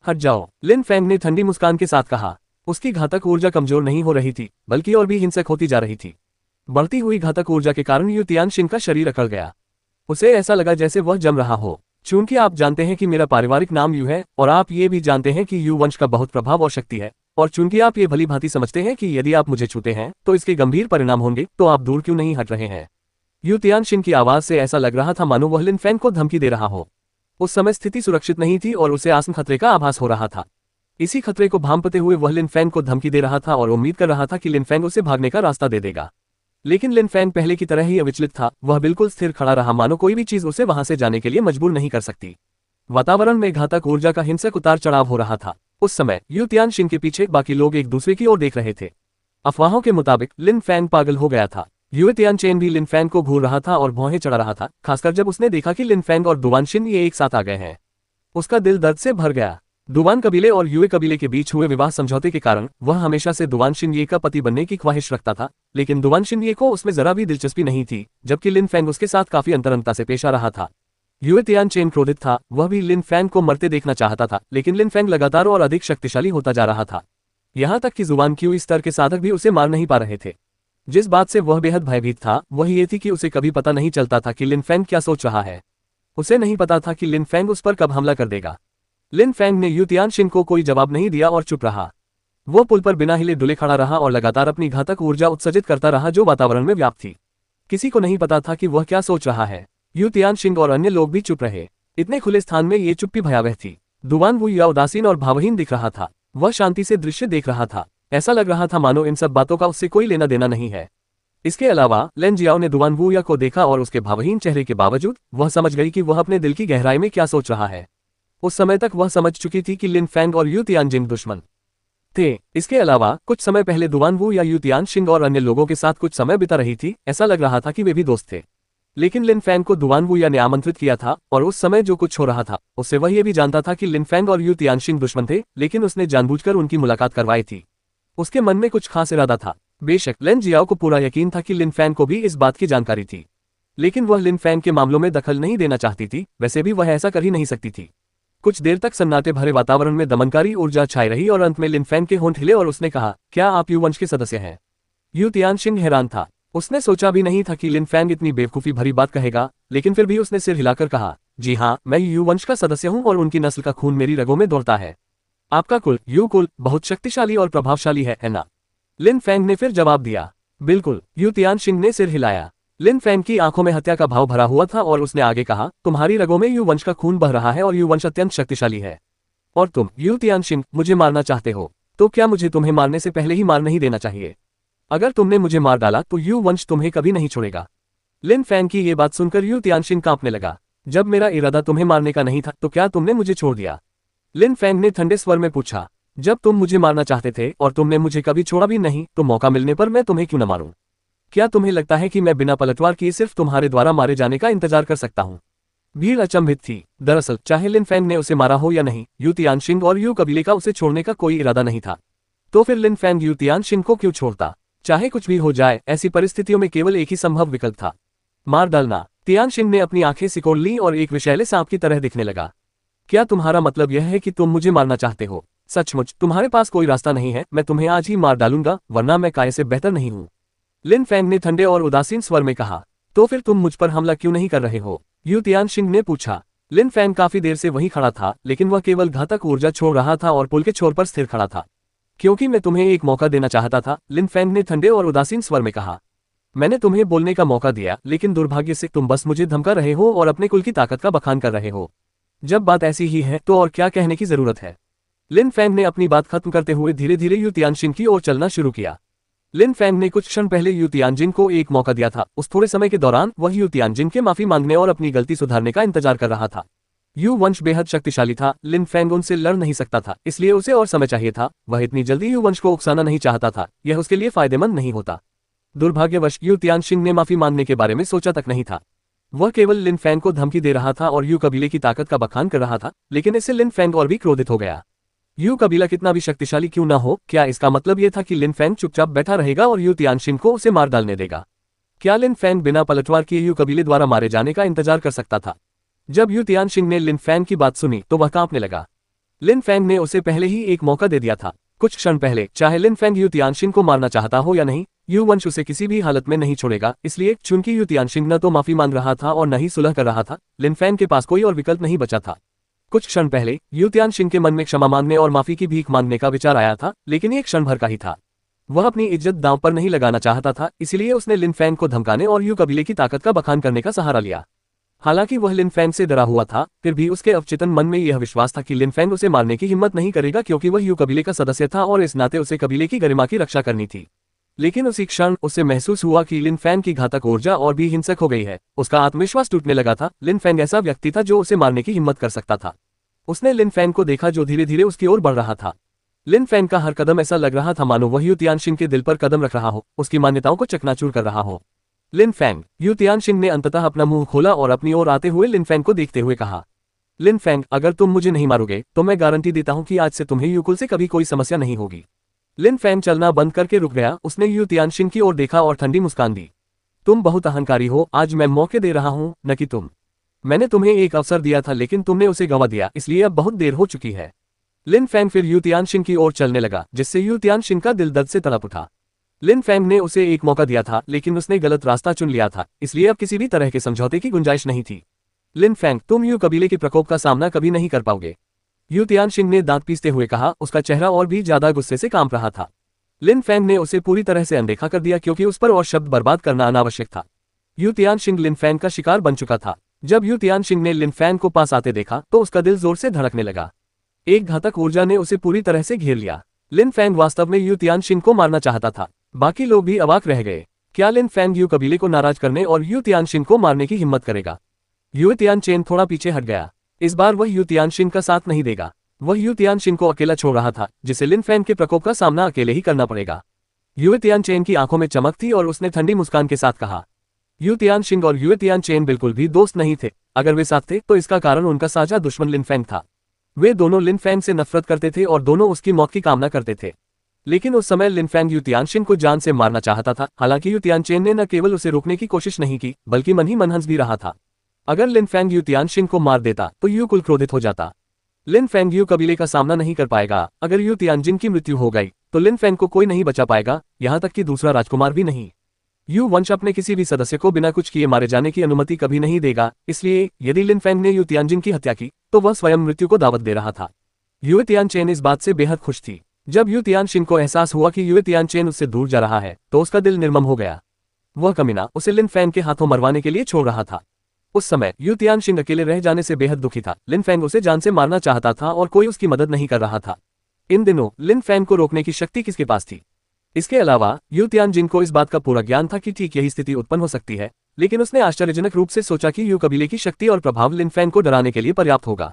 हट जाओ, लिन फैंग ने ठंडी मुस्कान के साथ कहा। उसकी घातक ऊर्जा कमजोर नहीं हो रही थी, बल्कि और भी हिंसक होती जा रही थी। बढ़ती हुई घातक ऊर्जा के कारण यू तियानशिन का शरीर अकड़ गया। उसे ऐसा लगा जैसे वह जम रहा हो। चूंकि आप जानते हैं कि मेरा पारिवारिक नाम यू है, और आप ये भी जानते हैं कि यू वंश का बहुत प्रभाव और शक्ति है, और चूंकि आप ये भली भांति समझते हैं कि यदि आप मुझे छूते हैं तो इसके गंभीर परिणाम होंगे, तो आप दूर क्यों नहीं हट रहे हैं। यू तियानशिन की आवाज से ऐसा लग रहा था मानो वह लिन फैंग को धमकी दे रहा हो। उस समय स्थिति सुरक्षित नहीं थी और उसे आसन्न खतरे का आभास हो रहा था। इसी खतरे को भांपते हुए वह लिन फैंग को धमकी दे रहा था और उम्मीद कर रहा था कि लिन फैंग उसे भागने का रास्ता दे देगा। लेकिन लिन फैंग पहले की तरह ही अविचलित था। वह बिल्कुल स्थिर खड़ा रहा, मानो कोई भी चीज उसे वहां से जाने के लिए मजबूर नहीं कर सकती। वातावरण में घातक ऊर्जा का हिंसक उतार चढ़ाव हो रहा था। उस समय यू तियानशिन के पीछे बाकी लोग एक दूसरे की ओर देख रहे थे। अफवाहों के मुताबिक लिन फैंग पागल हो गया था। यू तियानचेन भी लिन फैंग को घूर रहा था और भौहें चढ़ा रहा था, खासकर जब उसने देखा कि लिन फैंग और दुवानशिन ये एक साथ आ गए हैं। उसका दिल दर्द से भर गया। दुवान कबीले और युए कबीले के बीच हुए विवाह समझौते के कारण वह हमेशा से दुवानशिन ये का पति बनने की ख्वाहिश रखता था, लेकिन दुवानशिन ये को उसमें जरा भी दिलचस्पी नहीं थी, जबकि लिन फैंग उसके साथ काफी अंतरंगता से पेश आ रहा था। युए तियानचेन क्रोधित था। वह भी लिन फैंग को मरते देखना चाहता था, लेकिन लिन फैंग लगातार और अधिक शक्तिशाली होता जा रहा था। यहाँ तक कि जुबान क्यू स्तर के साधक भी उसे मार नहीं पा रहे थे। जिस बात से वह बेहद भयभीत था वह ये थी कि उसे कभी पता नहीं चलता था कि लिन फैंग क्या सोच रहा है। उसे नहीं पता था कि लिन फैंग उस पर कब हमला कर देगा। लिन फैंग ने यू तियानशिन को कोई जवाब नहीं दिया और चुप रहा। वो पुल पर बिना हिले डुले खड़ा रहा और लगातार अपनी घातक ऊर्जा उत्सर्जित करता रहा जो वातावरण में व्याप्त थी। किसी को नहीं पता था कि वह क्या सोच रहा है। यू तियानशिन और अन्य लोग भी चुप रहे। इतने खुले स्थान में ये चुप्पी भयावह थी। दुवान वू या उदासीन और भावहीन दिख रहा था। वह शांति से दृश्य देख रहा था। ऐसा लग रहा था मानो इन सब बातों का उससे कोई लेना देना नहीं है। इसके अलावा लेन जियाओ ने दुवान वू या को देखा और उसके भावहीन चेहरे के बावजूद वह समझ गई कि वह अपने दिल की गहराई में क्या सोच रहा है। उस समय तक वह समझ चुकी थी कि लिन फैंग और यू तियानजिन दुश्मन थे। इसके अलावा कुछ समय पहले दुवान वू या यू तियानशिन और अन्य लोगों के साथ कुछ समय बिता रही थी। ऐसा लग रहा था कि वे भी दोस्त थे। लेकिन लिन फैंग को दुवान वू या ने आमंत्रित किया था और उस समय जो कुछ हो रहा था उससे वह ये भी जानता था कि लिन फैंग और यू तियानशिन दुश्मन थे, लेकिन उसने जानबूझकर उनकी मुलाकात करवाई थी। उसके मन में कुछ खास इरादा था। बेशक लेन जियाओ को पूरा यकीन था कि लिन फैंग को भी इस बात की जानकारी थी, लेकिन वह लिन फैंग के मामलों में दखल नहीं देना चाहती थी। वैसे भी वह ऐसा कर ही नहीं सकती थी। कुछ देर तक सन्नाटे भरे वातावरण में दमनकारी ऊर्जा छाई रही और अंत में लिन फैंग के होंठ हिले और उसने कहा, क्या आप यू वंश के सदस्य हैं? यू तियानशिन हैरान था। उसने सोचा भी नहीं था कि लिन फैंग इतनी बेवकूफी भरी बात कहेगा, लेकिन फिर भी उसने सिर हिलाकर कहा, जी हाँ, मैं यू वंश का सदस्य हूँ और उनकी नस्ल का खून मेरी रगों में दौड़ता है। आपका कुल यू कुल बहुत शक्तिशाली और प्रभावशाली है ना? लिन फैंग ने फिर जवाब दिया। बिल्कुल। यू तियानशिन ने सिर हिलाया। लिन फैंग की आंखों में हत्या का भाव भरा हुआ था और उसने आगे कहा, तुम्हारी रगों में यू वंश का खून बह रहा है और यू वंश अत्यंत शक्तिशाली है। और तुम यू तियानशिन मुझे मारना चाहते हो, तो क्या मुझे तुम्हें मारने से पहले ही मार नहीं देना चाहिए? अगर तुमने मुझे मार डाला तो यू वंश तुम्हें कभी नहीं छोड़ेगा। लिन फैंग की ये बात सुनकर यू तियानशिन कांपने लगा। जब मेरा इरादा तुम्हें मारने का नहीं था तो क्या तुमने मुझे छोड़ दिया? लिन फैंग ने ठंडे स्वर में पूछा। जब तुम मुझे मारना चाहते थे और तुमने मुझे कभी छोड़ा भी नहीं, तो मौका मिलने पर मैं तुम्हें क्यों न मारूं? क्या तुम्हें लगता है कि मैं बिना पलटवार किए सिर्फ तुम्हारे द्वारा मारे जाने का इंतजार कर सकता हूं? भीड़ अचंभित थी। दरअसल चाहे लिन फैंग ने उसे मारा हो या नहीं, यू तियानशिन और यू कबीले का उसे छोड़ने का कोई इरादा नहीं था। तो फिर लिन फैंग यू तियानशिन को क्यों छोड़ता? चाहे कुछ भी हो जाए, ऐसी परिस्थितियों में केवल एक ही संभव विकल्प था, मार डालना। तियानशिन ने अपनी आंखें सिकोड़ ली और एक विषैले सांप की तरह दिखने लगा। क्या तुम्हारा मतलब यह है कि तुम मुझे मारना चाहते हो? सचमुच तुम्हारे पास कोई रास्ता नहीं है। मैं तुम्हें आज ही मार डालूंगा, वरना मैं काय से बेहतर नहीं हूं। लिन फैंग ने ठंडे और उदासीन स्वर में कहा। तो फिर तुम मुझ पर हमला क्यों नहीं कर रहे हो? यू तियानशिन ने पूछा। लिन फैंग काफी देर से वहीं खड़ा था, लेकिन वह केवल घातक ऊर्जा छोड़ रहा था और पुल के छोर पर स्थिर खड़ा था। क्योंकि मैं तुम्हें एक मौका देना चाहता था, लिन फैंग ने ठंडे और उदासीन स्वर में कहा। मैंने तुम्हें बोलने का मौका दिया, लेकिन दुर्भाग्य से तुम बस मुझे धमका रहे हो और अपने कुल की ताकत का बखान कर रहे हो। जब बात ऐसी ही है तो और क्या कहने की जरूरत है? लिन फैंग ने अपनी बात खत्म करते हुए धीरे धीरे यू तियानशिन की ओर चलना शुरू किया। लिन फैंग ने कुछ क्षण पहले यू तियानजिन को एक मौका दिया था। उस थोड़े समय के दौरान वह यू तियानजिन के माफी मांगने और अपनी गलती सुधारने का इंतजार कर रहा था। यू वंश बेहद शक्तिशाली था। लिन फैंग उनसे लड़ नहीं सकता था, इसलिए उसे और समय चाहिए था। वह इतनी जल्दी यू वंश को उकसाना नहीं चाहता था, यह उसके लिए फायदेमंद नहीं होता। दुर्भाग्यवश यू तियानशिन ने माफी मांगने के बारे में सोचा तक नहीं था। वह केवल लिन फैंग को धमकी दे रहा था और यू कबीले की ताकत का बखान कर रहा था, लेकिन इससे लिन फैंग और भी क्रोधित हो गया। यू कबीला कितना भी शक्तिशाली क्यों ना हो, क्या इसका मतलब यह था कि लिन फैंग चुपचाप बैठा रहेगा और यू तियानशिन को उसे मार डालने देगा? क्या लिन फैंग बिना पलटवार किए यू कबीले द्वारा मारे जाने का इंतजार कर सकता था? जब यू तियानशिंग ने लिन फैंग की बात सुनी तो वह कांपने लगा। लिन फैंग ने उसे पहले ही एक मौका दे दिया था। कुछ क्षण पहले चाहे लिन फैंग यू तियानशिंग को मारना चाहता हो या नहीं, यू वंश उसे किसी भी हालत में नहीं छोड़ेगा। इसलिए चूंकि यू तियानशिंग न तो माफी मांग रहा था और न ही सुलह कर रहा था, लिन फैंग के पास कोई और विकल्प नहीं बचा था। कुछ क्षण पहले यू तियानशिंग के मन में क्षमा मांगने और माफी की भीख मांगने का विचार आया था, लेकिन ये क्षण भर का ही था। वह अपनी इज्जत दांव पर नहीं लगाना चाहता था, इसलिए उसने लिन फैंग को धमकाने और यू कबीले की ताकत का बखान करने का सहारा लिया। हालांकि वह लिन फैंग से डरा हुआ था, फिर भी उसके अवचेतन मन में यह विश्वास था कि लिन फैंग उसे मारने की हिम्मत नहीं करेगा, क्योंकि वह यू कबीले का सदस्य था और इस नाते उसे कबीले की गरिमा की रक्षा करनी थी। लेकिन उसी क्षण उसे महसूस हुआ कि लिन फैंग की घातक ऊर्जा और भी हिंसक हो गई है। उसका आत्मविश्वास टूटने लगा था। लिन फैंग ऐसा व्यक्ति था जो उसे मारने की हिम्मत कर सकता था। उसने लिन फैंग को देखा जो धीरे धीरे उसकी ओर बढ़ रहा था। लिन फैंग का हर कदम ऐसा लग रहा था मानो वह यू तियानशिंग के दिल पर कदम रख रहा हो, उसकी मान्यताओं को चकनाचूर कर रहा हो। लिन फैंग, यू तियानशिंग ने अंततः अपना मुंह खोला और अपनी ओर आते हुए लिन फैंग को देखते हुए कहा, लिन फैंग, अगर तुम मुझे नहीं मारोगे तो मैं गारंटी देता हूं कि आज से तुम्हें यूकुल से कभी कोई समस्या नहीं होगी। लिन फैंग चलना बंद करके रुक गया। उसने यू तियानशिंग की ओर देखा और ठंडी मुस्कान दी। तुम बहुत अहंकारी हो, आज मैं मौके दे रहा हूं, न कि तुम। मैंने तुम्हें एक अवसर दिया था लेकिन तुमने उसे गंवा दिया, इसलिए अब बहुत देर हो चुकी है। लिन फैंग फिर यू तियानशिंग की ओर चलने लगा, जिससे यू तियानशिंग का दिल दर्द से तड़प उठा। लिन फैंग ने उसे एक मौका दिया था, लेकिन उसने गलत रास्ता चुन लिया था, इसलिए अब किसी भी तरह के समझौते की गुंजाइश नहीं थी। लिन फैंग, तुम यू कबीले के प्रकोप का सामना कभी नहीं कर पाओगे, यू तियानशिंग ने दांत पीसते हुए कहा। उसका चेहरा और भी ज्यादा गुस्से से कांप रहा था। लिन फैंग ने उसे पूरी तरह से अनदेखा कर दिया, क्योंकि उस पर और शब्द बर्बाद करना अनावश्यक था। यू तियानशिंग लिन फैंग का शिकार बन चुका था। जब यू तियानशिंग ने लिन फैंग को पास आते देखा तो उसका दिल जोर से धड़कने लगा। एक घातक ऊर्जा ने उसे पूरी तरह से घेर लिया। लिन फैंग वास्तव में यू तियानशिंग को मारना चाहता था। बाकी लोग भी अवाक रह गए। क्या लिन फैंग यू कबीले को नाराज करने और यू तियानशिंग को मारने की हिम्मत करेगा? यू तियानचेन थोड़ा पीछे हट गया। इस बार वह यू तियानशिंग का साथ नहीं देगा। वह यू तियानशिंग को अकेला छोड़ रहा था, जिसे लिन फैंग के प्रकोप का सामना अकेले ही करना पड़ेगा। यू तियानचेन की आंखों में चमक थी और उसने ठंडी मुस्कान के साथ कहा, यू तियानशिंग और यू तियानचेन बिल्कुल भी दोस्त नहीं थे। अगर वे साथ थे तो इसका कारण उनका साझा दुश्मन लिन फैंग था। वे दोनों लिन फैंग से नफरत करते थे और दोनों उसकी मौत की कामना करते थे। लेकिन उस समय लिन फैंग यू तियानशिंग को जान से मारना चाहता था। हालांकि यू तियानचेन ने न केवल उसे रोकने की कोशिश नहीं की, बल्कि मन ही मन हंस भी रहा था। अगर लिन फैंग यू तियानशिंग को मार देता तो यू कुल क्रोधित हो जाता। लिन फैंग यू कबीले का सामना नहीं कर पाएगा। अगर यू तियानजिन की मृत्यु हो गई तो लिन फैंग को कोई नहीं बचा पाएगा, यहां तक कि दूसरा राजकुमार भी नहीं। यू वंश अपने किसी भी सदस्य को बिना कुछ किए मारे जाने की अनुमति कभी नहीं देगा। इसलिए यदि लिन फैंग ने यू तियानजिन की हत्या की तो वह स्वयं मृत्यु को दावत दे रहा था। यू तियानचेन इस बात से बेहद खुश थी। जब यू तियानशिंग को एहसास हुआ कि यू तियानचेन उससे दूर जा रहा है तो उसका दिल निर्मम हो गया। वह कमीना उसे लिन फैंग के हाथों मरवाने के लिए छोड़ रहा था। उस समय यू तियानशिंग अकेले रह जाने से बेहद दुखी था। लिन फैंग उसे जान से मारना चाहता था और कोई उसकी मदद नहीं कर रहा था। इन दिनों लिन फैंग को रोकने की शक्ति किसके पास थी? इसके अलावा यू तियानजिन को इस बात का पूरा ज्ञान था कि ठीक यही स्थिति उत्पन्न हो सकती है, लेकिन उसने आश्चर्यजनक रूप से सोचा कि यू कबीले की शक्ति और प्रभाव लिन फैंग को डराने के लिए पर्याप्त होगा।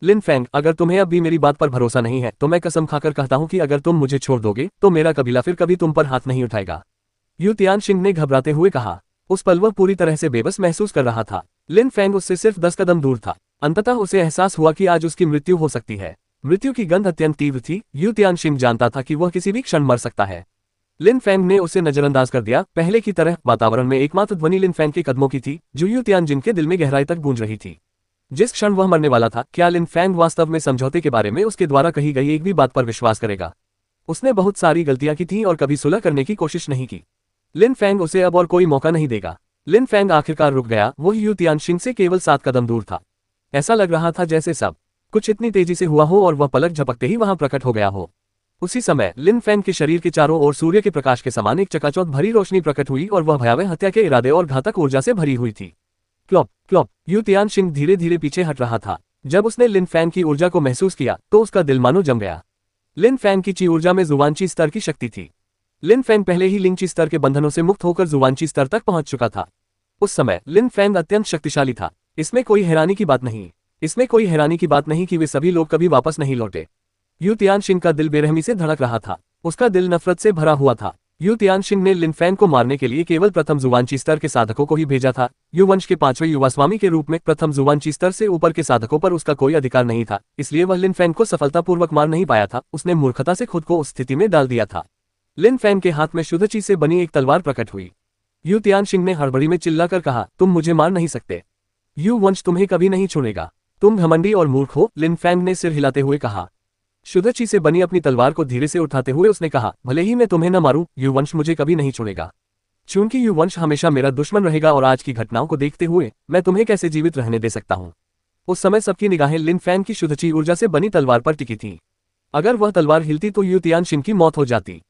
लिन फैंग, अगर तुम्हें अब भी मेरी बात पर भरोसा नहीं है तो मैं कसम खाकर कहता हूं कि अगर तुम मुझे छोड़ दोगे तो मेरा कबीला फिर कभी तुम पर हाथ नहीं उठाएगा, यू तियानशिंग ने घबराते हुए कहा। उस पल वह पूरी तरह से बेबस महसूस कर रहा था। लिन फैंग उससे सिर्फ 10 कदम दूर था। अंततः उसे एहसास हुआ कि आज उसकी मृत्यु हो सकती है। मृत्यु की गंध अत्यंत तीव्र थी। यू तियानशिंग जानता था कि वह किसी भी क्षण मर सकता है। लिन फैंग ने उसे नजरअंदाज कर दिया। पहले की तरह वातावरण में एकमात्र ध्वनि लिन फैंग के कदमों की थी, जो यू तियानजिन के दिल में गहराई तक गूंज रही थी। जिस क्षण वह मरने वाला था, क्या लिन फैंग वास्तव में समझौते के बारे में उसके द्वारा कही गई एक भी बात पर विश्वास करेगा? उसने बहुत सारी गलतियां की थीं और कभी सुलह करने की कोशिश नहीं की। लिन फैंग उसे अब और कोई मौका नहीं देगा। लिन फैंग आखिरकार रुक गया। वह यू तियानशिंग से केवल 7 कदम दूर था। ऐसा लग रहा था जैसे सब कुछ इतनी तेजी से हुआ हो और वह पलक झपकते ही वहां प्रकट हो गया हो। उसी समय लिन फैंग के शरीर के चारों ओर सूर्य के प्रकाश के समान एक चकाचौंध भरी रोशनी प्रकट हुई और वह भयावह हत्या के इरादे और घातक ऊर्जा से भरी हुई थी। क्लॉप क्लॉप, यू तियानशिंग धीरे धीरे पीछे हट रहा था। जब उसने लिन फैंग की ऊर्जा को महसूस किया तो उसका दिल मानो जम गया। लिन फैंग की ची ऊर्जा में जुवांची स्तर की शक्ति थी। लिन फैंग पहले ही लिंची स्तर के बंधनों से मुक्त होकर जुवांची स्तर तक पहुंच चुका था। उस समय लिन फैंग अत्यंत शक्तिशाली था। इसमें कोई हैरानी की बात नहीं कि वे सभी लोग कभी वापस नहीं लौटे। यू तियानशिंग का दिल बेरहमी से धड़क रहा था। उसका दिल नफरत से भरा हुआ था। यू तियानशिंग ने लिन फैंग को मारने के लिए केवल प्रथम जुवांची स्तर के साधकों को ही भेजा था। यू वंश के 5वें युवा स्वामी के रूप में प्रथम जुवांची स्तर से ऊपर के साधकों पर उसका कोई अधिकार नहीं था, इसलिए वह लिन फैंग को सफलतापूर्वक मार नहीं पाया था। उसने मूर्खता से खुद को उस स्थिति में डाल दिया था। लिन फैंग के हाथ में शुद्ध चीज से बनी एक तलवार प्रकट हुई। यू तियानशिंग ने हड़बड़ी में चिल्लाकर कहा, तुम मुझे मार नहीं सकते। यू वंश तुम्हें कभी नहीं छोड़ेगा। तुम घमंडी और मूर्ख हो, लिन फैंग ने सिर हिलाते हुए कहा। शुद्धची से बनी अपनी तलवार को धीरे से उठाते हुए उसने कहा, भले ही मैं तुम्हें न मारूं, यू वंश मुझे कभी नहीं छोड़ेगा। चूंकि यू वंश हमेशा मेरा दुश्मन रहेगा और आज की घटनाओं को देखते हुए मैं तुम्हें कैसे जीवित रहने दे सकता हूं। उस समय सबकी निगाहें लिन फैंग की शुद्धची ऊर्जा से बनी तलवार पर टिकी थी। अगर वह तलवार हिलती तो यू तियानशिन की मौत हो जाती।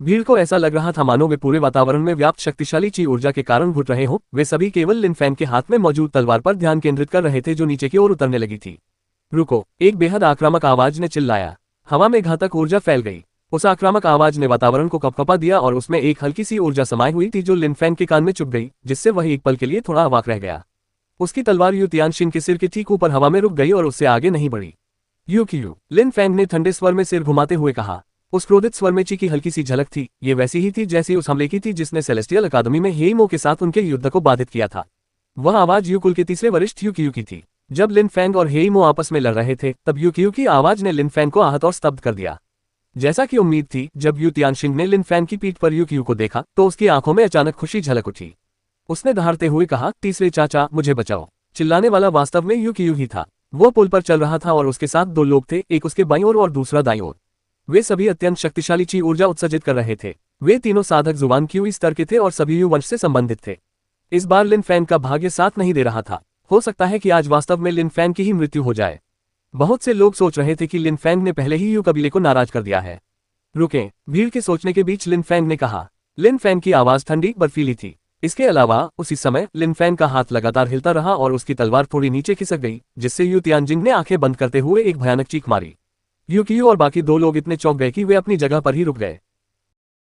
भीड़ को ऐसा लग रहा था मानो वे पूरे वातावरण में व्याप्त शक्तिशाली ची ऊर्जा के कारण घुट रहे हों। वे सभी केवल लिन फैंग के हाथ में मौजूद तलवार पर ध्यान केंद्रित कर रहे थे जो नीचे की ओर उतरने लगी थी। रुको, एक बेहद आक्रामक आवाज ने चिल्लाया। हवा में घातक ऊर्जा फैल गई। उस आक्रामक आवाज ने वातावरण को कपकपा दिया और उसमें एक हल्की सी ऊर्जा समाई हुई थी जो लिन फैंग के कान में चुभ गई, जिससे वह एक पल के लिए थोड़ा अवाक रह गया। उसकी तलवार यू तियानशिन के सिर के ठीक ऊपर हवा में रुक गई और उससे आगे नहीं बढ़ी। यू क्यू, लिन फैंग ने ठंडे स्वर में सिर घुमाते हुए कहा। उस क्रोधित स्वर में ची की हल्की सी झलक थी। ये वैसी ही थी जैसी उस हमले की थी जिसने सेलेस्टियल अकादमी में हेइमो के साथ उनके युद्ध को बाधित किया था। वह आवाज यू कुल के तीसरे वरिष्ठ यू क्यू की थी। जब लिन फैंग और हेइमो आपस में लड़ रहे थे तब यू क्यू की आवाज ने लिन फैंग को आहत और स्तब्ध कर दिया। जैसा कि उम्मीद थी, जब यू तियानशिन ने लिन फैंग की पीठ पर यू क्यू को देखा तो उसकी आंखों में अचानक खुशी झलक उठी। उसने दहाड़ते हुए कहा, तीसरे चाचा, मुझे बचाओ। चिल्लाने वाला वास्तव में यू क्यू ही था। वो पुल पर चल रहा था और उसके साथ दो लोग थे, एक उसके बाईं ओर और दूसरा दाईं ओर। वे सभी अत्यंत शक्तिशाली ची ऊर्जा उत्सर्जित कर रहे थे। वे तीनों साधक जुबान क्यू स्तर के थे और सभी यू वंश से संबंधित थे। इस बार लिन फैंग का भाग्य साथ नहीं दे रहा था। हो सकता है कि आज वास्तव में लिन फैंग की ही मृत्यु हो जाए। बहुत से लोग सोच रहे थे कि लिन फैंग ने पहले ही यू कबीले को नाराज कर दिया है। रुकें, भीड़ के सोचने के बीच लिन फैंग ने कहा। लिन फैंग की आवाज ठंडी बर्फीली थी। इसके अलावा उसी समय लिन फैंग का हाथ लगातार हिलता रहा और उसकी तलवार थोड़ी नीचे खिसक गई, जिससे यू तियानजिंग ने आंखें बंद करते हुए एक भयानक चीख मारी। यू क्यू और बाकी दो लोग इतने चौंक गए कि वे अपनी जगह पर ही रुक गए।